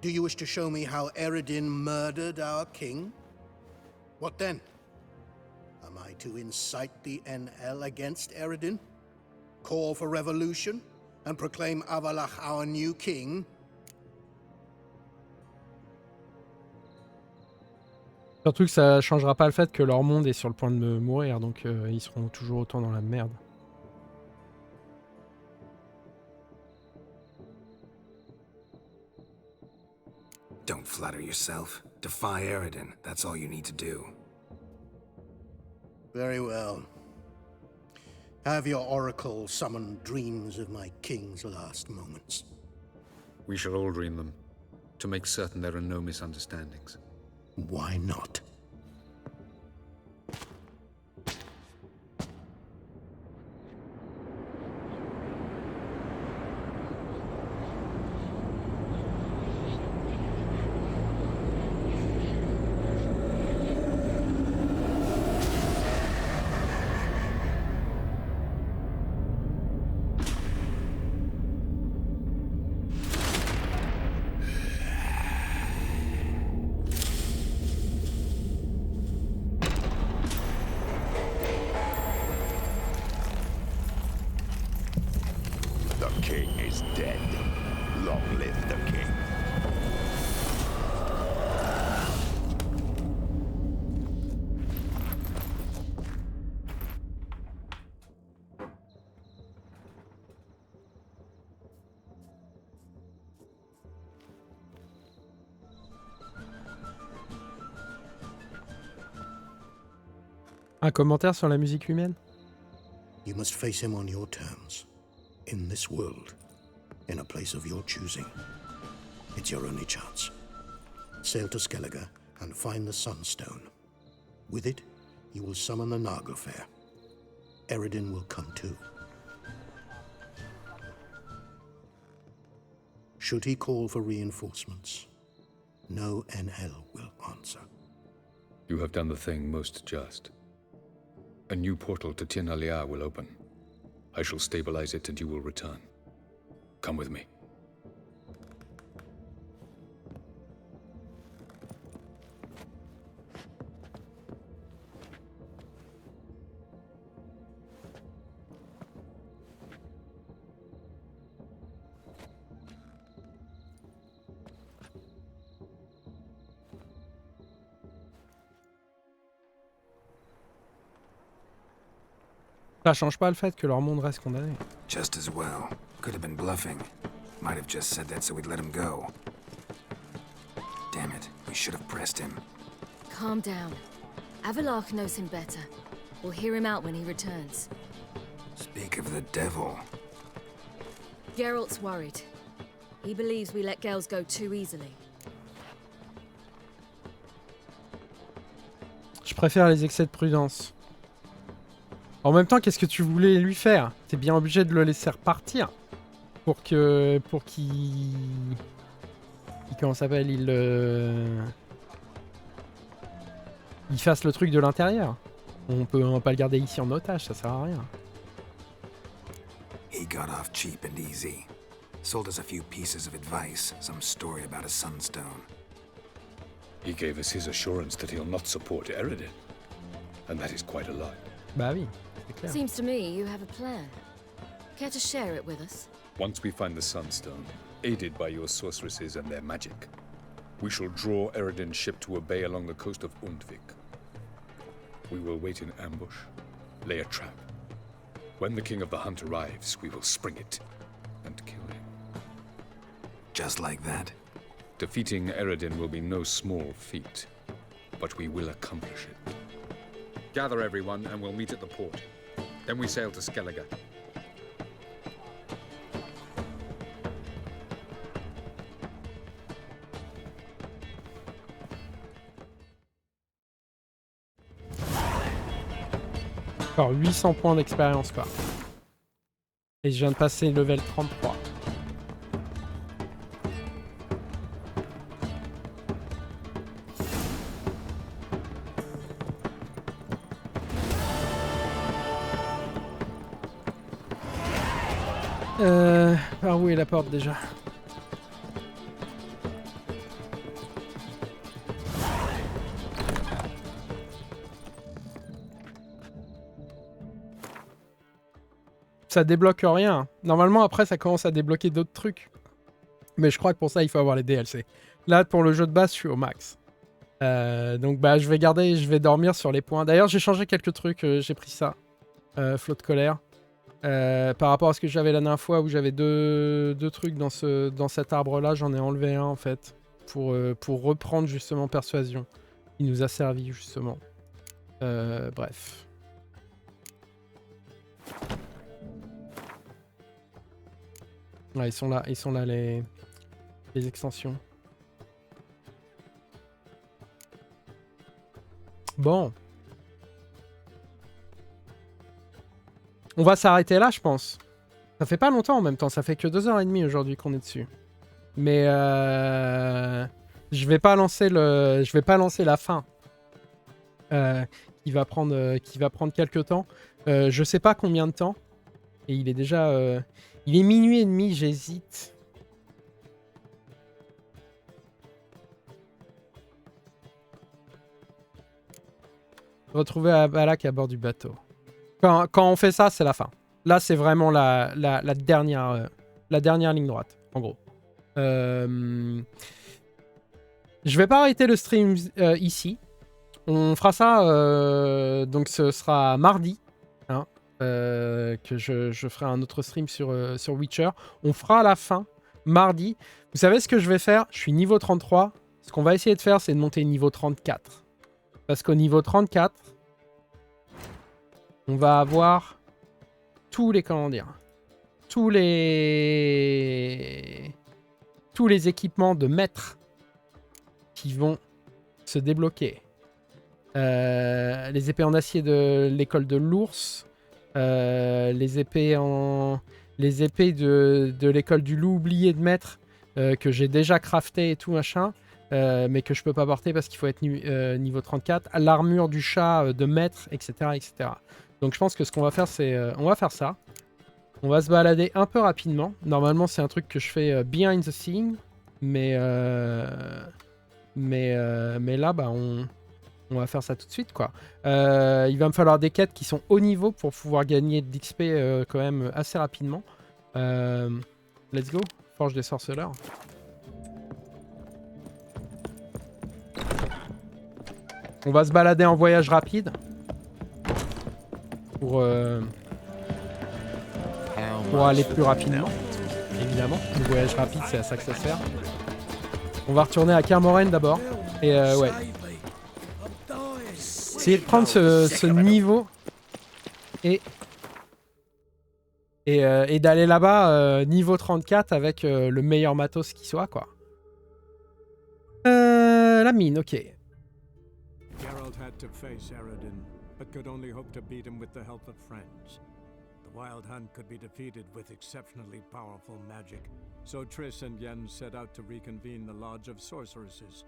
Do you wish to show me how Eredin murdered our king? What then? Am I to incite the NL against Eredin? Call for revolution? And proclaim Avalach our new king? Surtout que ça changera pas le fait que leur monde est sur le point de mourir, donc ils seront toujours autant dans la merde. Don't flatter yourself. Defy Eredin. That's all you need to do. Very well. Have your oracle summon dreams of my king's last moments. We shall all dream them, to make certain there are no misunderstandings. Why not? Un commentaire sur la musique humaine? You must face him on your terms. In this world. In a place of your choosing. It's your only chance. Sail to Skellige and find the Sunstone. With it, you will summon the Naga Fair. Eredin will come too. Should he call for reinforcements, no NL will answer. You have done the thing most just. A new portal to Tien Alia will open. I shall stabilize it and you will return. Come with me. Ça change pas le fait que leur monde reste condamné. Just as well. Could have been bluffing. Might have just said that so we'd let him go. Damn it, we should have pressed him. Calm down. Avallac'h knows him better. We'll hear him out when he returns. Speak of the devil. Geralt's worried. He believes we let girls go too easily. Je préfère les excès de prudence. En même temps, qu'est-ce que tu voulais lui faire? T'es bien obligé de le laisser repartir pour qu'il comment ça s'appelle, il fasse le truc de l'intérieur. On va pas le garder ici en otage, ça sert à rien. He got off cheap and easy. Sold us a few pieces of advice, some story about a sunstone. He gave us his assurance that he'll not support Eredin. And that is quite a lot. Bah oui. Seems to me you have a plan. Care to share it with us? Once we find the Sunstone, aided by your sorceresses and their magic, we shall draw Eredin's ship to a bay along the coast of Undvik. We will wait in ambush, lay a trap. When the King of the Hunt arrives, we will spring it and kill him. Just like that? Defeating Eredin will be no small feat, but we will accomplish it. Gather everyone and we'll meet at the port. Then we sail to Skellige. Encore 800 points d'expérience quoi. Et je viens de passer level 33. Par où est la porte déjà? Ça débloque rien. Normalement après ça commence à débloquer d'autres trucs. Mais je crois que pour ça il faut avoir les DLC. Là pour le jeu de base je suis au max. Donc bah je vais dormir sur les points. D'ailleurs j'ai changé quelques trucs, j'ai pris ça. Flot de colère. Par rapport à ce que j'avais la dernière fois où j'avais deux trucs dans cet arbre là, j'en ai enlevé un en fait pour reprendre justement persuasion. Il nous a servi justement. Bref. Ouais, ils sont là les Les extensions. Bon. On va s'arrêter là, je pense. Ça fait pas longtemps en même temps. Ça fait que 2h30 aujourd'hui qu'on est dessus. Mais je vais pas lancer la fin. Qui va prendre quelques temps. Je sais pas combien de temps. Et il est déjà... il est minuit et demi, j'hésite. Retrouver Abalak à bord du bateau. Quand on fait ça, c'est la fin. Là, c'est vraiment la dernière ligne droite, en gros. Je vais pas arrêter le stream ici. On fera ça, donc ce sera mardi, hein, que je ferai un autre stream sur Witcher. On fera la fin mardi. Vous savez ce que je vais faire? Je suis niveau 33. Ce qu'on va essayer de faire, c'est de monter niveau 34. Parce qu'au niveau 34, on va avoir tous les, comment dire, tous les équipements de maître qui vont se débloquer. Les épées en acier de l'école de l'ours, les épées de l'école du loup oublié de maître que j'ai déjà crafté et tout machin. Mais que je peux pas porter parce qu'il faut être niveau 34. L'armure du chat de maître, etc., etc. Donc je pense que ce qu'on va faire, c'est... on va faire ça. On va se balader un peu rapidement. Normalement, c'est un truc que je fais behind the scene. Mais là, bah, on va faire ça tout de suite, quoi. Il va me falloir des quêtes qui sont haut niveau pour pouvoir gagner de l'XP quand même assez rapidement. Let's go. Forge des sorceleurs. On va se balader en voyage rapide pour aller plus rapidement, évidemment. Le voyage rapide, c'est à ça que ça sert. On va retourner à Kermoren d'abord. Et ouais. Essayer de prendre ce niveau et d'aller là-bas niveau 34 avec le meilleur matos qui soit, quoi. La mine, ok. Geralt had to face Eredin, but could only hope to beat him with the help of friends. The Wild Hunt could be defeated with exceptionally powerful magic, so Triss and Yen set out to reconvene the Lodge of Sorceresses.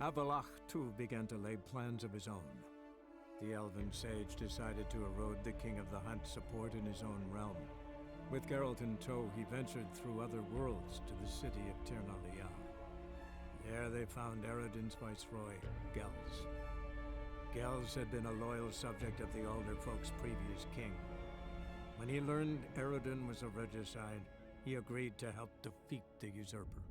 Avalach, too, began to lay plans of his own. The elven sage decided to erode the King of the Hunt's support in his own realm. With Geralt in tow, he ventured through other worlds to the city of Tirnalia. There they found Eredin's viceroy, Gels. Gels had been a loyal subject of the older folk's previous king. When he learned Eredin was a regicide, he agreed to help defeat the usurper.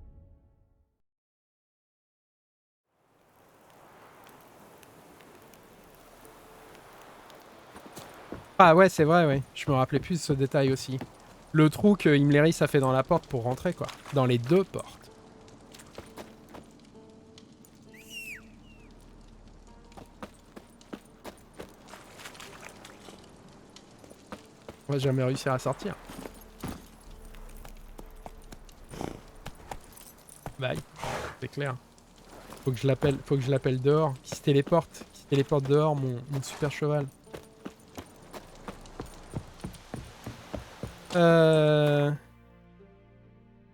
Ah ouais, c'est vrai, ouais. Je me rappelais plus de ce détail aussi. Le trou que Imleris a fait dans la porte pour rentrer, quoi. Dans les deux portes. On va jamais réussir à sortir. Bye. C'est clair. Faut que je l'appelle dehors. Qui se téléporte dehors, mon super cheval.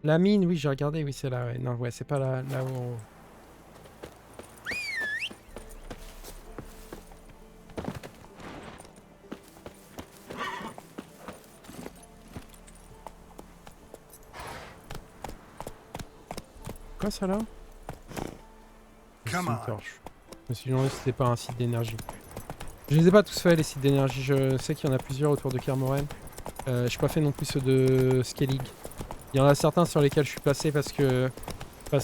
La mine, oui, j'ai regardé, oui, c'est là, ouais. Non, ouais, c'est pas là où on... Quoi ça là? C'est une torche. Je me suis demandé si c'était pas un site d'énergie. Je les ai pas tous faits les sites d'énergie, je sais qu'il y en a plusieurs autour de Kermoren. Je n'ai pas fait non plus ceux de Skellig. Il y en a certains sur lesquels je suis passé parce que je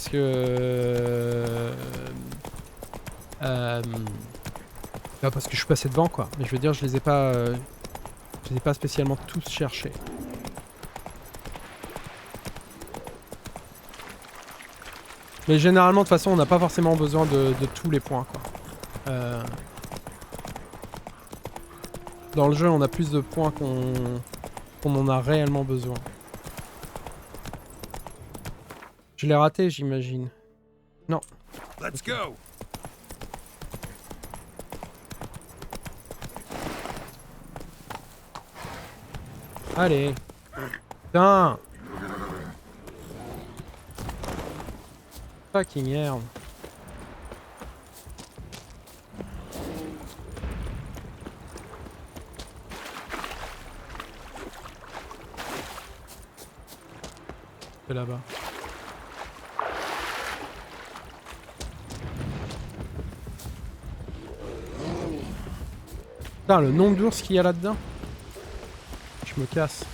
suis passé devant, quoi. Mais je veux dire, je les ai pas spécialement tous cherchés. Mais généralement, de toute façon, on n'a pas forcément besoin de tous les points, quoi. Dans le jeu, on a plus de points qu'on en a réellement besoin. Je l'ai raté, j'imagine. Non. Let's go. Allez. Putain. Fucking merde. C'est là-bas. Putain, le nombre d'ours qu'il y a là-dedans. Je me casse.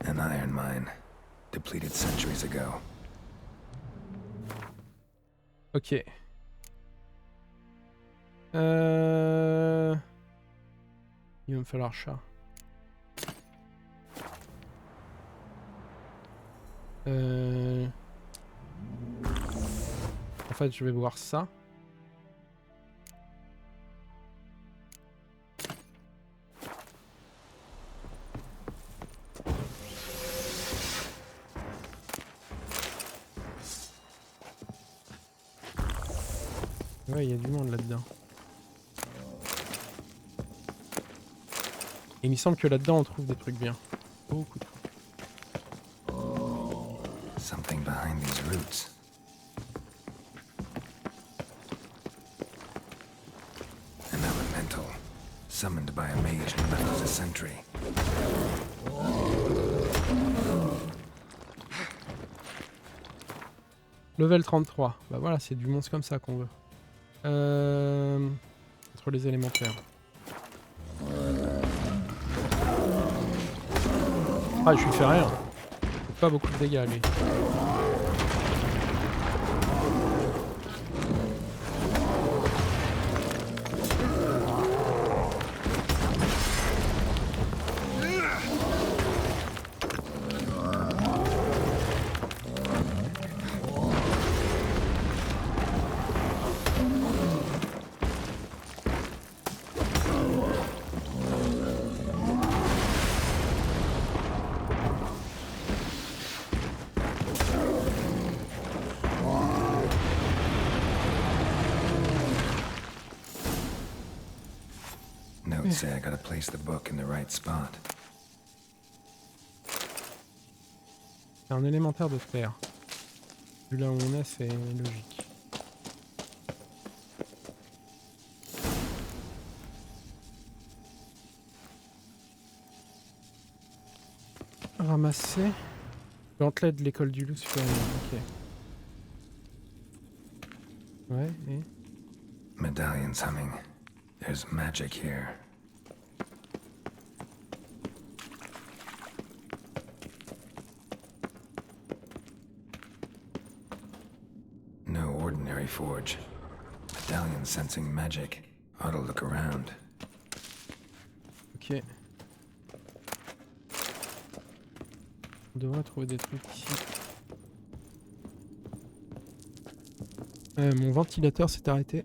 An iron mine, depleted centuries ago. Ok. Il va me falloir chat. En fait, je vais voir ça. Ouais, il y a du monde là-dedans. Et il me semble que là-dedans on trouve des trucs bien. Beaucoup de trucs. Something behind these roots. An elemental, summoned by a mage who left as a sentry. Level 33. Bah voilà, c'est du monstre comme ça qu'on veut. Entre les élémentaires. Ah, je lui fais rien. Pas beaucoup de dégâts, lui. Notes say I gotta place the book in the right spot. C'est un élémentaire de terre. Vu là où on est, c'est logique. Ramasser. Gantelet de l'école du loup supérieur. Ok. Ouais, et... Medallion's humming. There's magic here. No ordinary forge. Medallion sensing magic. Ought to look around. Ok. On devrait trouver des trucs ici. Mon ventilateur s'est arrêté.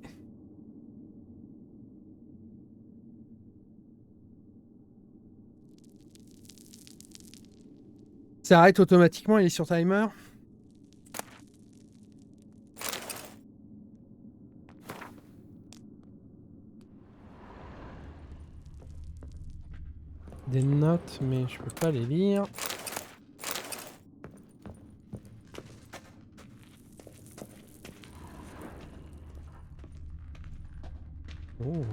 Ça arrête automatiquement, il est sur timer. Des notes, mais je peux pas les lire. Oh.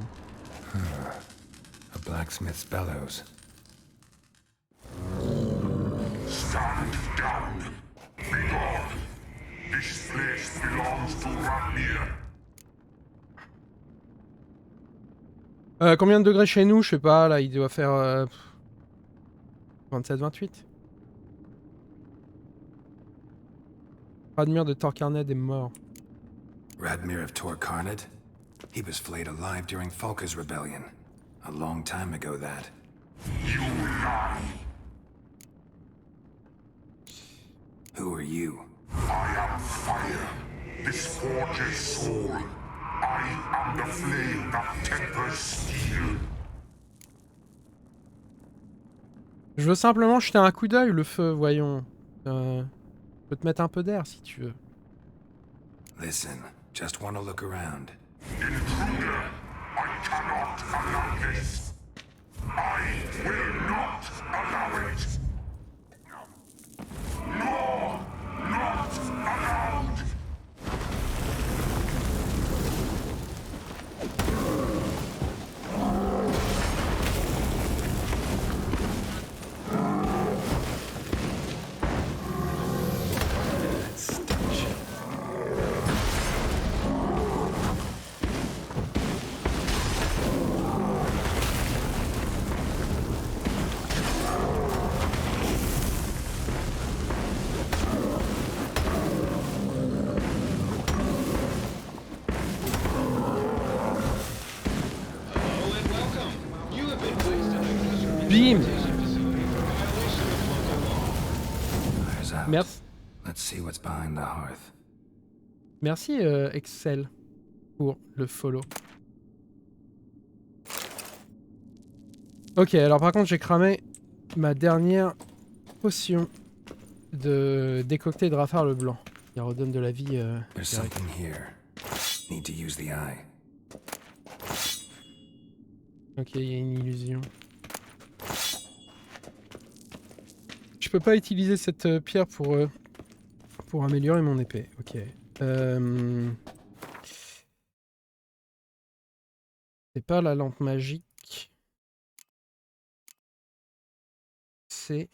A blacksmith's bellows. Stand down. Be gone. This place belongs to Radovid. Combien de degrés chez nous? Je sais pas, là il doit faire 27-28. Radmir de Torcarned est mort. Radmir of Torcarned? He was flayed alive during Falka's rebellion. A long time ago, that. You lie. Who are you? I am fire. This forges soul. I am the flame that tempers steel. Je veux simplement jeter un coup d'œil, le feu, voyons. Je peux te mettre un peu d'air si tu veux. Listen, just want to look around. Intruder, I cannot allow this. I will not allow it. No, not allowed. Bim. Merci. Let's see what's behind the hearth. Merci Excel pour le follow. Ok, alors par contre j'ai cramé ma dernière potion de décocter de Rafar le blanc. Il redonne de la vie. There's something here. Need to use the eye. Ok, il y a une illusion. Je peux pas utiliser cette pierre pour améliorer mon épée. Ok. C'est pas la lampe magique. C'est...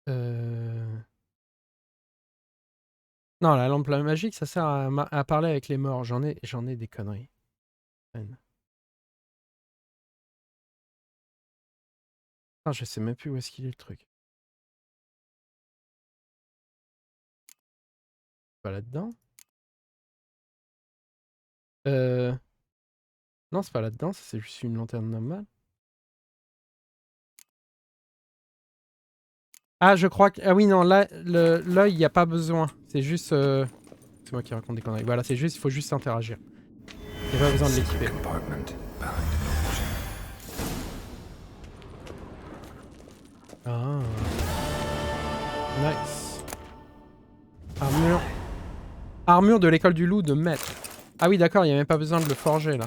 Non, la lampe magique, ça sert à parler avec les morts. J'en ai des conneries. Ah, je sais même plus où est-ce qu'il est le truc. Pas là-dedans. Non, c'est pas là-dedans, c'est juste une lanterne normale. Ah, je crois que... Ah oui, non, là, l'œil, il n'y a pas besoin. C'est juste... C'est moi qui raconte des conneries. Voilà, c'est juste, il faut juste interagir. Il n'y a pas besoin de l'équiper. Ah. Nice. Armure. Armure de l'école du loup de maître. Ah oui, d'accord, il n'y a même pas besoin de le forger, là.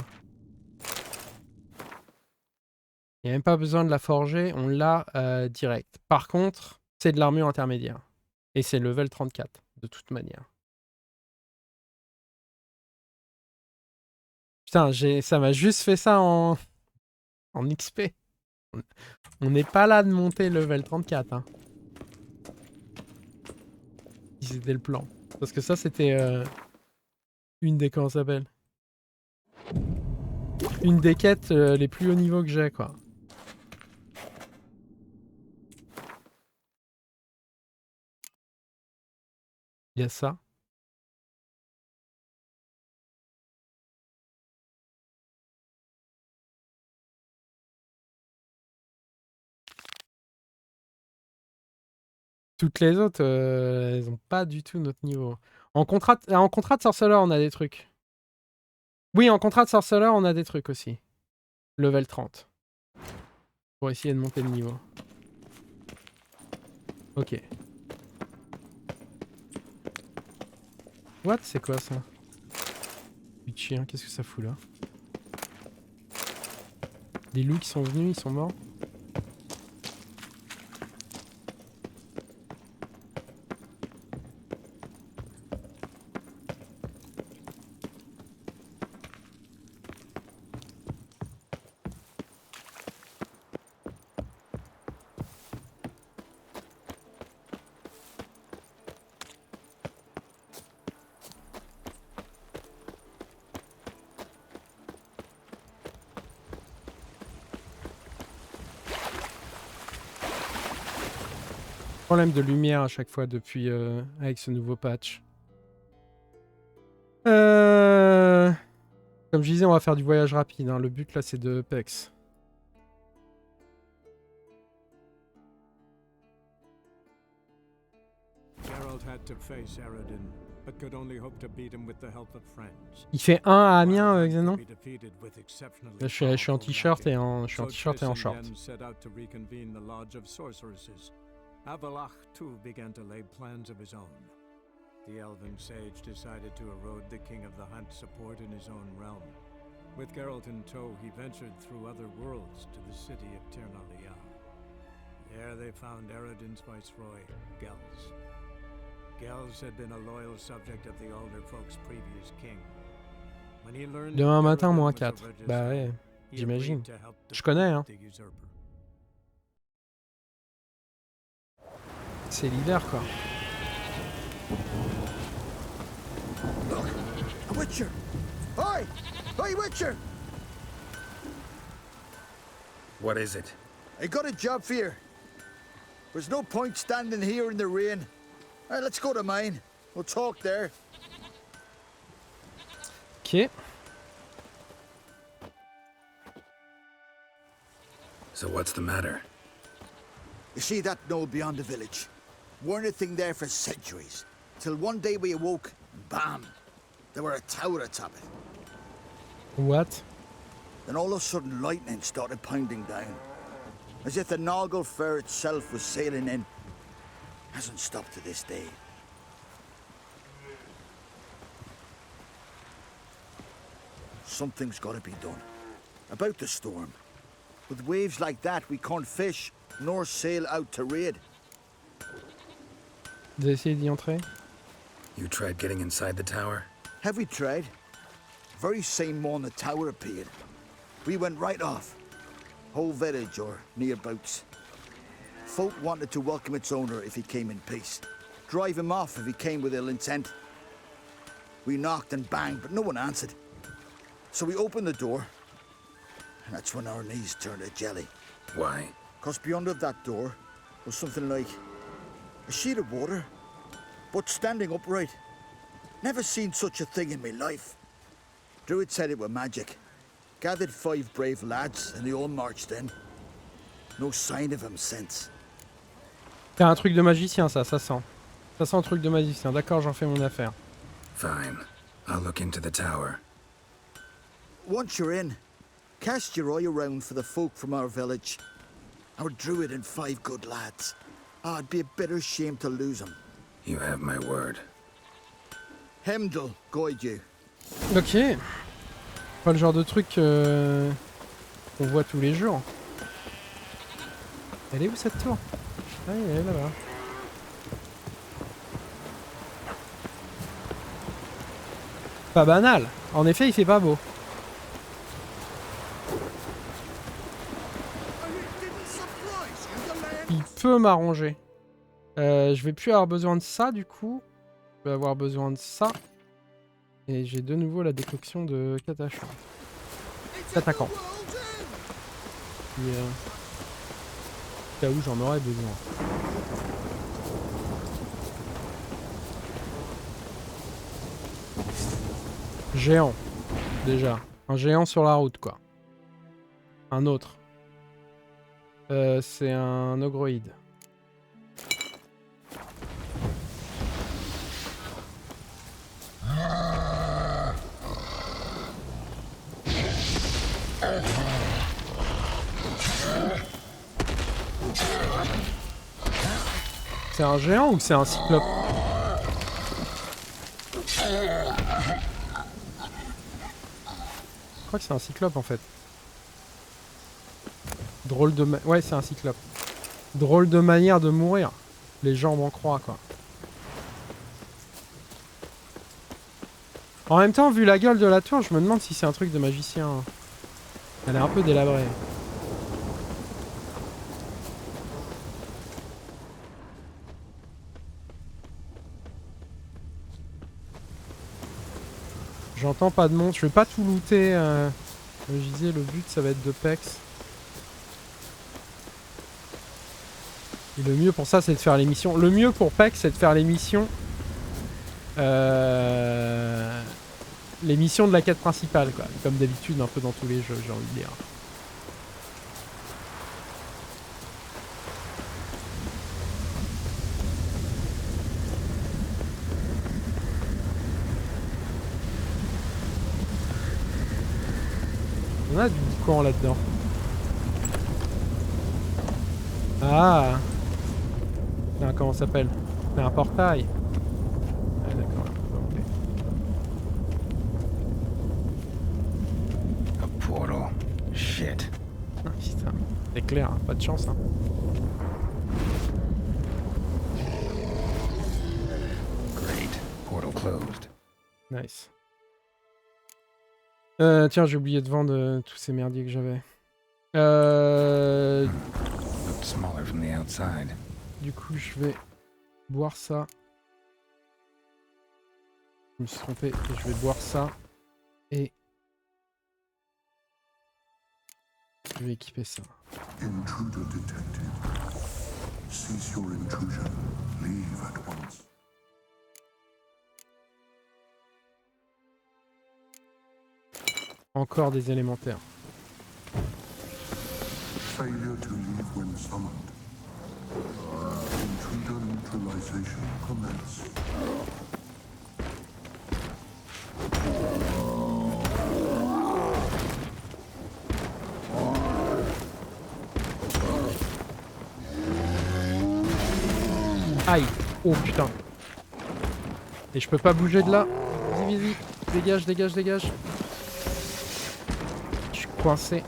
Il n'y a même pas besoin de la forger, on l'a direct. Par contre, c'est de l'armure intermédiaire. Et c'est level 34, de toute manière. Putain, ça m'a juste fait ça en XP. On n'est pas là de monter level 34. Hein. Si c'était le plan. Parce que ça, c'était une des... Comment ça s'appelle? Une des quêtes les plus hauts niveaux que j'ai, quoi. Il y a ça. Toutes les autres, elles n'ont pas du tout notre niveau. En contrat de sorceleur, on a des trucs. Oui, en contrat de sorceleur, on a des trucs aussi. Level 30. Pour essayer de monter le niveau. Ok. What? C'est quoi ça? Putain, chien, qu'est-ce que ça fout là? Des loups qui sont venus, ils sont morts? Problème de lumière à chaque fois depuis avec ce nouveau patch. Comme je disais, on va faire du voyage rapide. Hein. Le but là, c'est de Pex. Geralt had to face Eredin, but could only hope to beat him with the help of friends. Il fait 1 à Amiens, Xenon. Là, je suis en t-shirt et en short. Avalach too began to lay plans of his own. The elven sage decided to erode the king of the hunt support in his own realm. With Geralt in tow, he ventured through other worlds to the city of Tirnalia. There they found Eredin's viceroy, Gels. Gels had been a loyal subject of the older folk's previous king. When he learned Demain matin, moins 4. Bah ouais, j'imagine. Je connais, hein. C'est leader, quoi. Look, a Witcher! Oi! Oi, Witcher! What is it? I got a job for you. There's no point standing here in the rain. All right, let's go to mine. We'll talk there. Ok. So what's the matter? You see that knoll beyond the village? Weren't a thing there for centuries. Till one day we awoke, and bam! There were a tower atop it. What? Then all of a sudden lightning started pounding down. As if the Noggle Fair itself was sailing in. Hasn't stopped to this day. Something's gotta be done. About the storm. With waves like that, we can't fish, nor sail out to raid. Vous avez essayé d'y entrer? You tried getting inside the tower? Have we tried? Very same morning the tower appeared. We went right off. Whole village or nearabouts. Folk wanted to welcome its owner if he came in peace. Drive him off if he came with ill intent. We knocked and banged, but no one answered. So we opened the door, and that's when our knees turned to jelly. Why? 'Cause beyond of that door was something like a sheet of water, but standing upright. Never seen such a thing in my life. Druid said it were magic. Gathered 5 brave lads, and they all marched in. No sign of him since. C'est un truc de magicien, ça sent. Ça sent un truc de magicien. D'accord, j'en fais mon affaire. Fine. I'll look into the tower. Once you're in, cast your eye around for the folk from our village. Our druid and 5 good lads. Ah, it'd be a bitter shame to lose them. You have my word. Hemdall, guide you. Ok. Pas le genre de truc qu'on voit tous les jours. Elle est où cette tour? Ah, elle est là-bas. Pas banal. En effet, il fait pas beau. Il peut m'arranger. Je vais plus avoir besoin de ça du coup. Je vais avoir besoin de ça. Et j'ai de nouveau la décoction de catachon. Attaquant. Au cas où j'en aurais besoin. Géant. Déjà. Un géant sur la route quoi. Un autre. C'est un ogroïde. C'est un géant ou c'est un cyclope? Je crois que c'est un cyclope en fait. Drôle de ouais, c'est un cyclope. Drôle de manière de mourir. Les jambes en croix quoi. En même temps, vu la gueule de la tour, je me demande si c'est un truc de magicien. Elle est un peu délabrée. J'entends pas de monstre. Je vais pas tout looter. Je disais, le but, ça va être de Pex. Et le mieux pour ça, c'est de faire les missions. Le mieux pour Pex, c'est de faire les missions les missions de la quête principale, quoi. Comme d'habitude, un peu dans tous les jeux, j'ai envie de dire. On a du boucan là-dedans. Ah, comment ça s'appelle? C'est un portail. Ah, d'accord, là, on peut monter. A portal. Shit. Ah, putain, c'est clair, hein, pas de chance. Hein. Great. Portal closed. Nice. Tiens, j'ai oublié de vendre tous ces merdiers que j'avais. Smaller from the outside. Du coup, je vais boire ça. Je me suis trompé. Je vais boire ça. Et je vais équiper ça. Intruder detected. Cease your intrusion. Leave at once. Encore des élémentaires. Failure to leave when summoned. Intruder neutralization commence. Aïe. Oh putain. Et je peux pas bouger de là. Vas-y, vas-y. Dégage, dégage, dégage. Je suis coincé.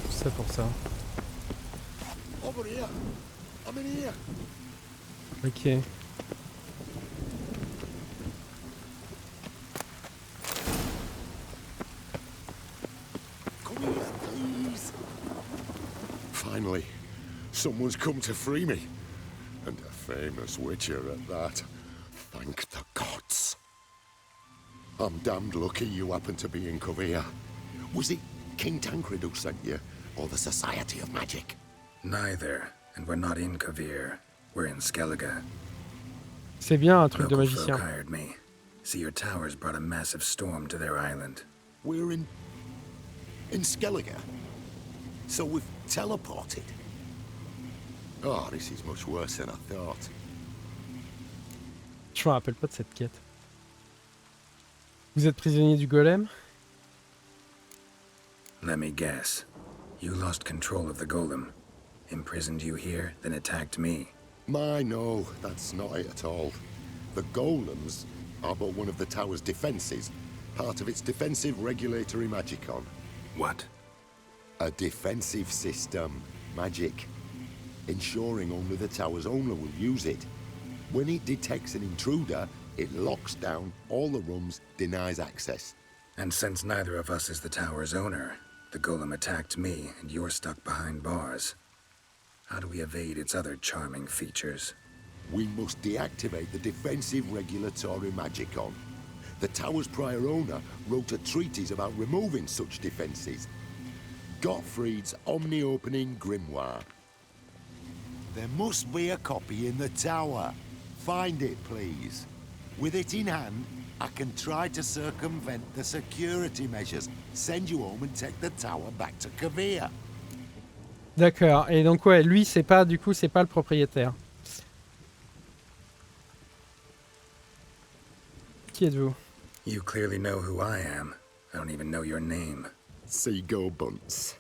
C'est pour ça. Ok. Finally, someone's come to free me. And a famous witcher at that. Thank the gods. I'm damned lucky you happened to be in Kovir. Was it King Tancred who sent you, or the Society of Magic? Neither, and we're not in Kovir. We're in Skellige. C'est bien un truc de Local magicien. folk hired me. See, your towers brought a massive storm to their island. We're in Skellige. So we've teleported. Oh, this is much worse than I thought. Je me rappelle pas de cette quête. Vous êtes prisonnier du golem? Let me guess. You lost control of the golem. Imprisoned you here, then attacked me. No, that's not it at all. The golems are but one of the tower's defenses, part of its defensive regulatory magicon. What? A defensive system, magic, ensuring only the tower's owner will use it. When it detects an intruder, it locks down all the rooms, denies access. And since neither of us is the tower's owner, the golem attacked me and you're stuck behind bars. How do we evade its other charming features? We must deactivate the defensive regulatory magicon. The tower's prior owner wrote a treatise about removing such defenses. Gottfried's omni-opening grimoire. There must be a copy in the tower. Find it, please. With it in hand, I can try to circumvent the security measures, send you home and take the tower back to Kovir. D'accord. Et donc ouais, lui c'est pas du coup c'est pas le propriétaire. Qui êtes-vous? You clearly know who I am. I don't even know your name. Seagull Bunce,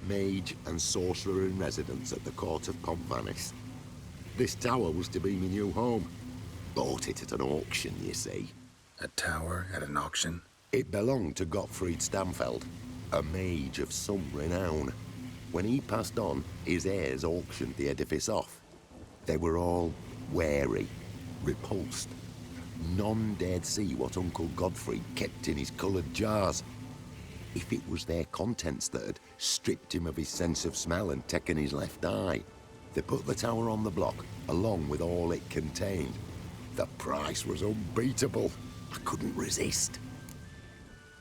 mage and sorcerer in residence at the court of Pomphanis. This tower was to be my new home. Bought it at an auction, you see. A tower at an auction? It belonged to Gottfried Stamfeld, a mage of some renown. When he passed on, his heirs auctioned the edifice off. They were all wary, repulsed. None dared see what Uncle Godfrey kept in his coloured jars. If it was their contents that had stripped him of his sense of smell and taken his left eye, they put the tower on the block, along with all it contained. The price was unbeatable. I couldn't resist.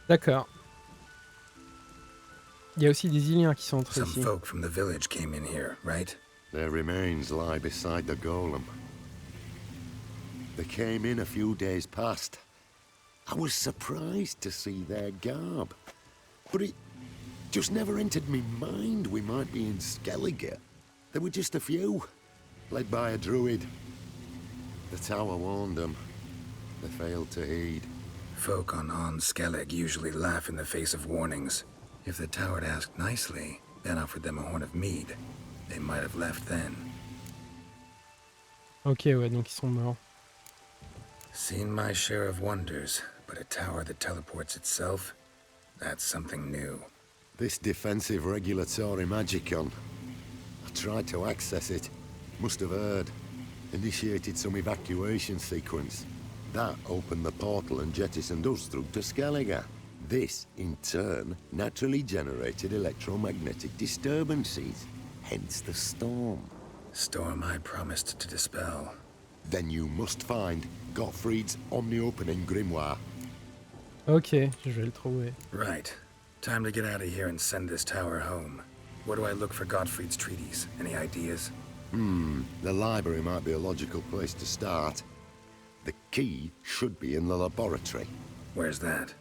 D'accord. Il y a aussi des Iliens qui sont entrés Some ici. folk from the village came in here, right? Their remains lie beside the golem. They came in a few days past. I was surprised to see their garb. But it just never entered me mind we might be in Skellige. There were just a few, led by a druid. The tower warned them. They failed to heed. Folk on Skellig usually laugh in the face of warnings. If the tower had asked nicely, then offered them a horn of mead, they might have left then. Ok, ouais, donc ils sont morts. Seen my share of wonders, but a tower that teleports itself, that's something new. This defensive regulatory magicon. I tried to access it. Must have heard. Initiated some evacuation sequence. That opened the portal and jettisoned us through to Skellige. This, in turn, naturally generated electromagnetic disturbances. Hence the storm. Storm I promised to dispel. Then you must find Gottfried's omni-opening grimoire. Ok, je vais le trouver. Right. Time to get out of here and send this tower home. Where do I look for Gottfried's treaties? Any ideas? The library might be a logical place to start. The key should be in the laboratory. Where's that?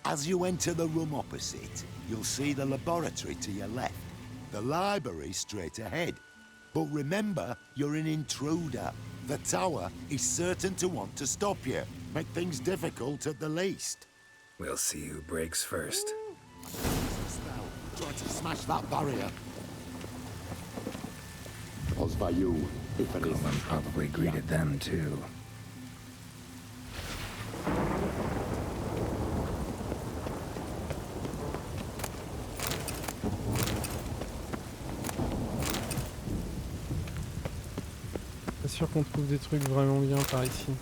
As you enter the room opposite, you'll see the laboratory to your left. The library straight ahead. But remember, you're an intruder. The tower is certain to want to stop you. Make things difficult at the least. We'll see who breaks first. Try to smash that barrier. As by you, if anything. Golem probably greeted them too. Pas sûr qu'on trouve des trucs vraiment bien par ici.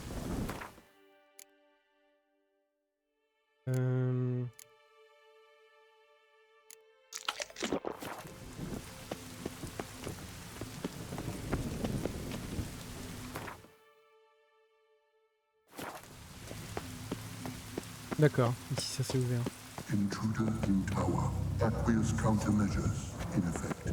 D'accord, ici ça s'est ouvert. Intruder in tower. Aqueous countermeasures in effect.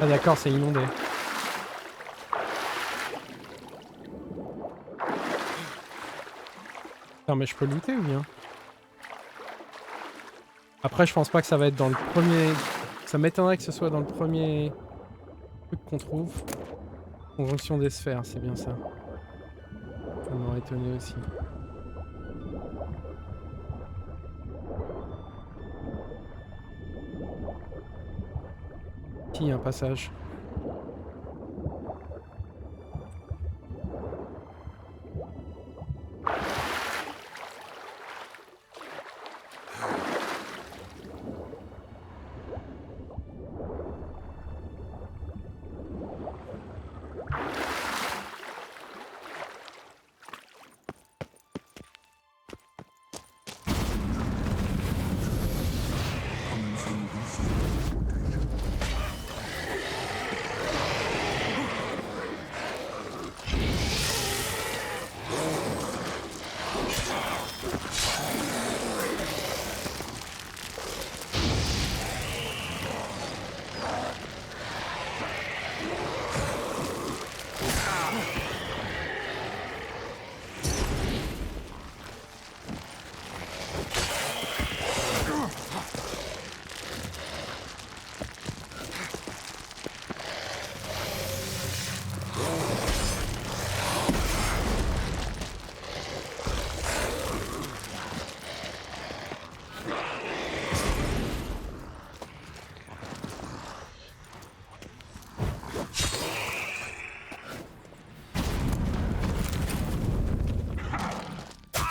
Ah d'accord, c'est inondé. Non mais je peux looter ou bien? Après je pense pas que ça va être dans le premier... Ça m'étonnerait que ce soit dans le premier truc qu'on trouve. Conjonction des sphères, c'est bien ça. Ça m'aurait étonné aussi. Il y a un passage.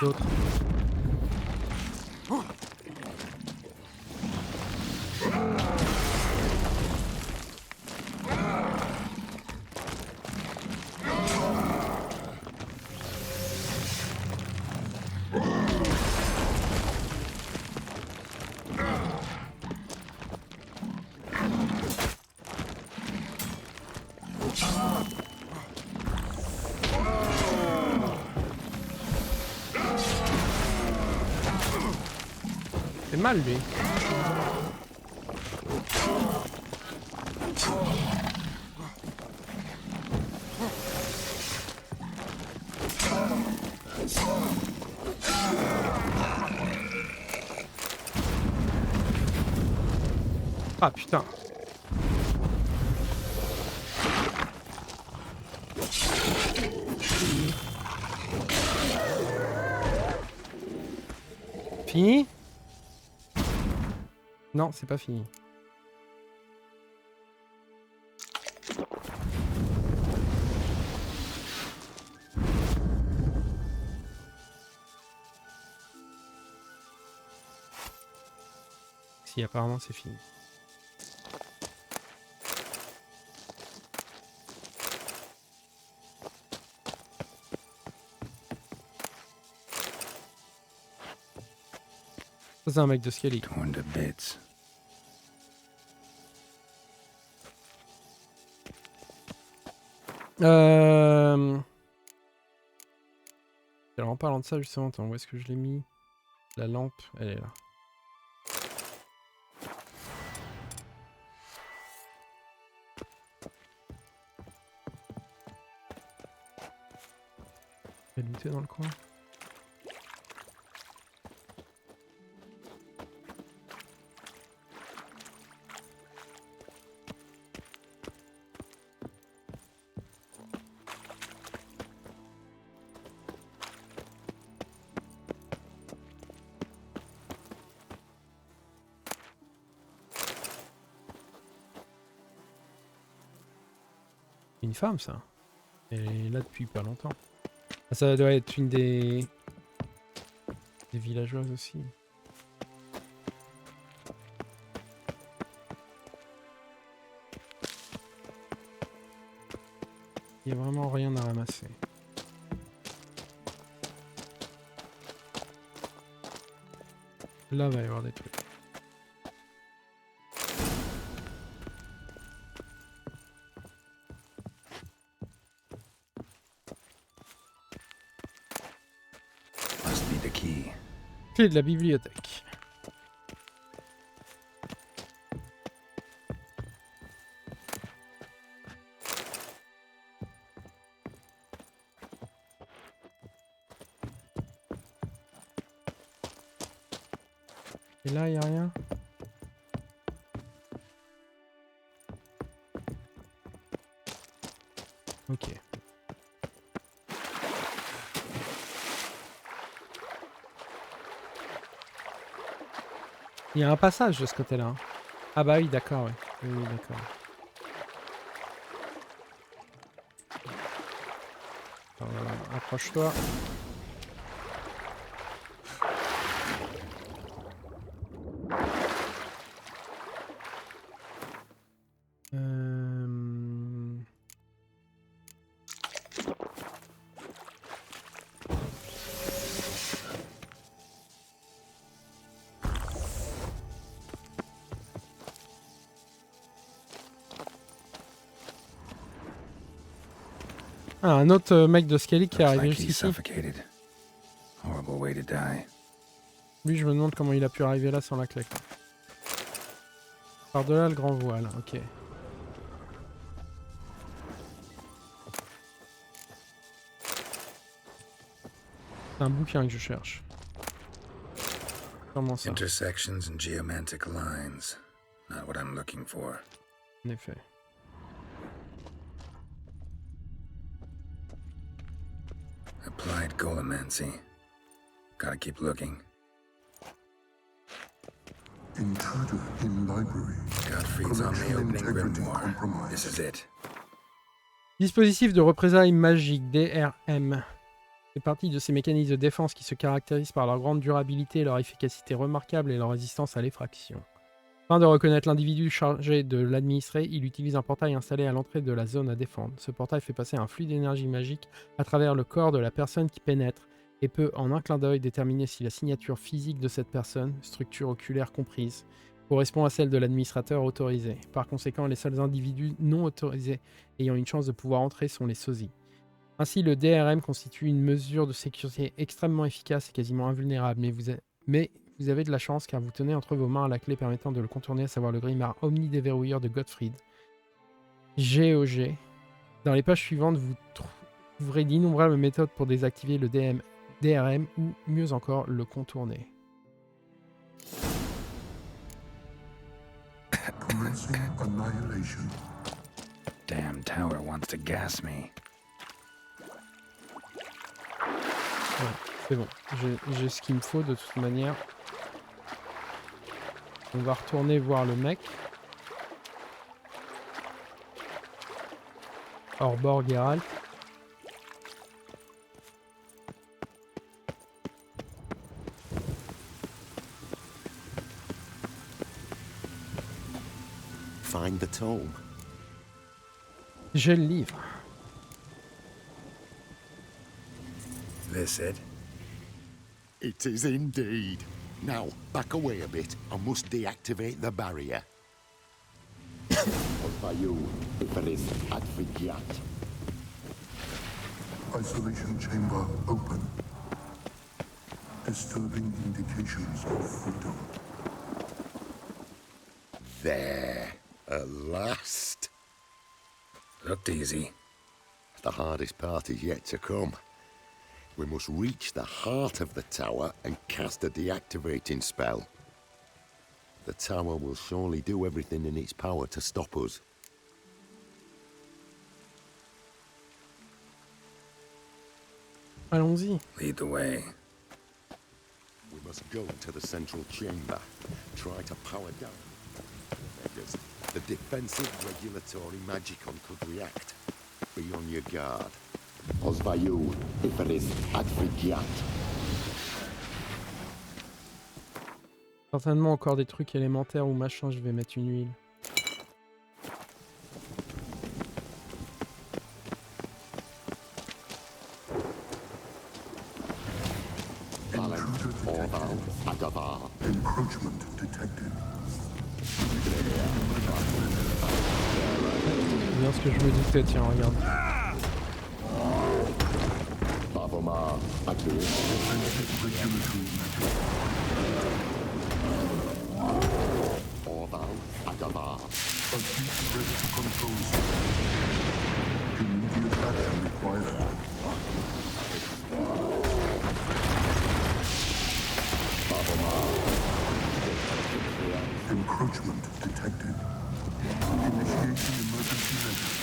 D'autres. C'est mal lui. Ah putain. Fini? Non, c'est pas fini. Si, apparemment c'est fini. Ça, c'est un mec de Skelly. Torn to bits. Alors en parlant de ça justement, attends, où est-ce que je l'ai mis? La lampe, elle est là. Elle est looté dans le coin. Une femme, ça. Elle est là depuis pas longtemps. Ah, ça doit être une des villageoises aussi. Il n'y a vraiment rien à ramasser. Là, il va y avoir des trucs. Clé de la bibliothèque. Et là, il n'y a rien. Ok. Il y a un passage de ce côté-là. Hein. Ah bah oui, d'accord, ouais. Oui, d'accord. Approche-toi. Ah, un autre mec de Skelly qui est arrivé jusqu'ici. Lui, je me demande comment il a pu arriver là sans la clé. Par-delà le grand voile, ok. C'est un bouquin que je cherche. Comment ça? Intersections and geomantic lines. Not what I'm looking for. En effet. Applied golemancy. Gotta keep looking. Intruder in library. Godfrey's on the opening grimoire. This is it. Dispositif de représailles magiques, DRM. C'est partie de ces mécanismes de défense qui se caractérisent par leur grande durabilité, leur efficacité remarquable et leur résistance à l'effraction. Afin de reconnaître l'individu chargé de l'administrer, il utilise un portail installé à l'entrée de la zone à défendre. Ce portail fait passer un flux d'énergie magique à travers le corps de la personne qui pénètre et peut en un clin d'œil déterminer si la signature physique de cette personne, structure oculaire comprise, correspond à celle de l'administrateur autorisé. Par conséquent, les seuls individus non autorisés ayant une chance de pouvoir entrer sont les sosies. Ainsi, le DRM constitue une mesure de sécurité extrêmement efficace et quasiment invulnérable, mais vous avez de la chance car vous tenez entre vos mains la clé permettant de le contourner, à savoir le grimoire omni-déverrouilleur de Gottfried. GOG. Dans les pages suivantes, vous trouverez d'innombrables méthodes pour désactiver le DRM ou, mieux encore, le contourner. Commencing annihilation. Damn tower wants to gas me. Ouais, c'est bon, j'ai ce qu'il me faut de toute manière. On va retourner voir le mec. Hors bord Geralt. Find the tome. J'ai le livre. This it? It is indeed. Now, back away a bit. I must deactivate the barrier. Isolation chamber open. Disturbing indications of freedom. There, at last. Looked easy. The hardest part is yet to come. We must reach the heart of the tower and cast a deactivating spell. The tower will surely do everything in its power to stop us. Allons-y. Lead the way. We must go to the central chamber. Try to power down. The defensive regulatory magicon could react. Be on your guard. Osvayu, Iferis, Advigiat. Certainement encore des trucs élémentaires ou machin, je vais mettre une huile. Encroachment detected. C'est bien ce que je me doutais, tiens, regarde. Immediate action required. Encroachment detected. Initiating emergency measures.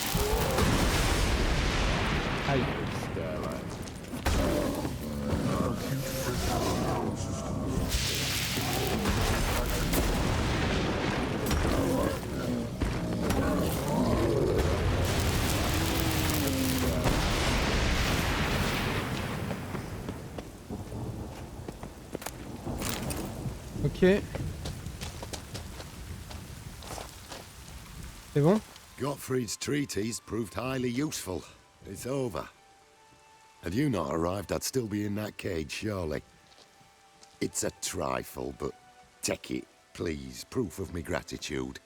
Aïe. Acute pressure control systems. Ok. C'est bon? Gottfried's treatise proved highly useful. It's over. Had you not arrived, I'd still be in that cage, surely. It's a trifle, but take it, please. Proof of me gratitude.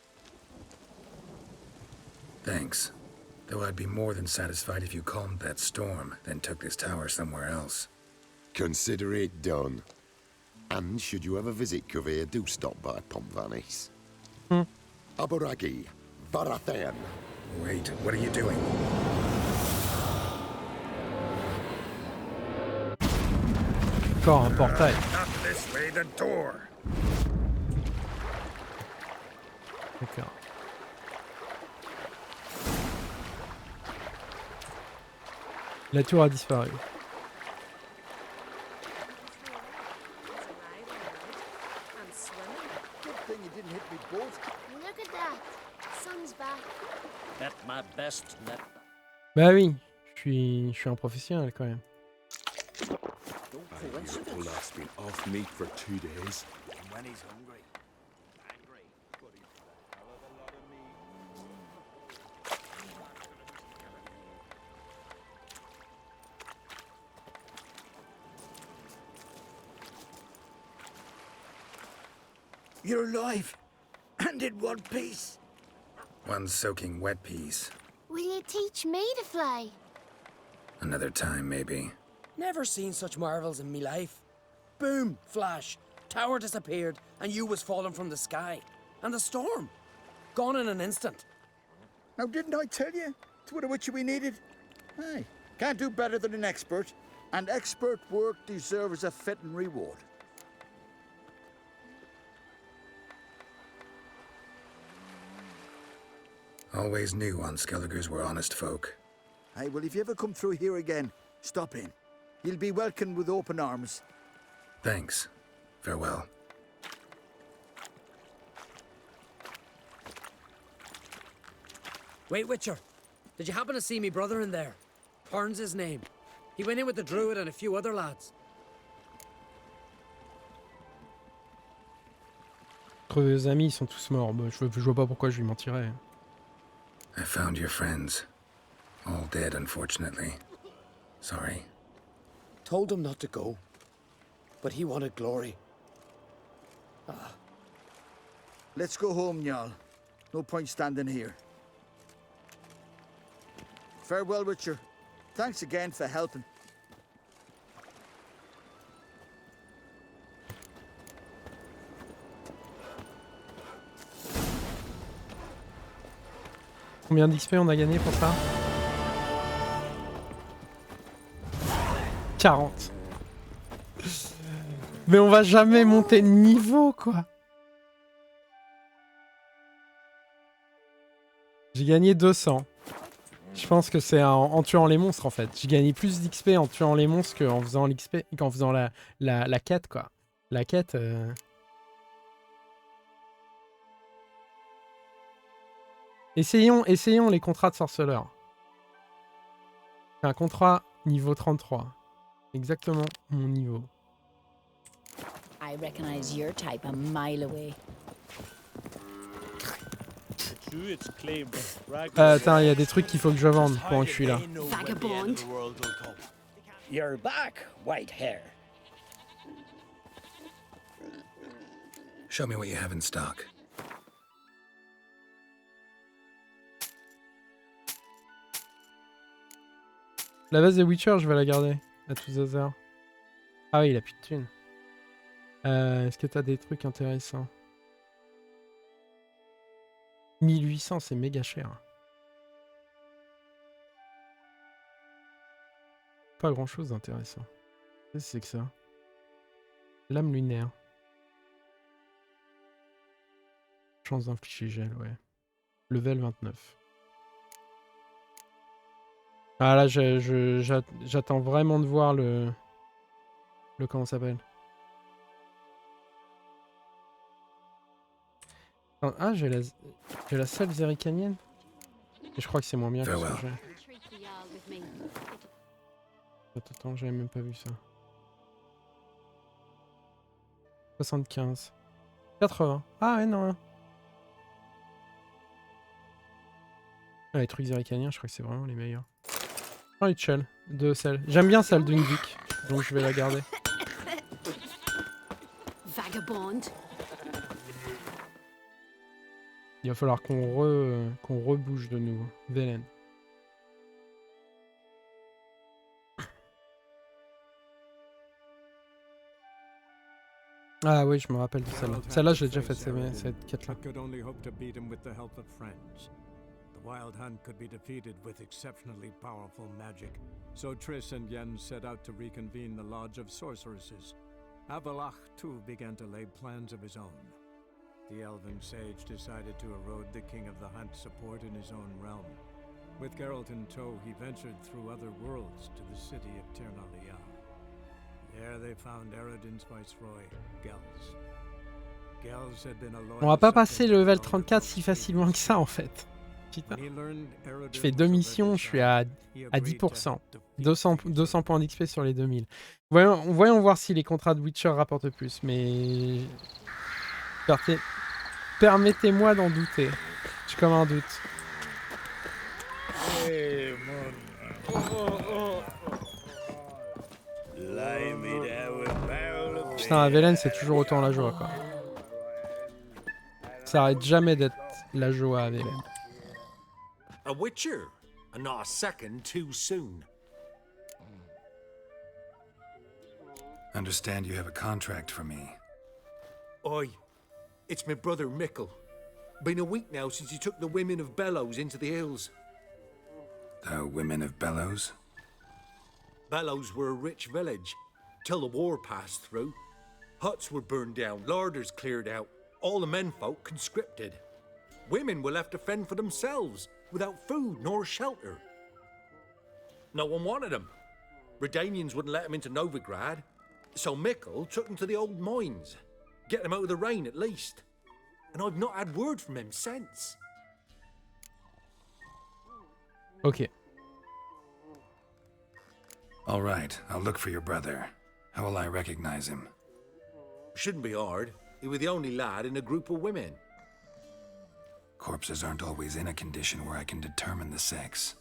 Thanks. Though I'd be more than satisfied if you calmed that storm, then took this tower somewhere else. Consider it done. And should you ever visit Covere, do stop by Pontvanis. Aboragi, Varathan. Wait, what are you doing? Encore un portail. Not this way, the door. D'accord. La tour a disparu. Look at that. Sun's back. At my best net. Bah oui, je suis un professionnel quand même. Your last been off meat for 2 days. And when he's hungry. Angry, but he's a hell of a lot of meat. You're alive! landed one piece. One soaking wet piece. Will you teach me to fly? Another time, maybe. Never seen such marvels in me life. Boom, flash, tower disappeared, and you was falling from the sky. And the storm, gone in an instant. Now, didn't I tell you? It's what a witcher we needed. Hey, can't do better than an expert. And expert work deserves a fitting reward. Always knew Unskelligers were honest folk. Hey, well, if you ever come through here again, stop in. You'll be welcomed with open arms. Thanks. Farewell. Wait, Witcher. Did you happen to see me brother in there? Pern's his name. He went in with the druid and a few other lads. Crever les amis, ils sont tous morts. Bah, je vois pas pourquoi je lui mentirais. I found your friends. All dead, unfortunately. Sorry. Told him not to go. But he wanted glory. Ah. Let's go home, Jarl. No point standing here. Farewell, Witcher. Thanks again for helping. Combien d'XP on a gagné pour ça? 40. Mais on va jamais monter de niveau, quoi. J'ai gagné 200. Je pense que c'est en tuant les monstres, en fait. J'ai gagné plus d'XP en tuant les monstres qu'en faisant l'XP, qu'en faisant la quête, quoi. La quête... Essayons les contrats de sorceleur. Un contrat niveau 33. Exactement mon niveau. I recognize your type a mile away. Attends, il y a des trucs qu'il faut que je vende pendant que je suis là. Vagabond. You're back, white hair. Show me what you have in stock. La base des Witcher, je vais la garder. À tous hasards. Ah oui, il a plus de thunes. Est-ce que t'as des trucs intéressants? 1800, c'est méga cher. Pas grand chose d'intéressant. Qu'est-ce que c'est que ça? Lame lunaire. Chance d'infliger gel, ouais. Level 29. Ah là, j'attends vraiment de voir le comment ça s'appelle. Ah, j'ai la seule zéricanienne. Et je crois que c'est moins bien que ce que j'ai. Attends, j'avais même pas vu ça. 75. 80. Ah ouais, non. Ah, les trucs zéricaniens, je crois que c'est vraiment les meilleurs. Oh, les celle de celle. J'aime bien celle d'une duc, donc je vais la garder. Vagabond. Il va falloir qu'on rebouge de nouveau. Velen. Ah oui, je me rappelle de celle-là. Celle-là, je l'ai déjà faite, cette quête-là. The Wild Hunt could be defeated with exceptionally powerful magic, so Triss and Yen set out to reconvene the Lodge of Sorceresses. Avallach, too, began to lay plans of his own. The elven sage decided to erode the King of the Hunt's support in his own realm. With Geralt in tow, he ventured through other worlds to the city of Tirnalia. There they found Eredin's viceroy, Gels. Gels had been a loyal... On va pas passer le level 34 si facilement que ça, en fait. Putain. Je fais 2 missions, je suis à 10%. 200 points d'XP sur les 2000. Voyons voir si les contrats de Witcher rapportent plus, mais... Permettez-moi d'en douter. J'ai comme un doute. Putain, à Velen, c'est toujours autant la joie, quoi. Ça arrête jamais d'être la joie avec elle. A witcher, and not a second too soon. Understand you have a contract for me. Oi, it's my brother Mickle. Been a week now since he took the women of Bellows into the hills. The women of Bellows? Bellows were a rich village, till the war passed through. Huts were burned down, larders cleared out, all the menfolk conscripted. Women were left to fend for themselves, without food nor shelter. No one wanted them. Redanians wouldn't let them into Novigrad, so Mickle took them to the old mines. Get them out of the rain at least. And I've not had word from him since. Ok. All right, I'll look for your brother. How will I recognize him? Shouldn't be hard. He was the only lad in a group of women. Corpses aren't always in a condition where I can determine the sex.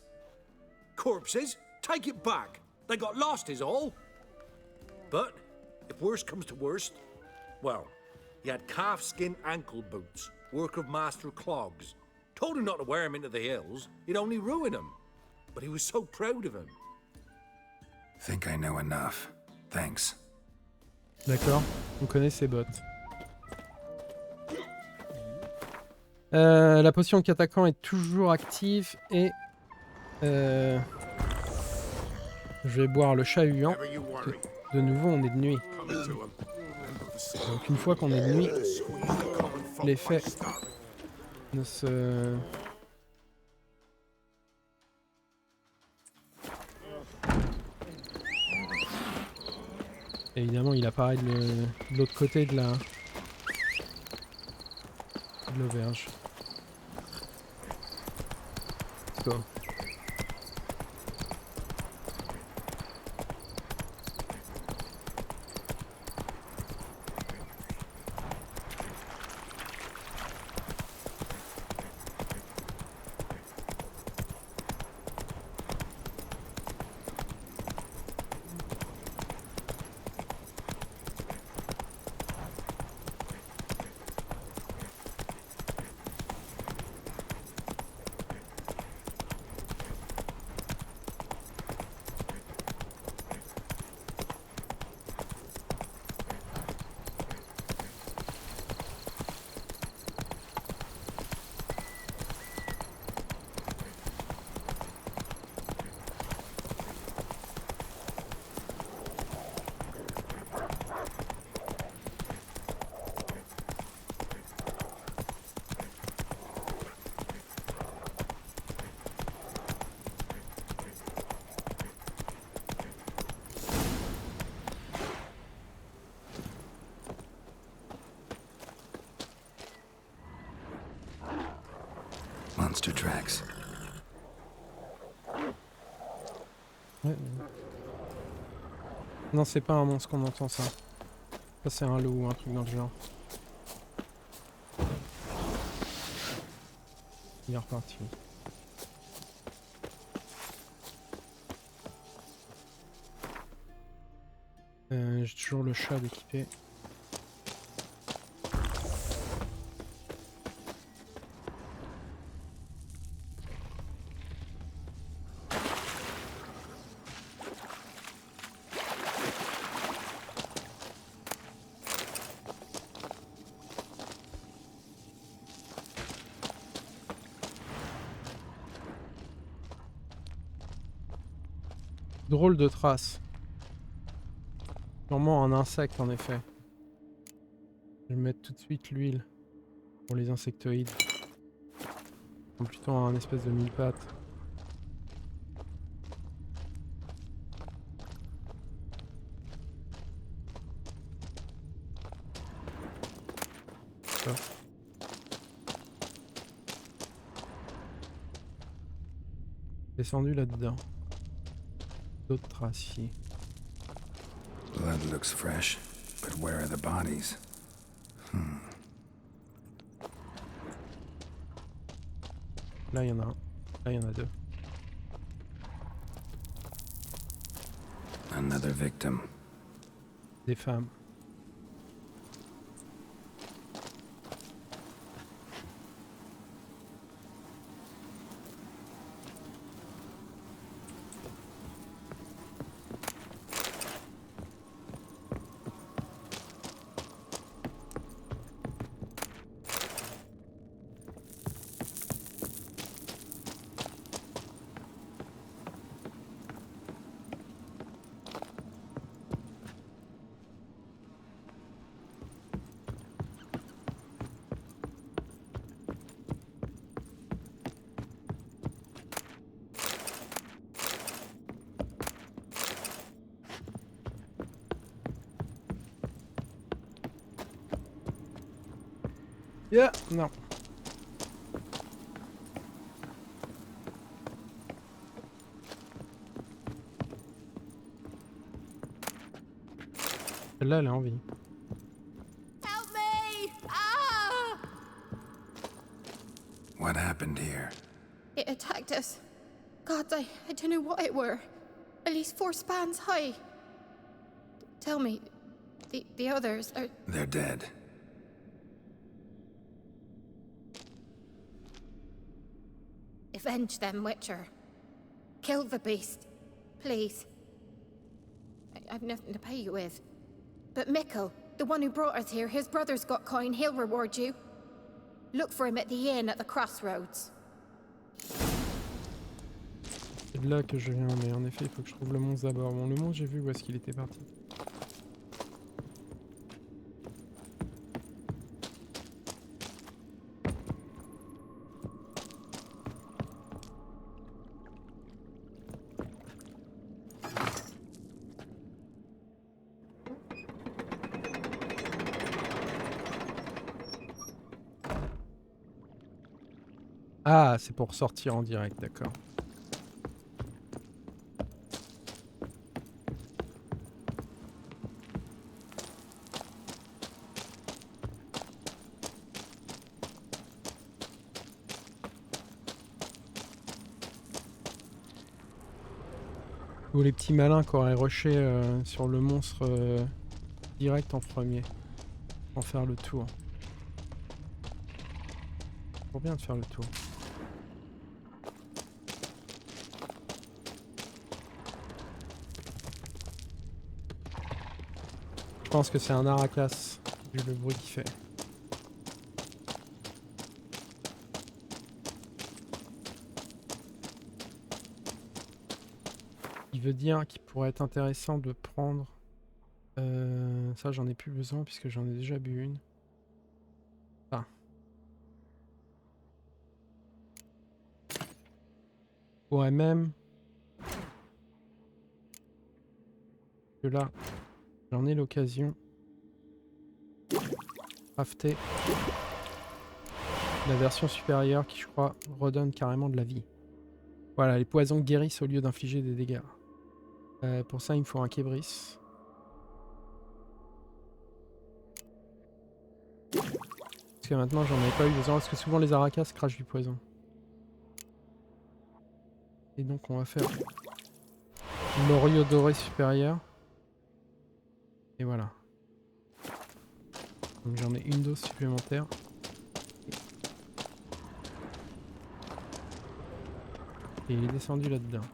Corpses? Take it back. They got lost is all. But, if worst comes to worst, well, he had calfskin ankle boots, work of master clogs. Told him not to wear him into the hills, he'd only ruin him. But he was so proud of him. Think I know enough. Thanks. D'accord, on connaît ses bottes. La potion qu'attaquant est toujours active et je vais boire le chat huant. De nouveau, on est de nuit. Donc une fois qu'on est de nuit, l'effet ne se... Évidemment, il apparaît de l'autre côté de l'auberge. Let's go. Monster tracks. Ouais. Non, c'est pas un monstre qu'on entend ça. Ça c'est un loup ou un truc dans le genre. Il est reparti. J'ai toujours le chat d'équipé. Drôle de trace. Sûrement un insecte en effet. Je vais mettre tout de suite l'huile pour les insectoïdes. Ou plutôt un espèce de mille-pattes. Ça. Descendu là-dedans. D'autres traces ici. Blood looks fresh, but where are the bodies? Là, il y en a un. Là, il y en a deux. Another victim. Des femmes. Yeah, non. Celle-là, elle a envie. Help me! Ah! What happened here? It attacked us. God, I don't know what it were. At least 4 spans high. Tell me, the others are... They're dead. Avenge them, Witcher. Kill the beast. Please. I've nothing to pay you with. But Mikkel, the one who brought us here, his brother's got coin, he'll reward you. Look for him at the inn at the crossroads. C'est de là que je viens, mais en effet, il faut que je trouve le monstre d'abord. Bon, le monstre, j'ai vu où est-ce qu'il était parti. Ah, c'est pour sortir en direct, d'accord. Ou les petits malins qui auraient rushé sur le monstre direct en premier. Pour faire le tour. Pour bien de faire le tour. Je pense que c'est un aracas, vu le bruit qu'il fait. Il veut dire qu'il pourrait être intéressant de prendre... ça j'en ai plus besoin puisque j'en ai déjà bu une. Ah. Ouais, même... que là... J'en ai l'occasion. Crafter la version supérieure qui, je crois, redonne carrément de la vie. Voilà, les poisons guérissent au lieu d'infliger des dégâts. Pour ça, il me faut un kébris. Parce que maintenant, j'en ai pas eu besoin. Parce que souvent, les aracas crachent du poison. Et donc, on va faire l'Orio doré supérieur. Et voilà. Donc j'en ai une dose supplémentaire. Et il est descendu là-dedans.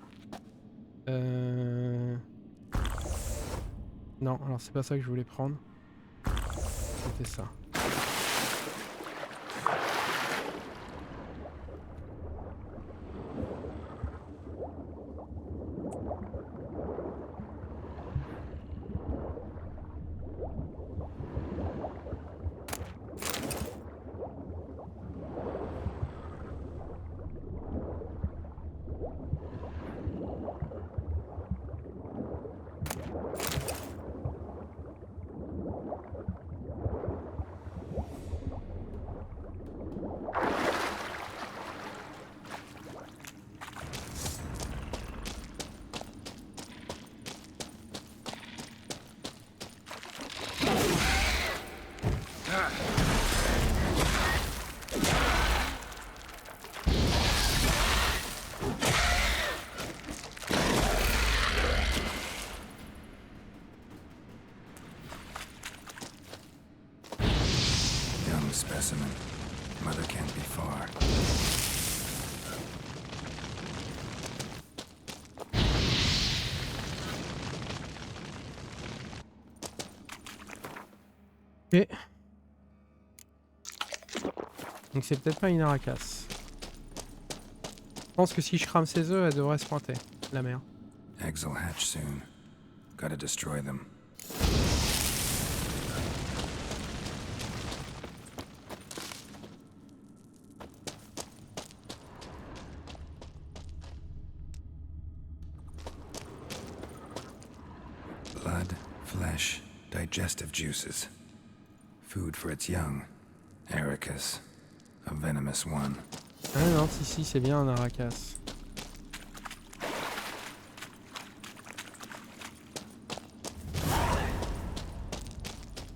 Non, alors c'est pas ça que je voulais prendre. C'était ça. Specimen. Mother can't be far. Ok. Donc c'est peut-être pas une aracas. Je pense que si je crame ses œufs, elle devrait se pointer, la mère. Eggs will hatch soon. Gotta destroy them. Blood, flesh, digestive juices. Food for its young. Ericus, a venomous one. Ah non, si, c'est bien un Aracas.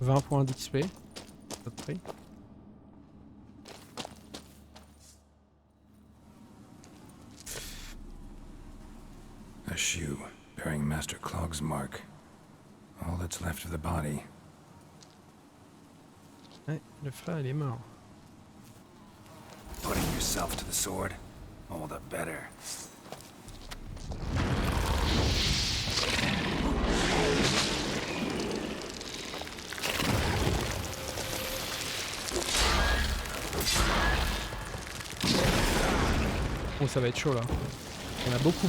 « 20 points d'XP. » Pas de prix. A shoe bearing Master Clog's mark. All that's left of the body. Ouais, le frère il est mort. Putting yourself to the sword, all the better. Oh, ça va être chaud là. Il y en a beaucoup.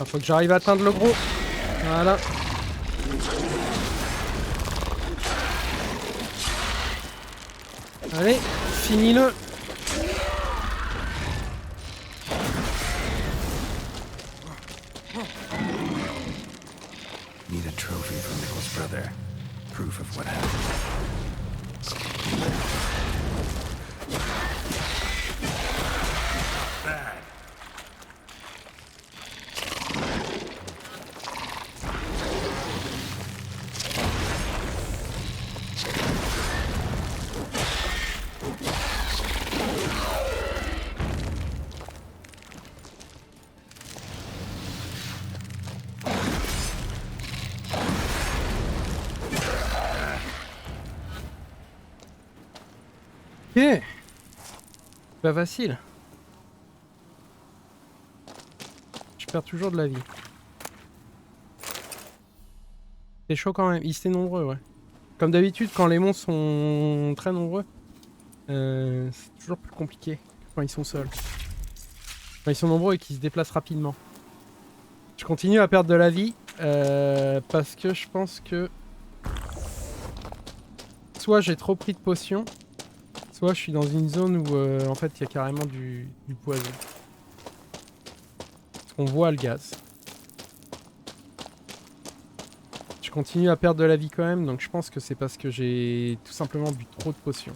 Faut que j'arrive à atteindre le gros. Voilà. Allez, finis-le. Need a trophy from Nicholas' brother. Proof of what happened. Bad. Ok. Pas facile. Je perds toujours de la vie. C'est chaud quand même. Ils étaient nombreux, ouais. Comme d'habitude, quand les monstres sont très nombreux, c'est toujours plus compliqué que quand ils sont seuls. Quand ils sont nombreux et qu'ils se déplacent rapidement. Je continue à perdre de la vie parce que je pense que soit j'ai trop pris de potions, soit je suis dans une zone où en fait il y a carrément du poison. Parce qu'on voit le gaz. Je continue à perdre de la vie quand même, donc je pense que c'est parce que j'ai tout simplement bu trop de potions.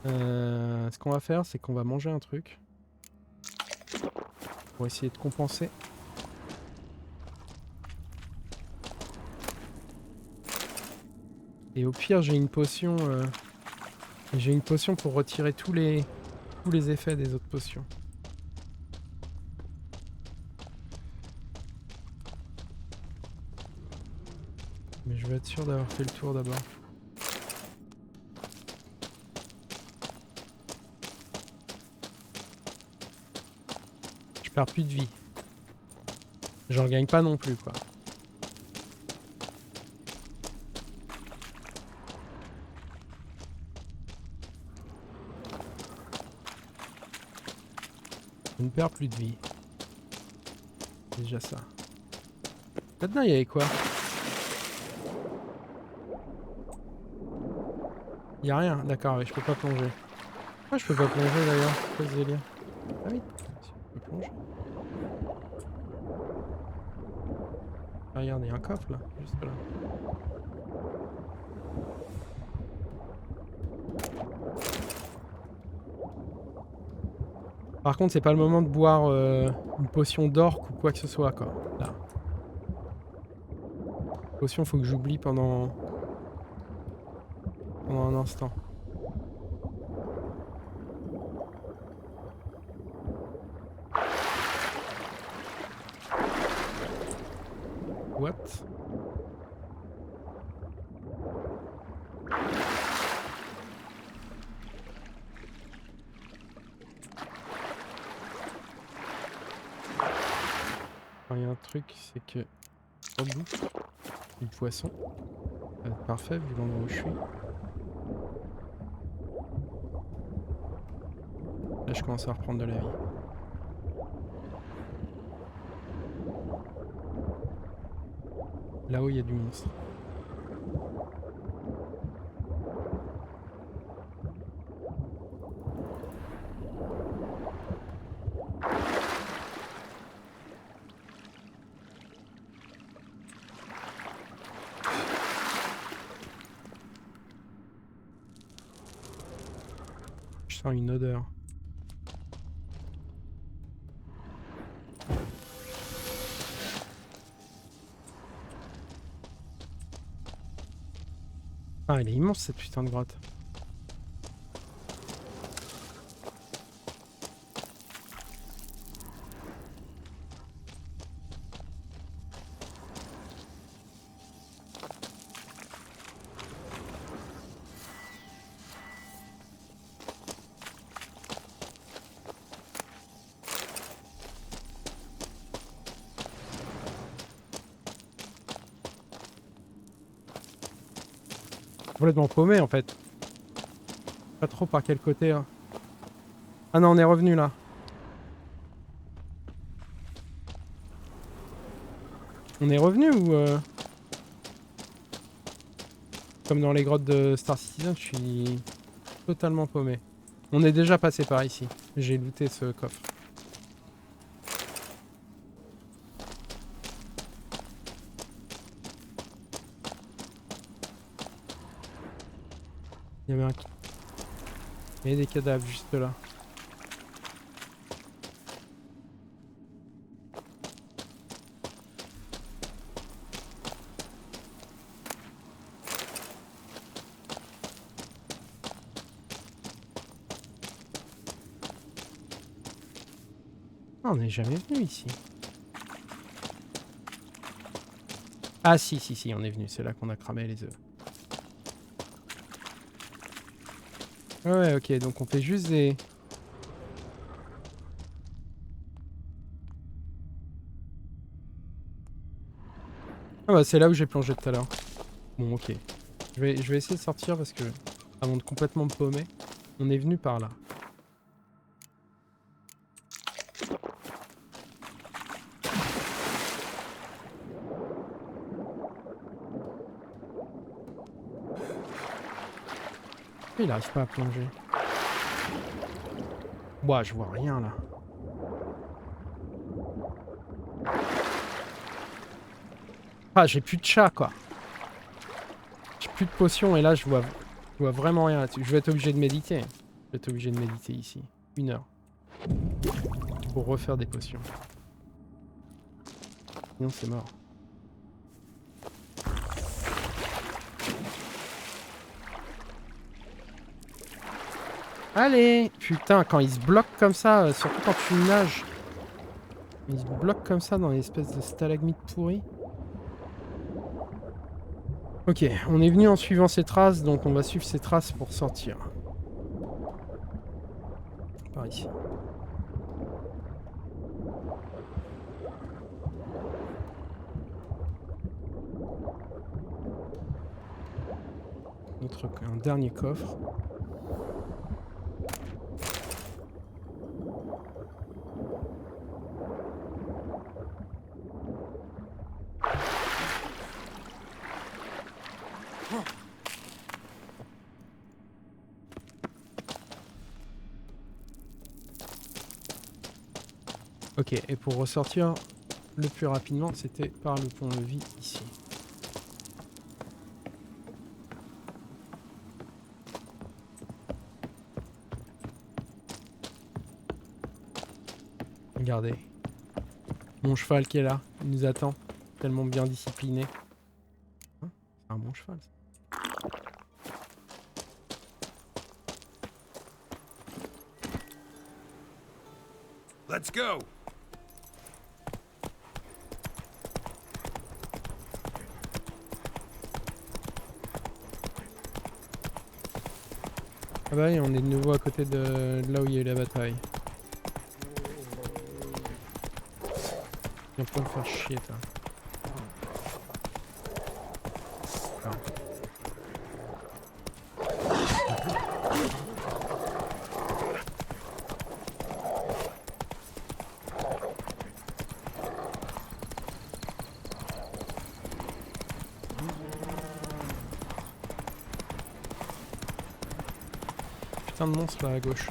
Ce qu'on va faire, c'est qu'on va manger un truc. Pour essayer de compenser. Et au pire, j'ai une potion. J'ai une potion pour retirer tous les effets des autres potions. Mais je vais être sûr d'avoir fait le tour d'abord. Je perds plus de vie. J'en gagne pas non plus, quoi. Je ne perds plus de vie. C'est déjà ça. Là-dedans, il y avait quoi? Il n'y a rien, d'accord, mais je peux pas plonger. Pourquoi je peux pas plonger d'ailleurs? Quel délire? Ah oui, je peux plonger. Ah, regarde, il y a un coffre là, juste là. Par contre, c'est pas le moment de boire une potion d'orque ou quoi que ce soit, quoi. Là. Potion, faut que j'oublie pendant un instant. What? Il y a un truc, c'est que... Oh, bouffe. Du poisson. Ça va être parfait vu l'endroit où je suis. Là, je commence à reprendre de la vie. Là-haut, il y a du monstre. Je sens une odeur. Ah, elle est immense cette putain de grotte. Complètement paumé en fait. Pas trop par quel côté là. Ah non, on est revenu là. On est revenu ou comme dans les grottes de Star Citizen, je suis totalement paumé. On est déjà passé par ici. J'ai looté ce coffre. Il y avait un... Il y a des cadavres juste là. Ah, on n'est jamais venu ici. Ah si, on est venu. C'est là qu'on a cramé les œufs. Ouais, ok, donc on fait juste des... Ah bah c'est là où j'ai plongé tout à l'heure. Bon, ok. Je vais essayer de sortir parce que, avant de complètement me paumer, on est venu par là. Il arrive pas à plonger. Ouah, je vois rien là. Ah, j'ai plus de chat quoi. J'ai plus de potions et là je vois vraiment rien là-dessus. Je vais être obligé de méditer. Je vais être obligé de méditer ici. 1 heure. Pour refaire des potions. Sinon c'est mort. Allez! Putain, quand il se bloque comme ça, surtout quand tu nages. Il se bloque comme ça dans une espèce de stalagmite pourrie. Ok, on est venu en suivant ces traces, donc on va suivre ces traces pour sortir. Par ici. Un dernier coffre. Ok, et pour ressortir le plus rapidement, c'était par le pont-levis ici. Regardez. Mon cheval qui est là, il nous attend, tellement bien discipliné. Hein, c'est un bon cheval ça. Let's go! Ah bah oui, on est de nouveau à côté de là où il y a eu la bataille. Viens pas me faire chier, toi. Alors. Putain de monstre là à gauche.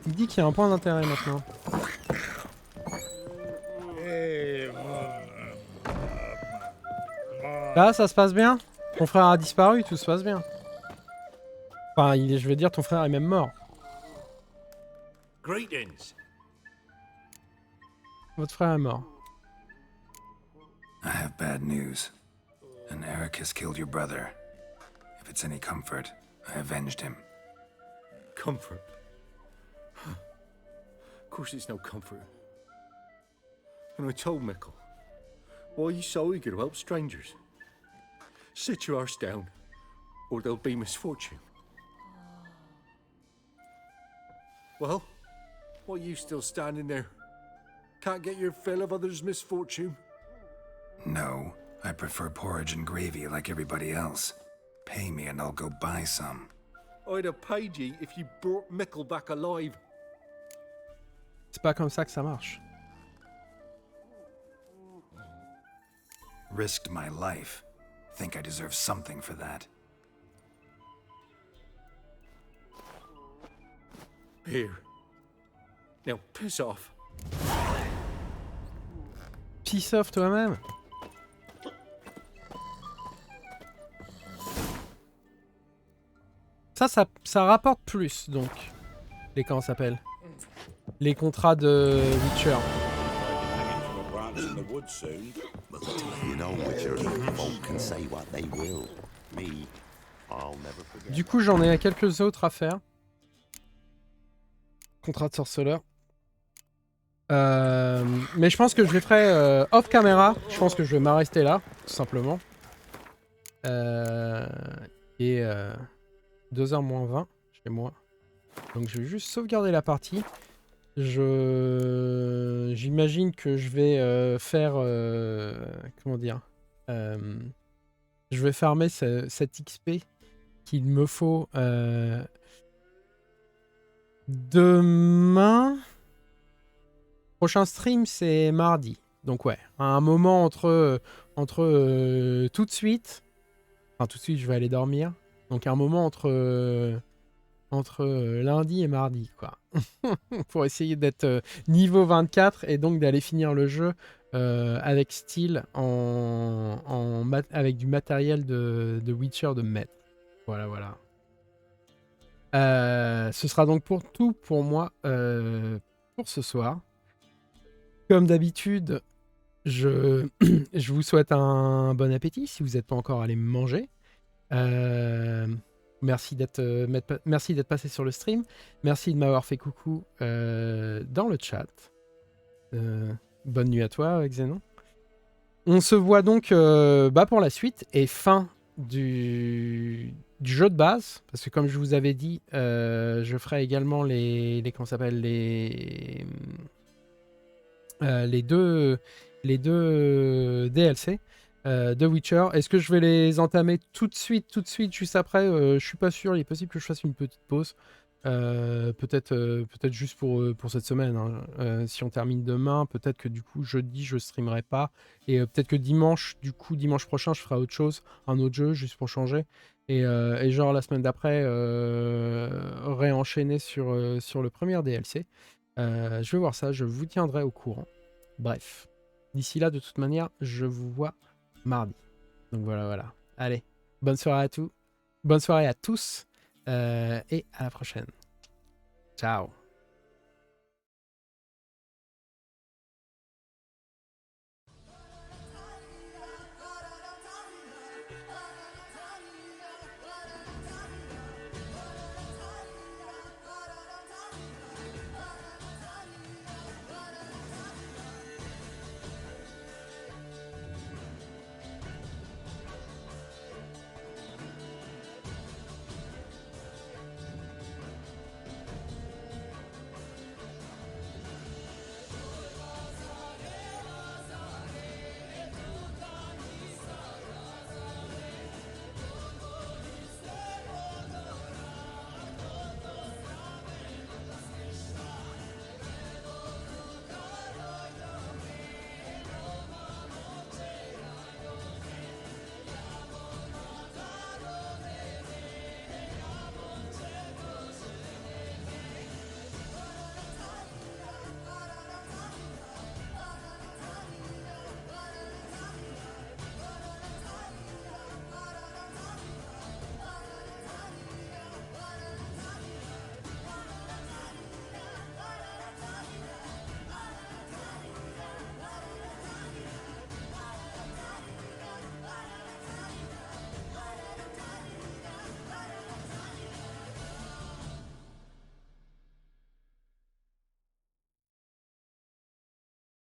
Il dit qu'il y a un point d'intérêt maintenant. Là, ça se passe bien? Ton frère a disparu, tout se passe bien. Enfin, je veux dire, ton frère est même mort. Greetings. Votre frère est mort. I have bad news. An Eric has killed your brother. If it's any comfort, I avenged him. Comfort? Of course it's no comfort. And I told Mickle, why are you so eager to help strangers? Sit your arse down, or there'll be misfortune. Well, why are you still standing there? Can't get your fill of others' misfortune? No, I prefer porridge and gravy like everybody else. Pay me and I'll go buy some. I'd have paid ye if you brought Mickle back alive. C'est pas comme ça que ça marche. Risked my life. Think I deserve something for that. Here. Now piss off. Piss off toi-même. Ça rapporte plus, donc. Les comment ça s'appelle? Les contrats de Witcher. Du coup, j'en ai quelques autres à faire. Contrat de sorceleur. Mais je pense que je les ferai off caméra. Je pense que je vais m'arrêter là, tout simplement. Et 2h moins 20 chez moi. Donc je vais juste sauvegarder la partie. J'imagine que je vais faire... comment dire je vais farmer cette XP qu'il me faut demain. Prochain stream, c'est mardi. Donc ouais, à un moment entre tout de suite... Enfin tout de suite, je vais aller dormir. Donc à un moment entre lundi et mardi, quoi. Pour essayer d'être niveau 24 et donc d'aller finir le jeu avec style avec du matériel de Witcher de maître. Voilà, voilà. Ce sera donc tout pour moi pour ce soir. Comme d'habitude, je vous souhaite un bon appétit si vous n'êtes pas encore allé manger. Merci d'être passé sur le stream. Merci de m'avoir fait coucou dans le chat. Bonne nuit à toi, Xenon. On se voit donc pour la suite et fin du jeu de base. Parce que comme je vous avais dit, je ferai également les comment ça s'appelle, les deux DLC. de Witcher. Est-ce que je vais les entamer tout de suite, juste après? Je suis pas sûr. Il est possible que je fasse une petite pause. Peut-être juste pour cette semaine. Hein. Si on termine demain, peut-être que du coup jeudi je streamerai pas. Et peut-être que dimanche prochain je ferai autre chose, un autre jeu juste pour changer. Et genre la semaine d'après réenchaîner sur le premier DLC. Je vais voir ça, je vous tiendrai au courant. Bref. D'ici là, de toute manière, je vous vois mardi. Donc voilà. Allez, bonne soirée à tous. Bonne soirée à tous. Et à la prochaine. Ciao.